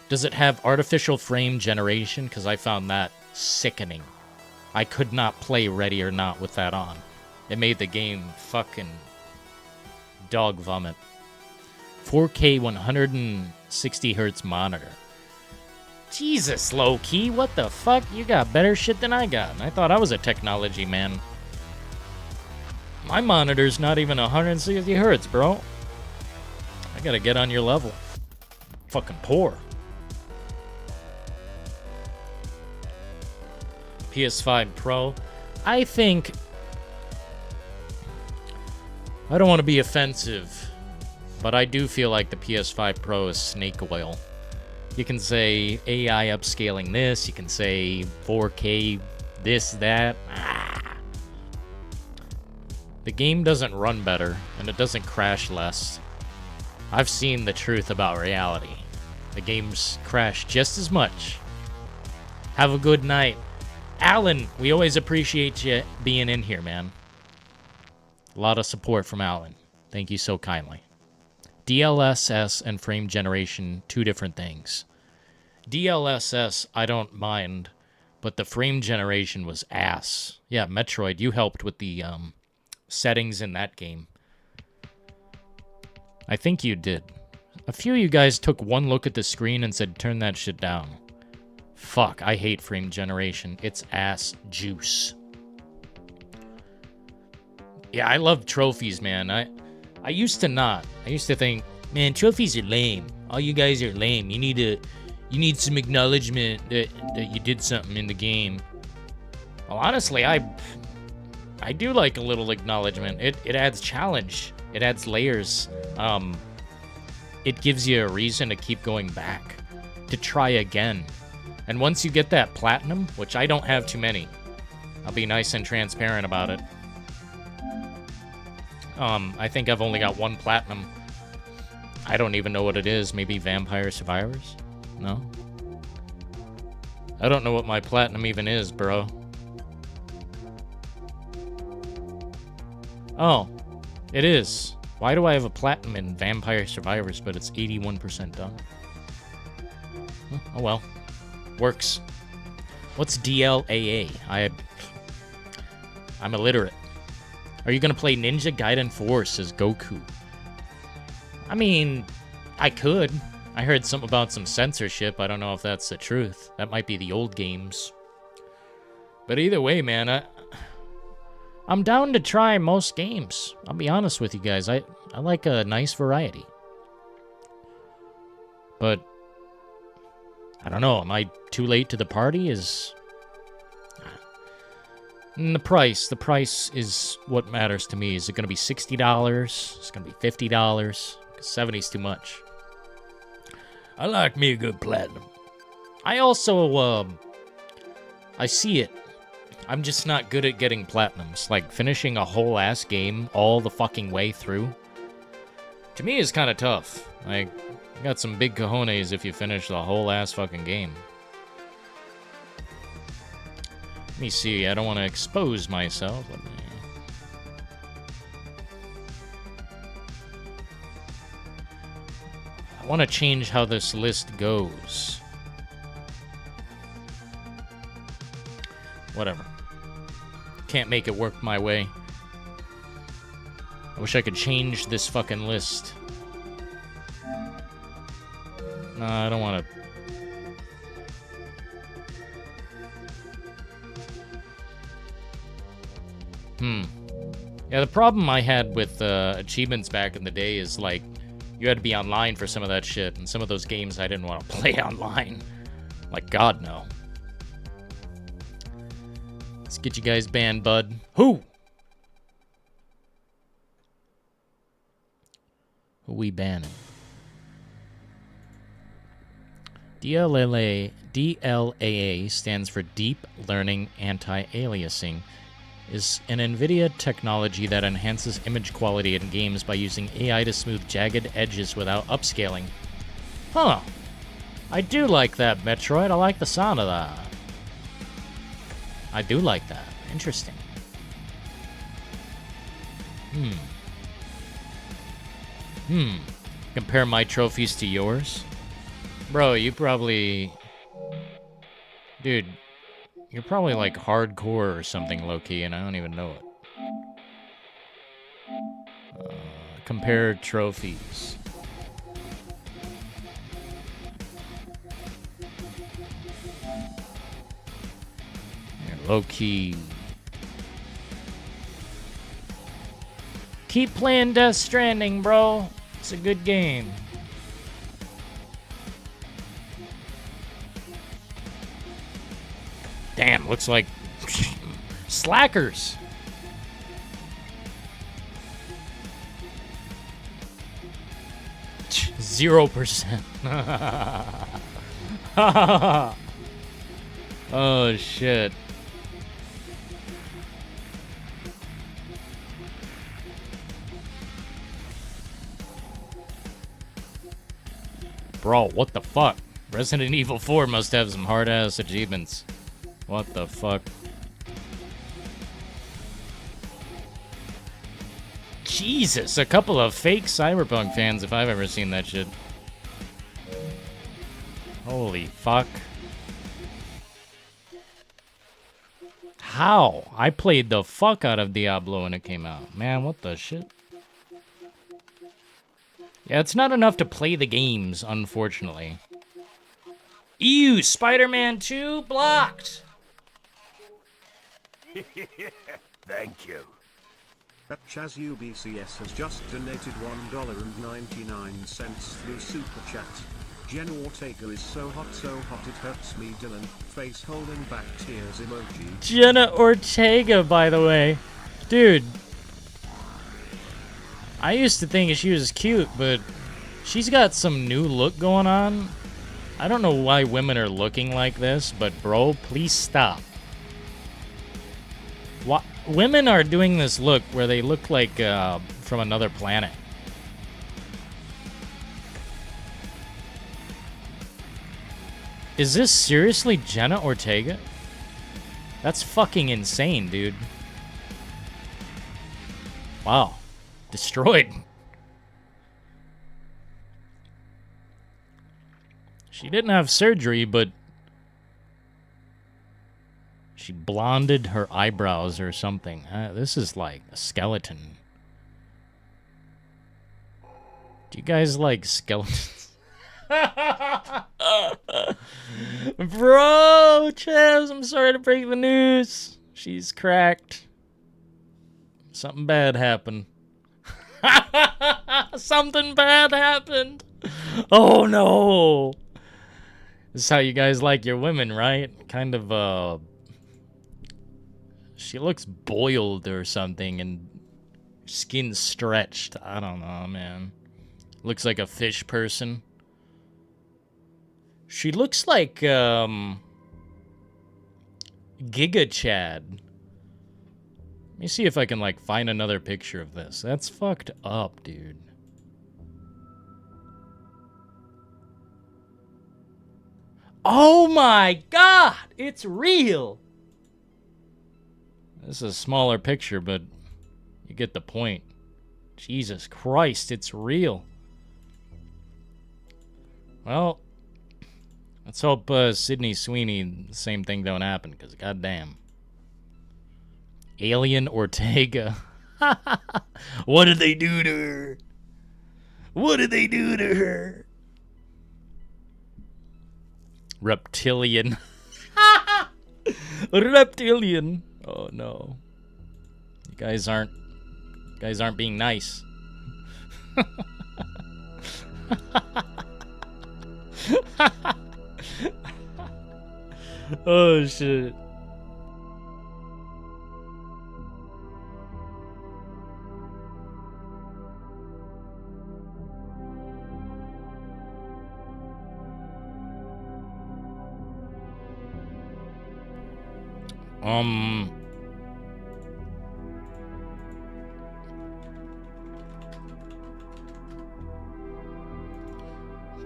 Does it have artificial frame generation? Because I found that sickening. I could not play Ready or Not with that on. It made the game fucking dog vomit. 4K 160 hertz monitor. Jesus, low-key, what the fuck? You got better shit than I got. I thought I was a technology man. My monitor's not even 160 hertz, bro. I gotta get on your level. Fucking poor. PS5 Pro. I think... I don't want to be offensive, but I do feel like the PS5 Pro is snake oil. You can say AI upscaling this, you can say 4K this, that. The game doesn't run better, and it doesn't crash less. I've seen the truth about reality. The games crash just as much. Have a good night. Alan, we always appreciate you being in here, man. A lot of support from Alan. Thank you so kindly. DLSS and frame generation, two different things. DLSS, I don't mind, but the frame generation was ass. Yeah, Metroid, you helped with the settings in that game. I think you did. A few of you guys took one look at the screen and said, turn that shit down. Fuck, I hate frame generation. It's ass juice. Yeah, I love trophies, man. I used to not. I used to think, man, trophies are lame. All you guys are lame. You need some acknowledgement that you did something in the game. Well, honestly, I do like a little acknowledgement. It adds challenge. It adds layers. It gives you a reason to keep going back, to try again. And once you get that platinum, which I don't have too many, I'll be nice and transparent about it. I think I've only got 1 platinum. I don't even know what it is. Maybe Vampire Survivors? No? I don't know what my platinum even is, bro. Oh, it is. Why do I have a platinum in Vampire Survivors, but it's 81% done? Oh well. Works. What's DLAA? I'm illiterate. Are you gonna play Ninja Gaiden 4, says Goku? I mean, I could. I heard something about some censorship. I don't know if that's the truth. That might be the old games. But either way, man, I'm down to try most games. I'll be honest with you guys. I like a nice variety. But I don't know. Am I too late to the party? The price. The price is what matters to me. Is it going to be $60? Is it going to be $50? 70's too much. I like me a good platinum. I also, I see it. I'm just not good at getting platinums. Like, finishing a whole ass game all the fucking way through, to me, is kind of tough. Like, you got some big cojones if you finish the whole ass fucking game. Let me see. I don't want to expose myself. Let me... I want to change how this list goes. Whatever. Can't make it work my way. I wish I could change this fucking list. No, I don't want to. Yeah, the problem I had with achievements back in the day is, like, you had to be online for some of that shit, and some of those games I didn't want to play online. Like, God, no. Let's get you guys banned, bud. Who? Who we banning? DLAA stands for Deep Learning Anti-Aliasing. Is an NVIDIA technology that enhances image quality in games by using AI to smooth jagged edges without upscaling. Huh. I do like that, Metroid. I like the sound of that. I do like that. Interesting. Compare my trophies to yours? Bro, you probably... Dude... You're probably like hardcore or something, low-key, and I don't even know it. Compare trophies. You're low-key. Keep playing Death Stranding, bro. It's a good game. Damn, looks like slackers. %0. Oh shit. Bro, what the fuck? Resident Evil 4 must have some hard-ass achievements. What the fuck? Jesus, a couple of fake Cyberpunk fans if I've ever seen that shit. Holy fuck. How? I played the fuck out of Diablo when it came out. Man, what the shit? Yeah, it's not enough to play the games, unfortunately. Ew, Spider-Man 2 blocked! Thank you. Chaz UBCS has just donated $1.99 through Super Chat. Jenna Ortega is so hot it hurts me, Dylan. Face holding back tears emoji. Jenna Ortega, by the way. Dude. I used to think she was cute, but she's got some new look going on. I don't know why women are looking like this, but bro, please stop. Women are doing this look where they look like from another planet. Is this seriously Jenna Ortega? That's fucking insane, dude. Wow. Destroyed. She didn't have surgery, but she blonded her eyebrows or something. This is like a skeleton. Do you guys like skeletons? Bro, Chaz, I'm sorry to break the news. She's cracked. Something bad happened. Something bad happened. Oh no. This is how you guys like your women, right? Kind of, she looks boiled or something and skin stretched. I don't know, man. Looks like a fish person. She looks like, Giga Chad. Let me see if I can, like, find another picture of this. That's fucked up, dude. Oh my god! It's real! This is a smaller picture, but you get the point. Jesus Christ, it's real. Well, let's hope Sydney Sweeney, same thing don't happen, because goddamn. Alien Ortega. What did they do to her? What did they do to her? Reptilian. Reptilian. Oh no. You guys aren't being nice. Oh shit.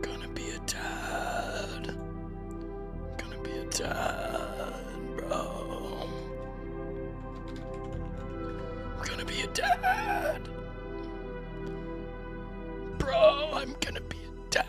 Gonna be a dad. Gonna be a dad, bro. Gonna be a dad. Bro, I'm gonna be a dad.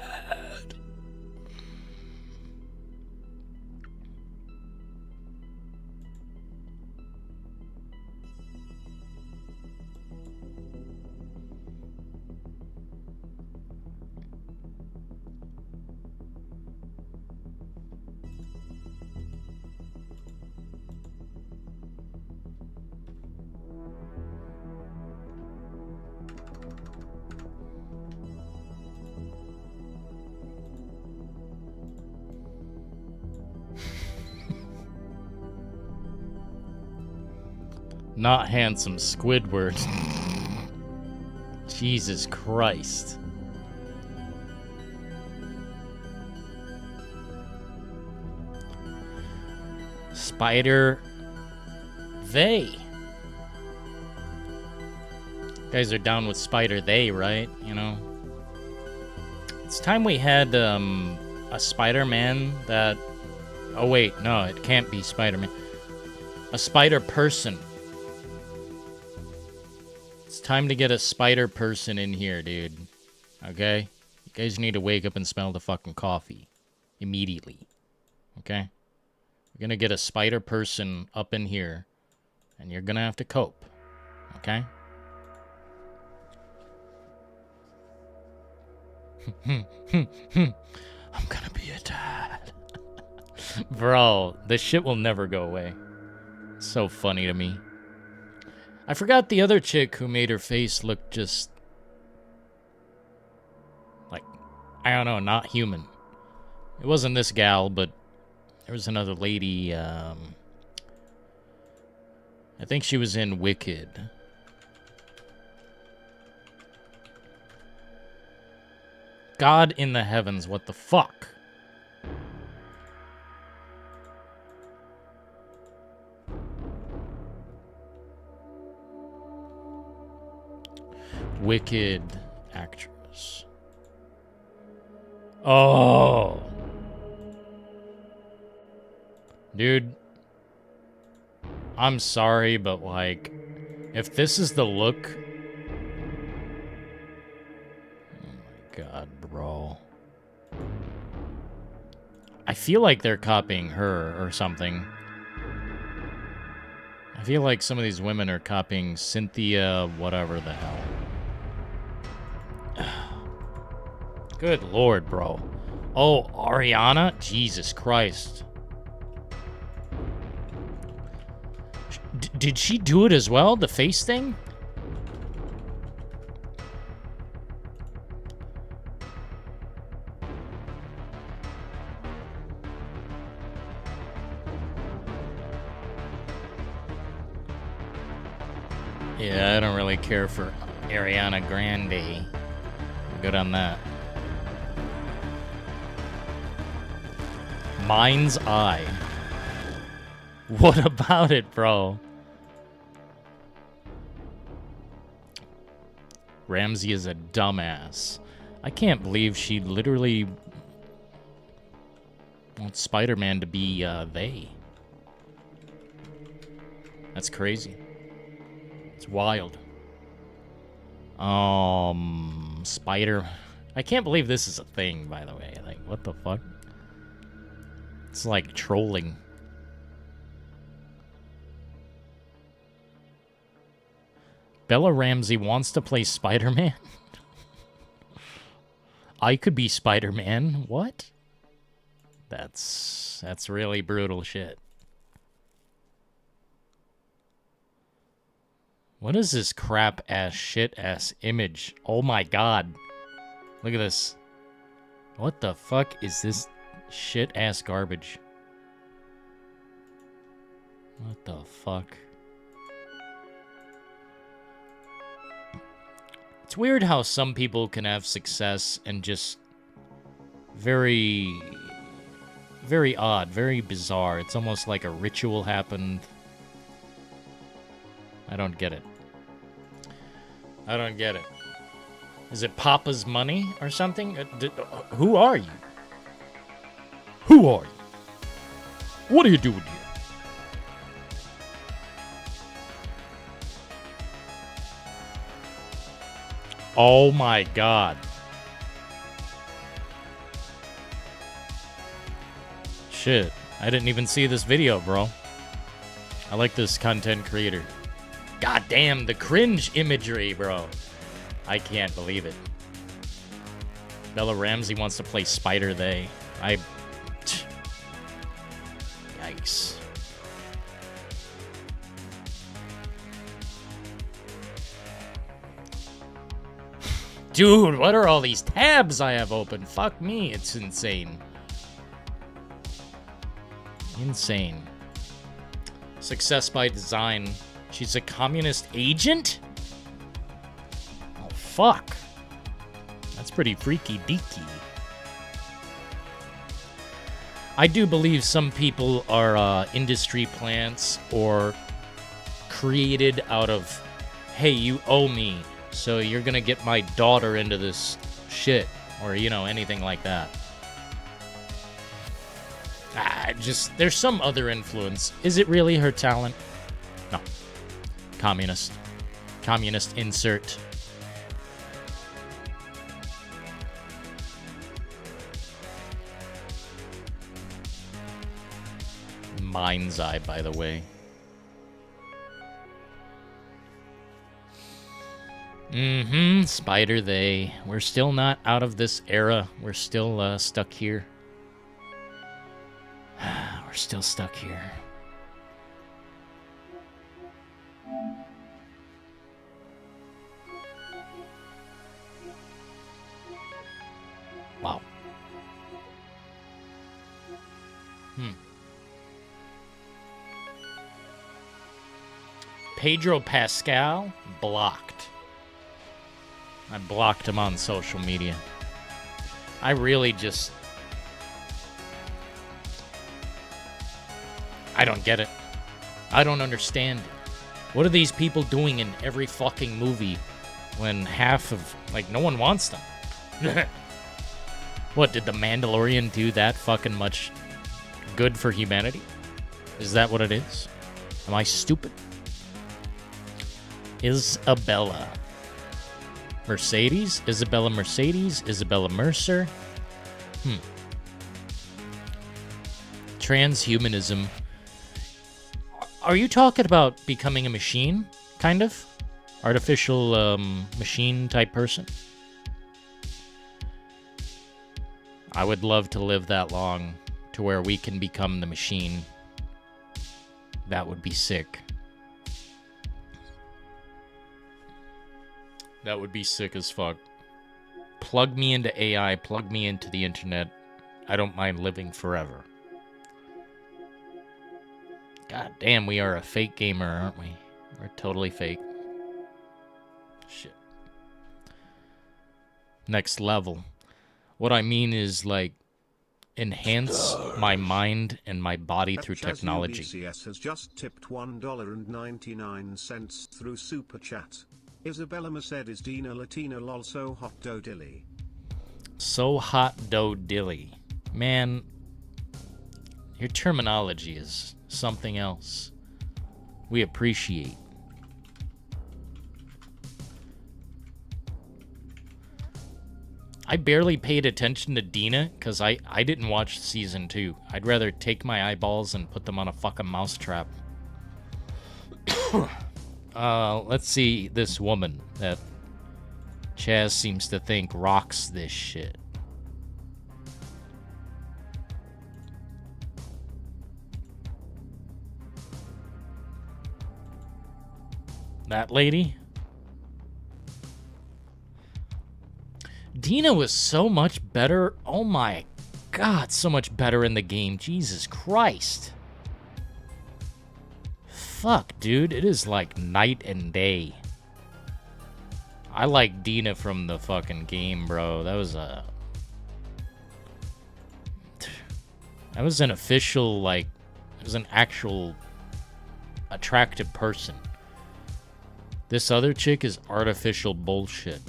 Not handsome Squidward. Jesus Christ. Spider. They. You guys are down with Spider They, right? You know? It's time we had a Spider-Man that... Oh wait, no, it can't be Spider-Man. A Spider-Person. It's time to get a Spider-Person in here, dude. Okay? You guys need to wake up and smell the fucking coffee. Immediately. Okay? We're gonna get a Spider-Person up in here. And you're gonna have to cope. Okay? I'm gonna be a dad. Bro, this shit will never go away. It's so funny to me. I forgot the other chick who made her face look just... like, I don't know, not human. It wasn't this gal, but there was another lady, I I think she was in Wicked. God in the heavens, what the fuck? Wicked actress. Oh. Dude. I'm sorry, but like, if this is the look... Oh my god, bro. I feel like they're copying her or something. I feel like some of these women are copying Cynthia, whatever the hell. Good lord, bro. Oh, Ariana? Jesus Christ. Did she do it as well? The face thing? Yeah, I don't really care for Ariana Grande. Good on that. Mind's Eye. What about it, bro? Ramsey is a dumbass. I can't believe she literally wants Spider-Man to be, they. That's crazy. It's wild. Spider... I can't believe this is a thing, by the way. Like, what the fuck? It's like trolling. Bella Ramsey wants to play Spider-Man? I could be Spider-Man? What? That's really brutal shit. What is this crap-ass, shit-ass image? Oh my god. Look at this. What the fuck is this shit-ass garbage? What the fuck? It's weird how some people can have success and just very odd, very bizarre. It's almost like a ritual happened. I don't get it. I don't get it. Is it Papa's money or something? Who are you? Who are you? What are you doing here? Oh my god. Shit. I didn't even see this video, bro. I like this content creator. God damn, the cringe imagery, bro. I can't believe it. Bella Ramsey wants to play Spider-They. Yikes. Dude, what are all these tabs I have open? Fuck me, it's insane. Insane. Success by design. She's a communist agent? Oh, fuck. That's pretty freaky deaky. I do believe some people are industry plants or created out of, hey, you owe me, so you're gonna get my daughter into this shit, or, you know, anything like that. There's some other influence. Is it really her talent? No. Communist. Communist insert. Mind's Eye, by the way. Spider-They. We're still not out of this era. We're still stuck here. We're still stuck here. Wow. Pedro Pascal, blocked. I blocked him on social media. I really just... I don't get it. I don't understand it. What are these people doing in every fucking movie when half of... Like, no one wants them? What, did The Mandalorian do that fucking much good for humanity? Is that what it is? Am I stupid? Isabella. Mercedes? Isabella Mercedes? Isabella Mercer? Transhumanism. Are you talking about becoming a machine? Kind of? Artificial machine type person? I would love to live that long to where we can become the machine. That would be sick. That would be sick as fuck. Plug me into AI, plug me into the internet. I don't mind living forever. God damn, we are a fake gamer, aren't we? We're totally fake. Shit. Next level. What I mean is, like, enhance my mind and my body through technology. BCS has just tipped $1.99 through Super Chat. Isabella Mercedes Dina Latina lol so hot do dilly. So hot do dilly. Man, your terminology is something else. We appreciate. I barely paid attention to Dina because I didn't watch season 2. I'd rather take my eyeballs and put them on a fucking mousetrap. Let's see this woman that Chaz seems to think rocks this shit. That lady? Dina was so much better. Oh my god, so much better in the game. Jesus Christ. Fuck, dude. It is like night and day. I like Dina from the fucking game, bro. That was an official, like, it was an actual attractive person. This other chick is artificial bullshit.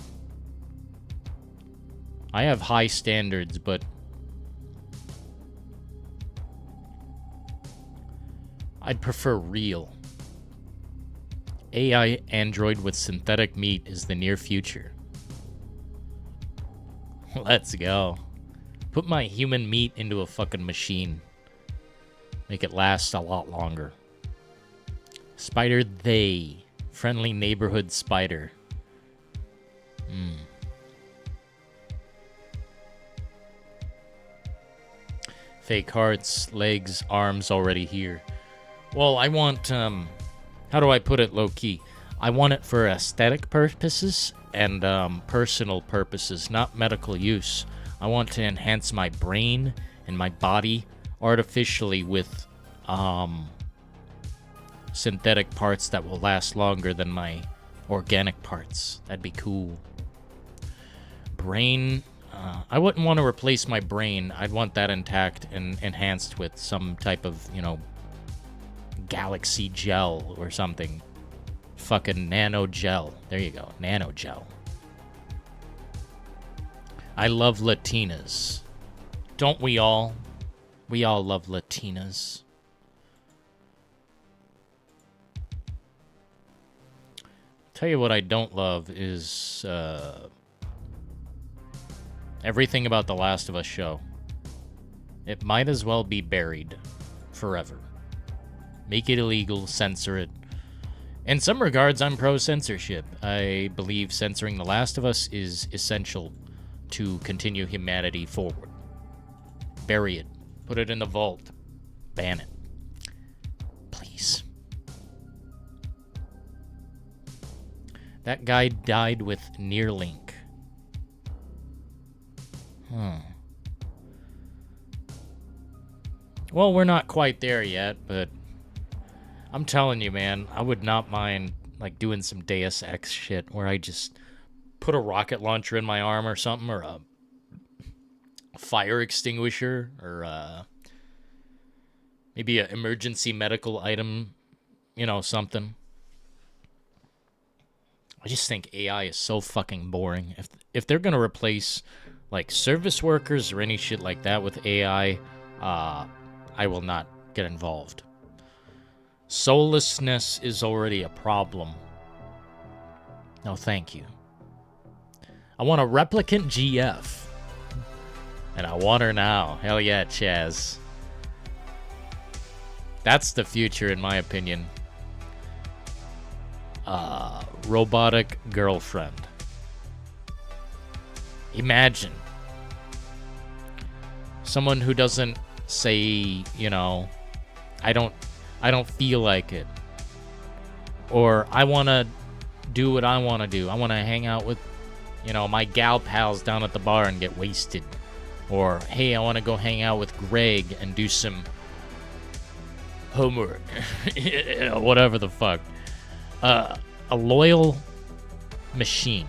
I have high standards, but I'd prefer real. AI android with synthetic meat is the near future. Let's go. Put my human meat into a fucking machine. Make it last a lot longer. Spider they. Friendly neighborhood spider. Fake hearts, legs, arms already here. Well, I want, how do I put it low-key? I want it for aesthetic purposes and personal purposes, not medical use. I want to enhance my brain and my body artificially with synthetic parts that will last longer than my organic parts. That'd be cool. Brain... I wouldn't want to replace my brain. I'd want that intact and enhanced with some type of, you know, galaxy gel or something. Fucking nano gel. There you go. Nano gel. I love Latinas. Don't we all? We all love Latinas. Tell you what I don't love is, everything about the Last of Us show. It might as well be buried forever. Make it illegal, censor it. In some regards, I'm pro-censorship. I believe censoring The Last of Us is essential to continue humanity forward. Bury it. Put it in the vault. Ban it. Please. That guy died with Neuralink. Well, we're not quite there yet, but I'm telling you, man, I would not mind like doing some Deus Ex shit where I just put a rocket launcher in my arm or something, or a fire extinguisher, or maybe an emergency medical item, something. I just think AI is so fucking boring. If they're gonna replace like service workers or any shit like that with AI, I will not get involved. Soullessness is already a problem. No, thank you. I want a replicant GF. And I want her now. Hell yeah, Chaz. That's the future, in my opinion. Robotic girlfriend. Imagine. Someone who doesn't say, I don't feel like it. Or I want to do what I want to do. I want to hang out with, my gal pals down at the bar and get wasted. Or, hey, I want to go hang out with Greg and do some homework. Whatever the fuck. A loyal machine.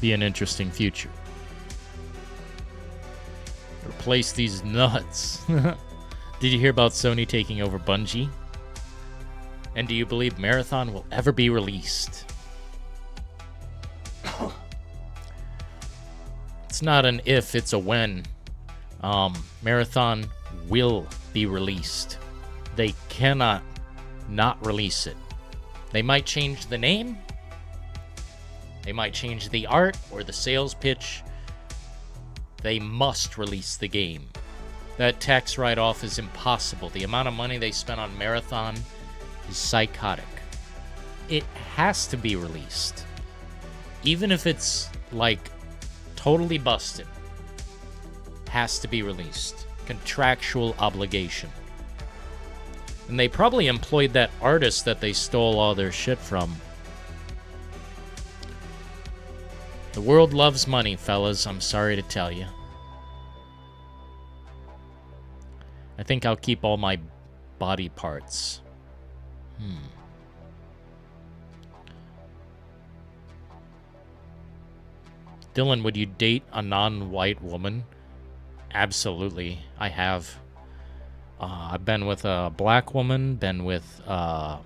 Be an interesting future. Replace these nuts. Did you hear about Sony taking over Bungie? And do you believe Marathon will ever be released? It's not an if, it's a when. Marathon will be released. They cannot not release it. They might change the name. They might change the art or the sales pitch. They must release the game. That tax write-off is impossible. The amount of money they spent on Marathon is psychotic. It has to be released. Even if it's, like, totally busted. Has to be released. Contractual obligation. And they probably employed that artist that they stole all their shit from. The world loves money, fellas. I'm sorry to tell you. I think I'll keep all my body parts. Dylan, would you date a non-white woman? Absolutely. I have. I've been with a black woman, been with a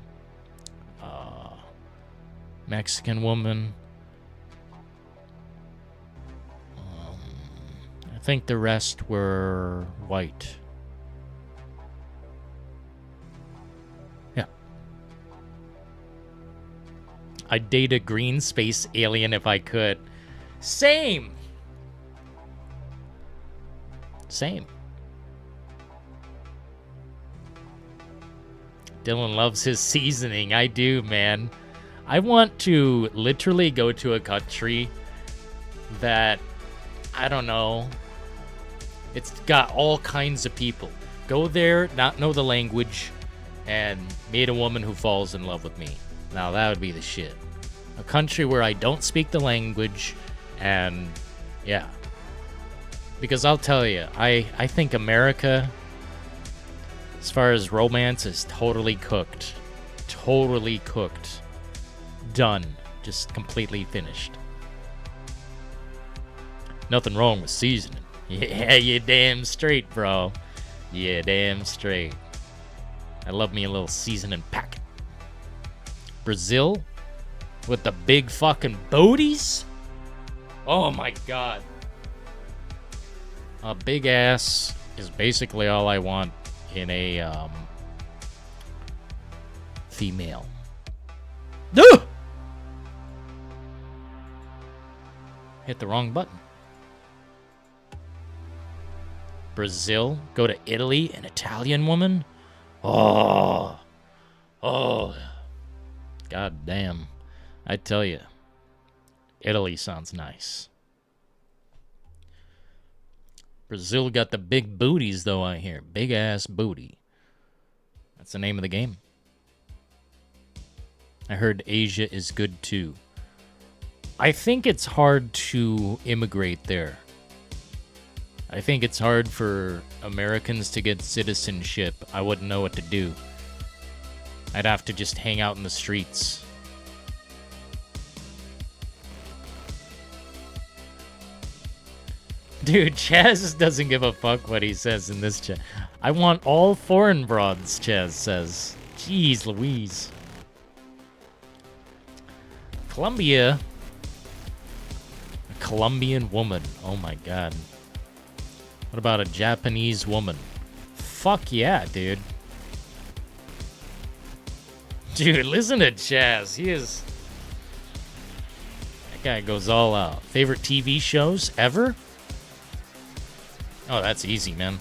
Mexican woman. I think the rest were white. Yeah. I'd date a green space alien if I could. Same. Dylan loves his seasoning. I do, man. I want to literally go to a country that, I don't know, it's got all kinds of people. Go there, not know the language, and meet a woman who falls in love with me. Now that would be the shit. A country where I don't speak the language, and yeah. Because I'll tell you, I think America, as far as romance, is totally cooked. Totally cooked. Done. Just completely finished. Nothing wrong with seasoning. Yeah, you damn straight, bro. Yeah, damn straight. I love me a little seasoning packet. Brazil? With the big fucking booties? Oh my god. A big ass is basically all I want in a female. Hit the wrong button. Brazil? Go to Italy? An Italian woman? Oh. God damn. I tell you, Italy sounds nice. Brazil got the big booties, though, I hear. Big ass booty. That's the name of the game. I heard Asia is good, too. I think it's hard to immigrate there. I think it's hard for Americans to get citizenship. I wouldn't know what to do. I'd have to just hang out in the streets. Dude, Chaz doesn't give a fuck what he says in this chat. I want all foreign broads, Chaz says. Jeez Louise. Colombia. A Colombian woman. Oh my god. What about a Japanese woman? Fuck yeah, dude. Dude, listen to Chaz. He is... That guy goes all out. Favorite TV shows ever? Oh, that's easy, man.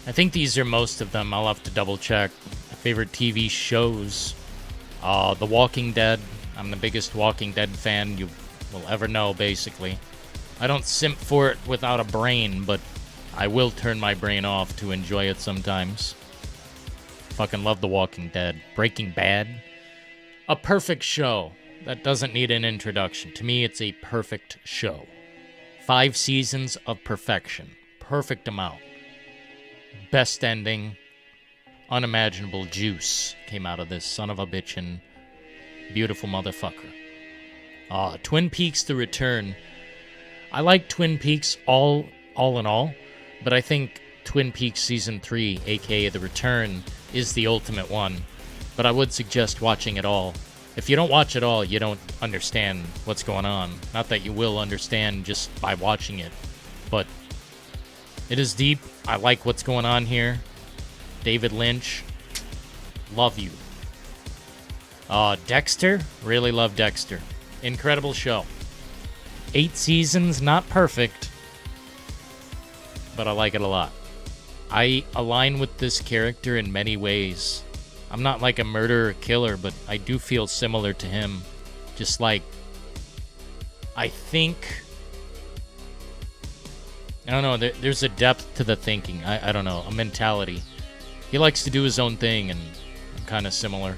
I think these are most of them. I'll have to double check. My favorite TV shows. The Walking Dead. I'm the biggest Walking Dead fan you will ever know, basically. I don't simp for it without a brain, but I will turn my brain off to enjoy it sometimes. Fucking love The Walking Dead. Breaking Bad. A perfect show that doesn't need an introduction. To me, it's a perfect show. 5 seasons of perfection. Perfect amount. Best ending, unimaginable juice came out of this son of a bitchin' beautiful motherfucker. Twin Peaks: The Return. I like Twin Peaks all in all, but I think Twin Peaks Season 3, aka The Return, is the ultimate one. But I would suggest watching it all. If you don't watch it all, you don't understand what's going on. Not that you will understand just by watching it, but it is deep. I like what's going on here. David Lynch, love you. Dexter, really love Dexter. Incredible show. 8 seasons, not perfect, but I like it a lot. I align with this character in many ways. I'm not like a murderer killer, but I do feel similar to him. Just like, I think... I don't know, there's a depth to the thinking. I don't know, a mentality. He likes to do his own thing, and I'm kind of similar.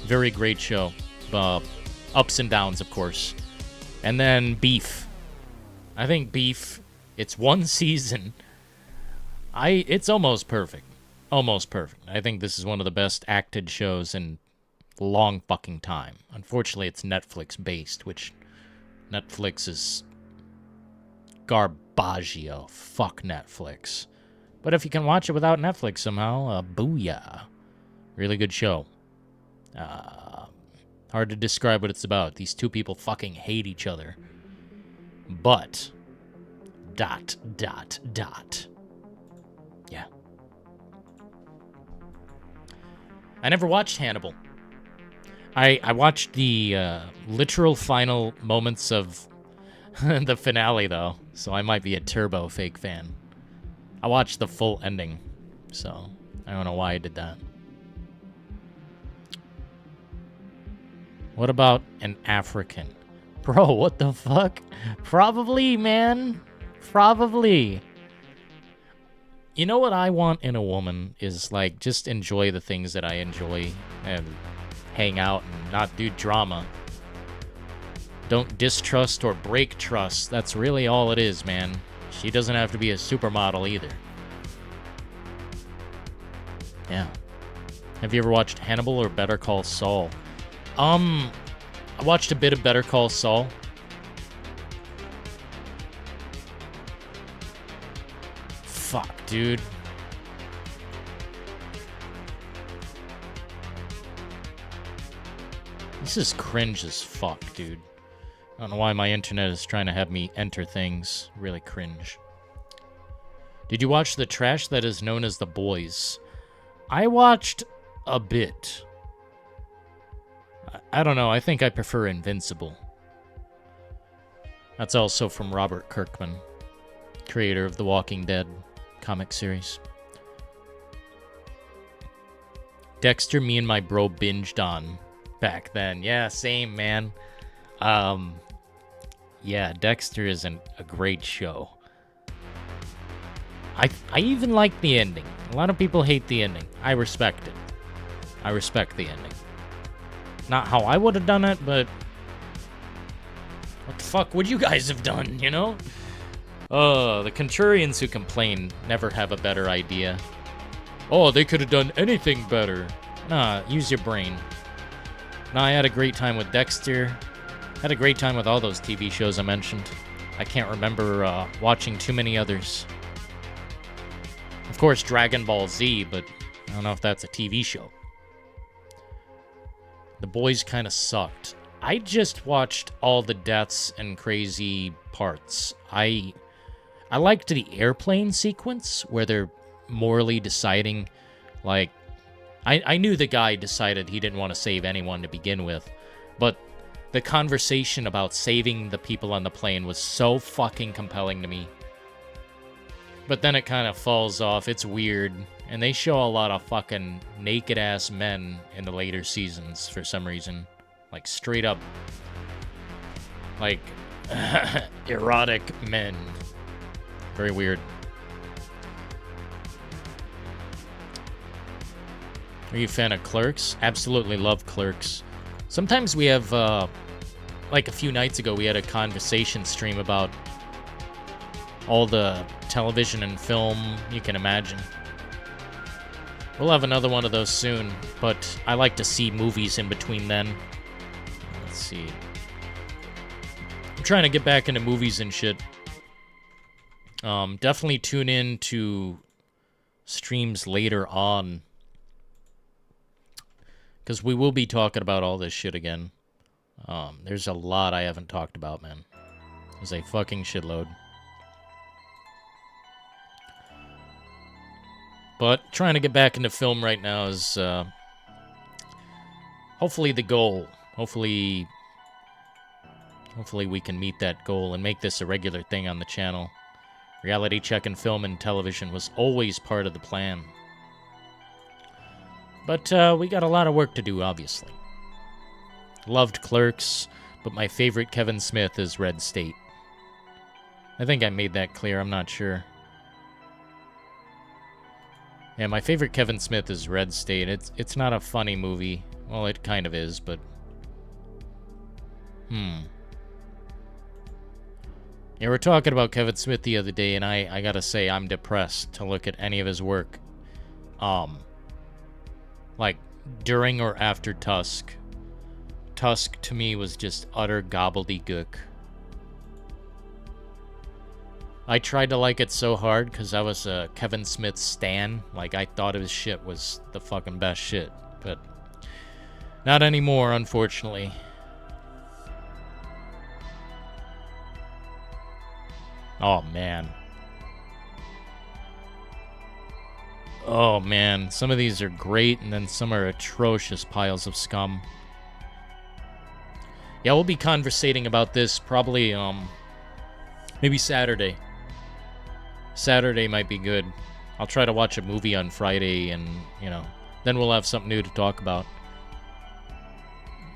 Very great show. Ups and downs, of course. And then Beef. I think Beef, it's 1 season. It's almost perfect. Almost perfect. I think this is one of the best acted shows in a long fucking time. Unfortunately, it's Netflix-based, which Netflix is... garbaggio. Fuck Netflix. But if you can watch it without Netflix somehow, booyah. Really good show. Hard to describe what it's about. These two people fucking hate each other. But... ... Yeah. I never watched Hannibal. I watched the literal final moments of the finale, though, so I might be a turbo fake fan. I watched the full ending, so I don't know why I did that. What about an African? Bro, what the fuck? Probably, man. Probably. You know what I want in a woman is, like, just enjoy the things that I enjoy and hang out and not do drama. Don't distrust or break trust. That's really all it is, man. She doesn't have to be a supermodel either. Yeah. Have you ever watched Hannibal or Better Call Saul? I watched a bit of Better Call Saul. Fuck, dude. This is cringe as fuck, dude. I don't know why my internet is trying to have me enter things. Really cringe. Did you watch the trash that is known as The Boys? I watched a bit. I don't know. I think I prefer Invincible. That's also from Robert Kirkman, creator of the Walking Dead comic series. Dexter, me and my bro binged on back then. Yeah, same, man. Yeah, Dexter is a great show. I even like the ending. A lot of people hate the ending. I respect it. I respect the ending. Not how I would have done it, but what the fuck would you guys have done, you know? The contrarians who complain never have a better idea. Oh, they could have done anything better. Nah, use your brain. Nah, I had a great time with Dexter. Had a great time with all those TV shows I mentioned. I can't remember watching too many others. Of course, Dragon Ball Z, but I don't know if that's a TV show. The Boys kind of sucked. I just watched all the deaths and crazy parts. I liked the airplane sequence where they're morally deciding, like, I knew the guy decided he didn't want to save anyone to begin with, but the conversation about saving the people on the plane was so fucking compelling to me. But then it kind of falls off. It's weird. And they show a lot of fucking naked-ass men in the later seasons for some reason. Like, straight up, like, erotic men. Very weird. Are you a fan of Clerks? Absolutely love Clerks. Sometimes we have, like a few nights ago, we had a conversation stream about all the television and film you can imagine. We'll have another one of those soon, but I like to see movies in between then. Let's see. I'm trying to get back into movies and shit. Definitely tune in to streams later on, because we will be talking about all this shit again. There's a lot I haven't talked about, man. There's a fucking shitload. But trying to get back into film right now is hopefully the goal. Hopefully we can meet that goal and make this a regular thing on the channel. Reality check in film and television was always part of the plan. But we got a lot of work to do, obviously. Loved Clerks, but my favorite Kevin Smith is Red State. I think I made that clear, I'm not sure. Yeah, my favorite Kevin Smith is Red State. It's not a funny movie. Well, it kind of is, but... Yeah, we're talking about Kevin Smith the other day, and I gotta say, I'm depressed to look at any of his work. Like, during or after Tusk. Tusk, to me, was just utter gobbledygook. I tried to like it so hard because I was a Kevin Smith stan. Like, I thought his shit was the fucking best shit. But not anymore, unfortunately. Oh, man. Oh, man. Some of these are great, and then some are atrocious piles of scum. Yeah, we'll be conversating about this probably, maybe Saturday. Saturday might be good. I'll try to watch a movie on Friday, and, you know, then we'll have something new to talk about.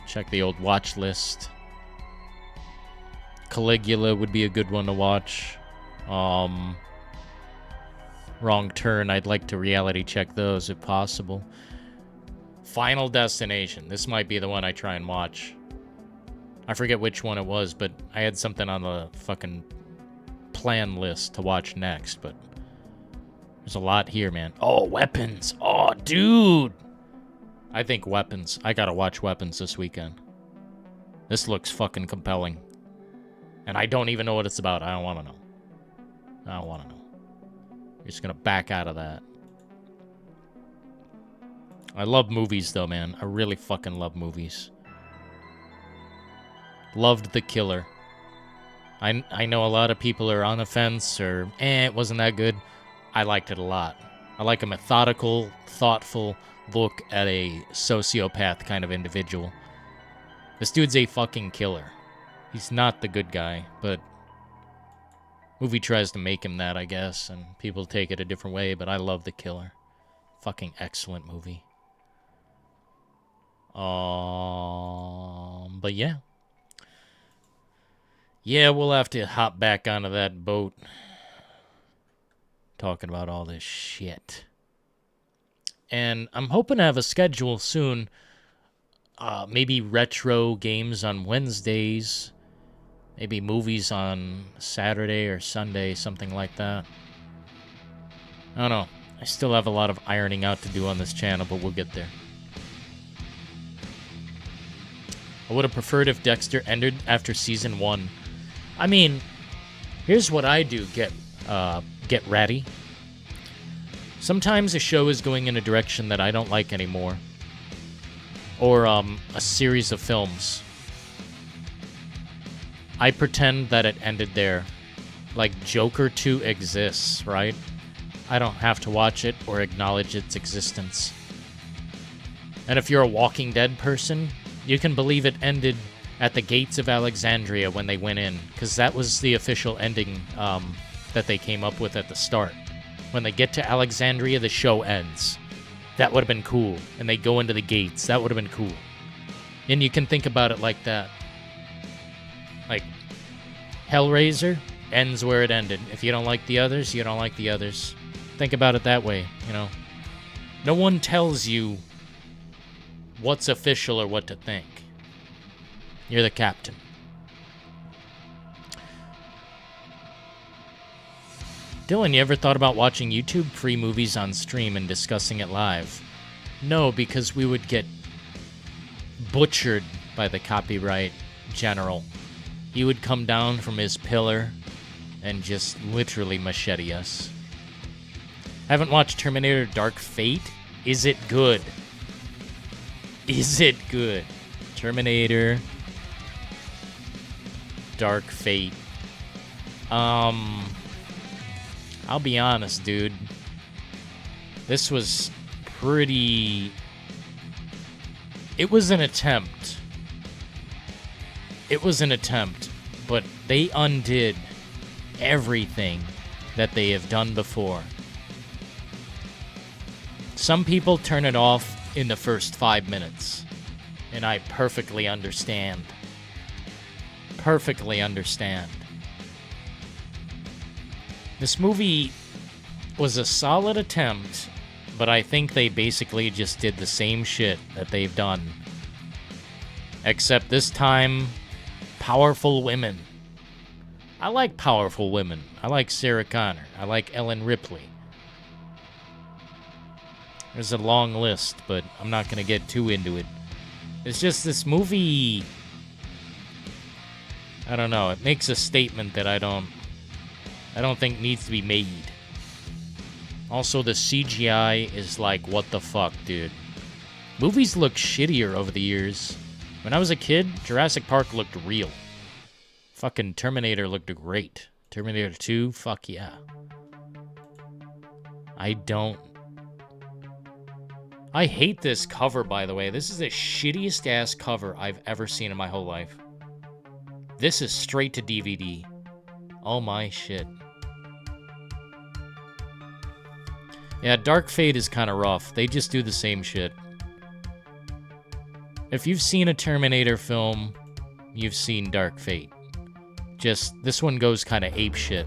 Check the old watch list. Caligula would be a good one to watch. Wrong Turn, I'd like to reality check those if possible. Final Destination, this might be the one I try and watch. I forget which one it was, but I had something on the fucking plan list to watch next, but there's a lot here, man. Oh, Weapons. Oh, dude. I think Weapons. I gotta watch Weapons this weekend. This looks fucking compelling. And I don't even know what it's about. I don't want to know. I don't want to know. I'm just gonna back out of that. I love movies, though, man. I really fucking love movies. Loved The Killer. I know a lot of people are on the fence, or, it wasn't that good. I liked it a lot. I like a methodical, thoughtful look at a sociopath kind of individual. This dude's a fucking killer. He's not the good guy, but movie tries to make him that, I guess, and people take it a different way, but I love The Killer. Fucking excellent movie. But yeah. Yeah, we'll have to hop back onto that boat. Talking about all this shit. And I'm hoping to have a schedule soon. Maybe retro games on Wednesdays. Maybe movies on Saturday or Sunday, something like that. I don't know. I still have a lot of ironing out to do on this channel, but we'll get there. I would have preferred if Dexter ended after season 1. I mean, here's what I do, get ratty. Sometimes a show is going in a direction that I don't like anymore. Or a series of films. I pretend that it ended there. Like Joker 2 exists, right? I don't have to watch it or acknowledge its existence. And if you're a Walking Dead person, you can believe it ended at the gates of Alexandria when they went in, because that was the official ending that they came up with at the start. When they get to Alexandria, the show ends. That would have been cool. And they go into the gates. That would have been cool. And you can think about it like that. Like, Hellraiser ends where it ended. If you don't like the others, you don't like the others. Think about it that way, you know. No one tells you what's official or what to think. You're the captain. Dylan, you ever thought about watching YouTube free movies on stream and discussing it live? No, because we would get butchered by the copyright general. He would come down from his pillar and just literally machete us. Haven't watched Terminator Dark Fate? Is it good? Is it good? Terminator Dark Fate. I'll be honest, dude. This was pretty... It was an attempt. It was an attempt, but they undid everything that they have done before. Some people turn it off in the first 5 minutes, and I perfectly understand. Perfectly understand. This movie was a solid attempt, but I think they basically just did the same shit that they've done. Except this time, powerful women. I like powerful women. I like Sarah Connor. I like Ellen Ripley. There's a long list, but I'm not going to get too into it. It's just this movie... I don't know. It makes a statement that I don't think needs to be made. Also, the CGI is like, what the fuck, dude? Movies look shittier over the years. When I was a kid, Jurassic Park looked real. Fucking Terminator looked great. Terminator 2, fuck yeah. I hate this cover, by the way. This is the shittiest ass cover I've ever seen in my whole life. This is straight to DVD. Oh my shit. Yeah, Dark Fate is kind of rough. They just do the same shit. If you've seen a Terminator film, you've seen Dark Fate. Just, this one goes kind of apeshit.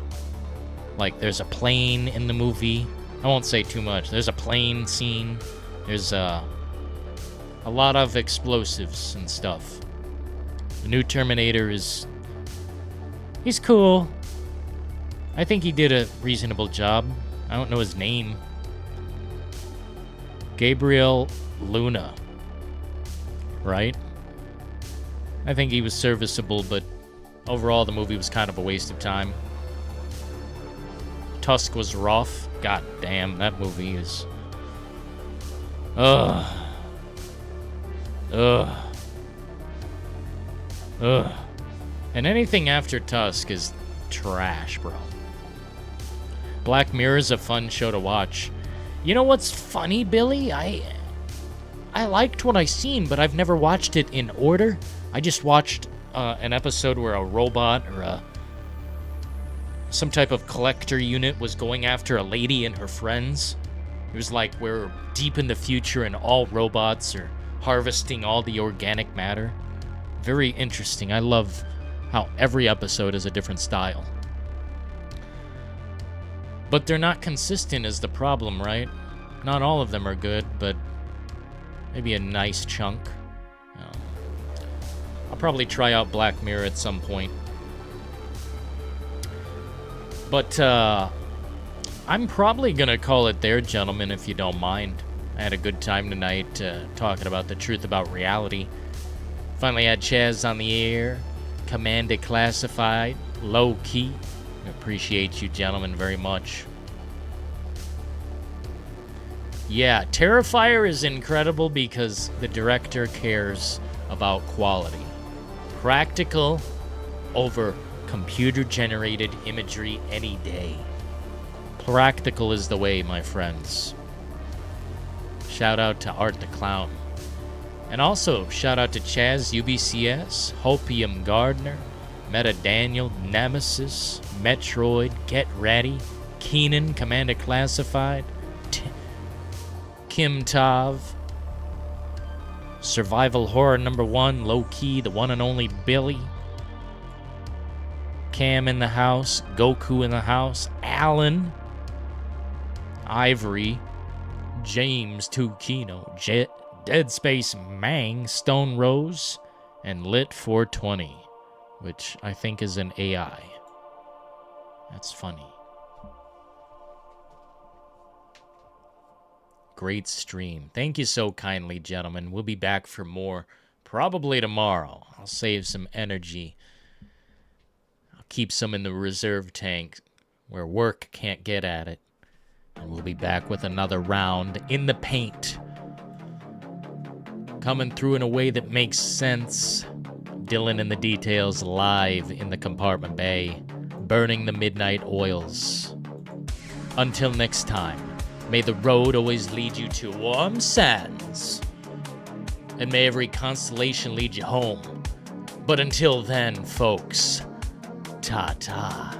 Like, there's a plane in the movie. I won't say too much. There's a plane scene. There's a lot of explosives and stuff. The new Terminator is... He's cool. I think he did a reasonable job. I don't know his name. Gabriel Luna. Right? I think he was serviceable, but overall the movie was kind of a waste of time. Tusk was rough. God damn, that movie is... Ugh. And anything after Tusk is trash, bro. Black Mirror is a fun show to watch. You know what's funny, Billy? I liked what I seen, but I've never watched it in order. I just watched an episode where a robot or some type of collector unit was going after a lady and her friends. It was like we're deep in the future and all robots are harvesting all the organic matter. Very interesting. I love how every episode is a different style. But they're not consistent is the problem, right? Not all of them are good, but maybe a nice chunk. I'll probably try out Black Mirror at some point. But I'm probably going to call it there, gentlemen, if you don't mind. I had a good time tonight talking about the truth about reality. Finally had Chaz on the air. Commander Classified. Low key. Appreciate you gentlemen very much. Yeah, Terrifier is incredible because the director cares about quality. Practical over computer-generated imagery any day. Practical is the way, my friends. Shout out to Art the Clown. And also, shout out to Chaz UBCS, Hopium Gardner, Meta Daniel, Nemesis, Metroid, Get Ready, Keenan, Commander Classified, Kim Tav, Survival Horror #1, Low Key, the one and only Billy, Cam in the house, Goku in the house, Alan, Ivory, James Tukino, Dead Space Mang, Stone Rose, and Lit 420, which I think is an AI. That's funny. Great stream. Thank you so kindly, gentlemen. We'll be back for more probably tomorrow. I'll save some energy. I'll keep some in the reserve tank where work can't get at it. And we'll be back with another round in the paint. Coming through in a way that makes sense. Dillon in the Details live in the compartment bay, burning the midnight oils. Until next time, may the road always lead you to warm sands. And may every constellation lead you home. But until then, folks, ta-ta.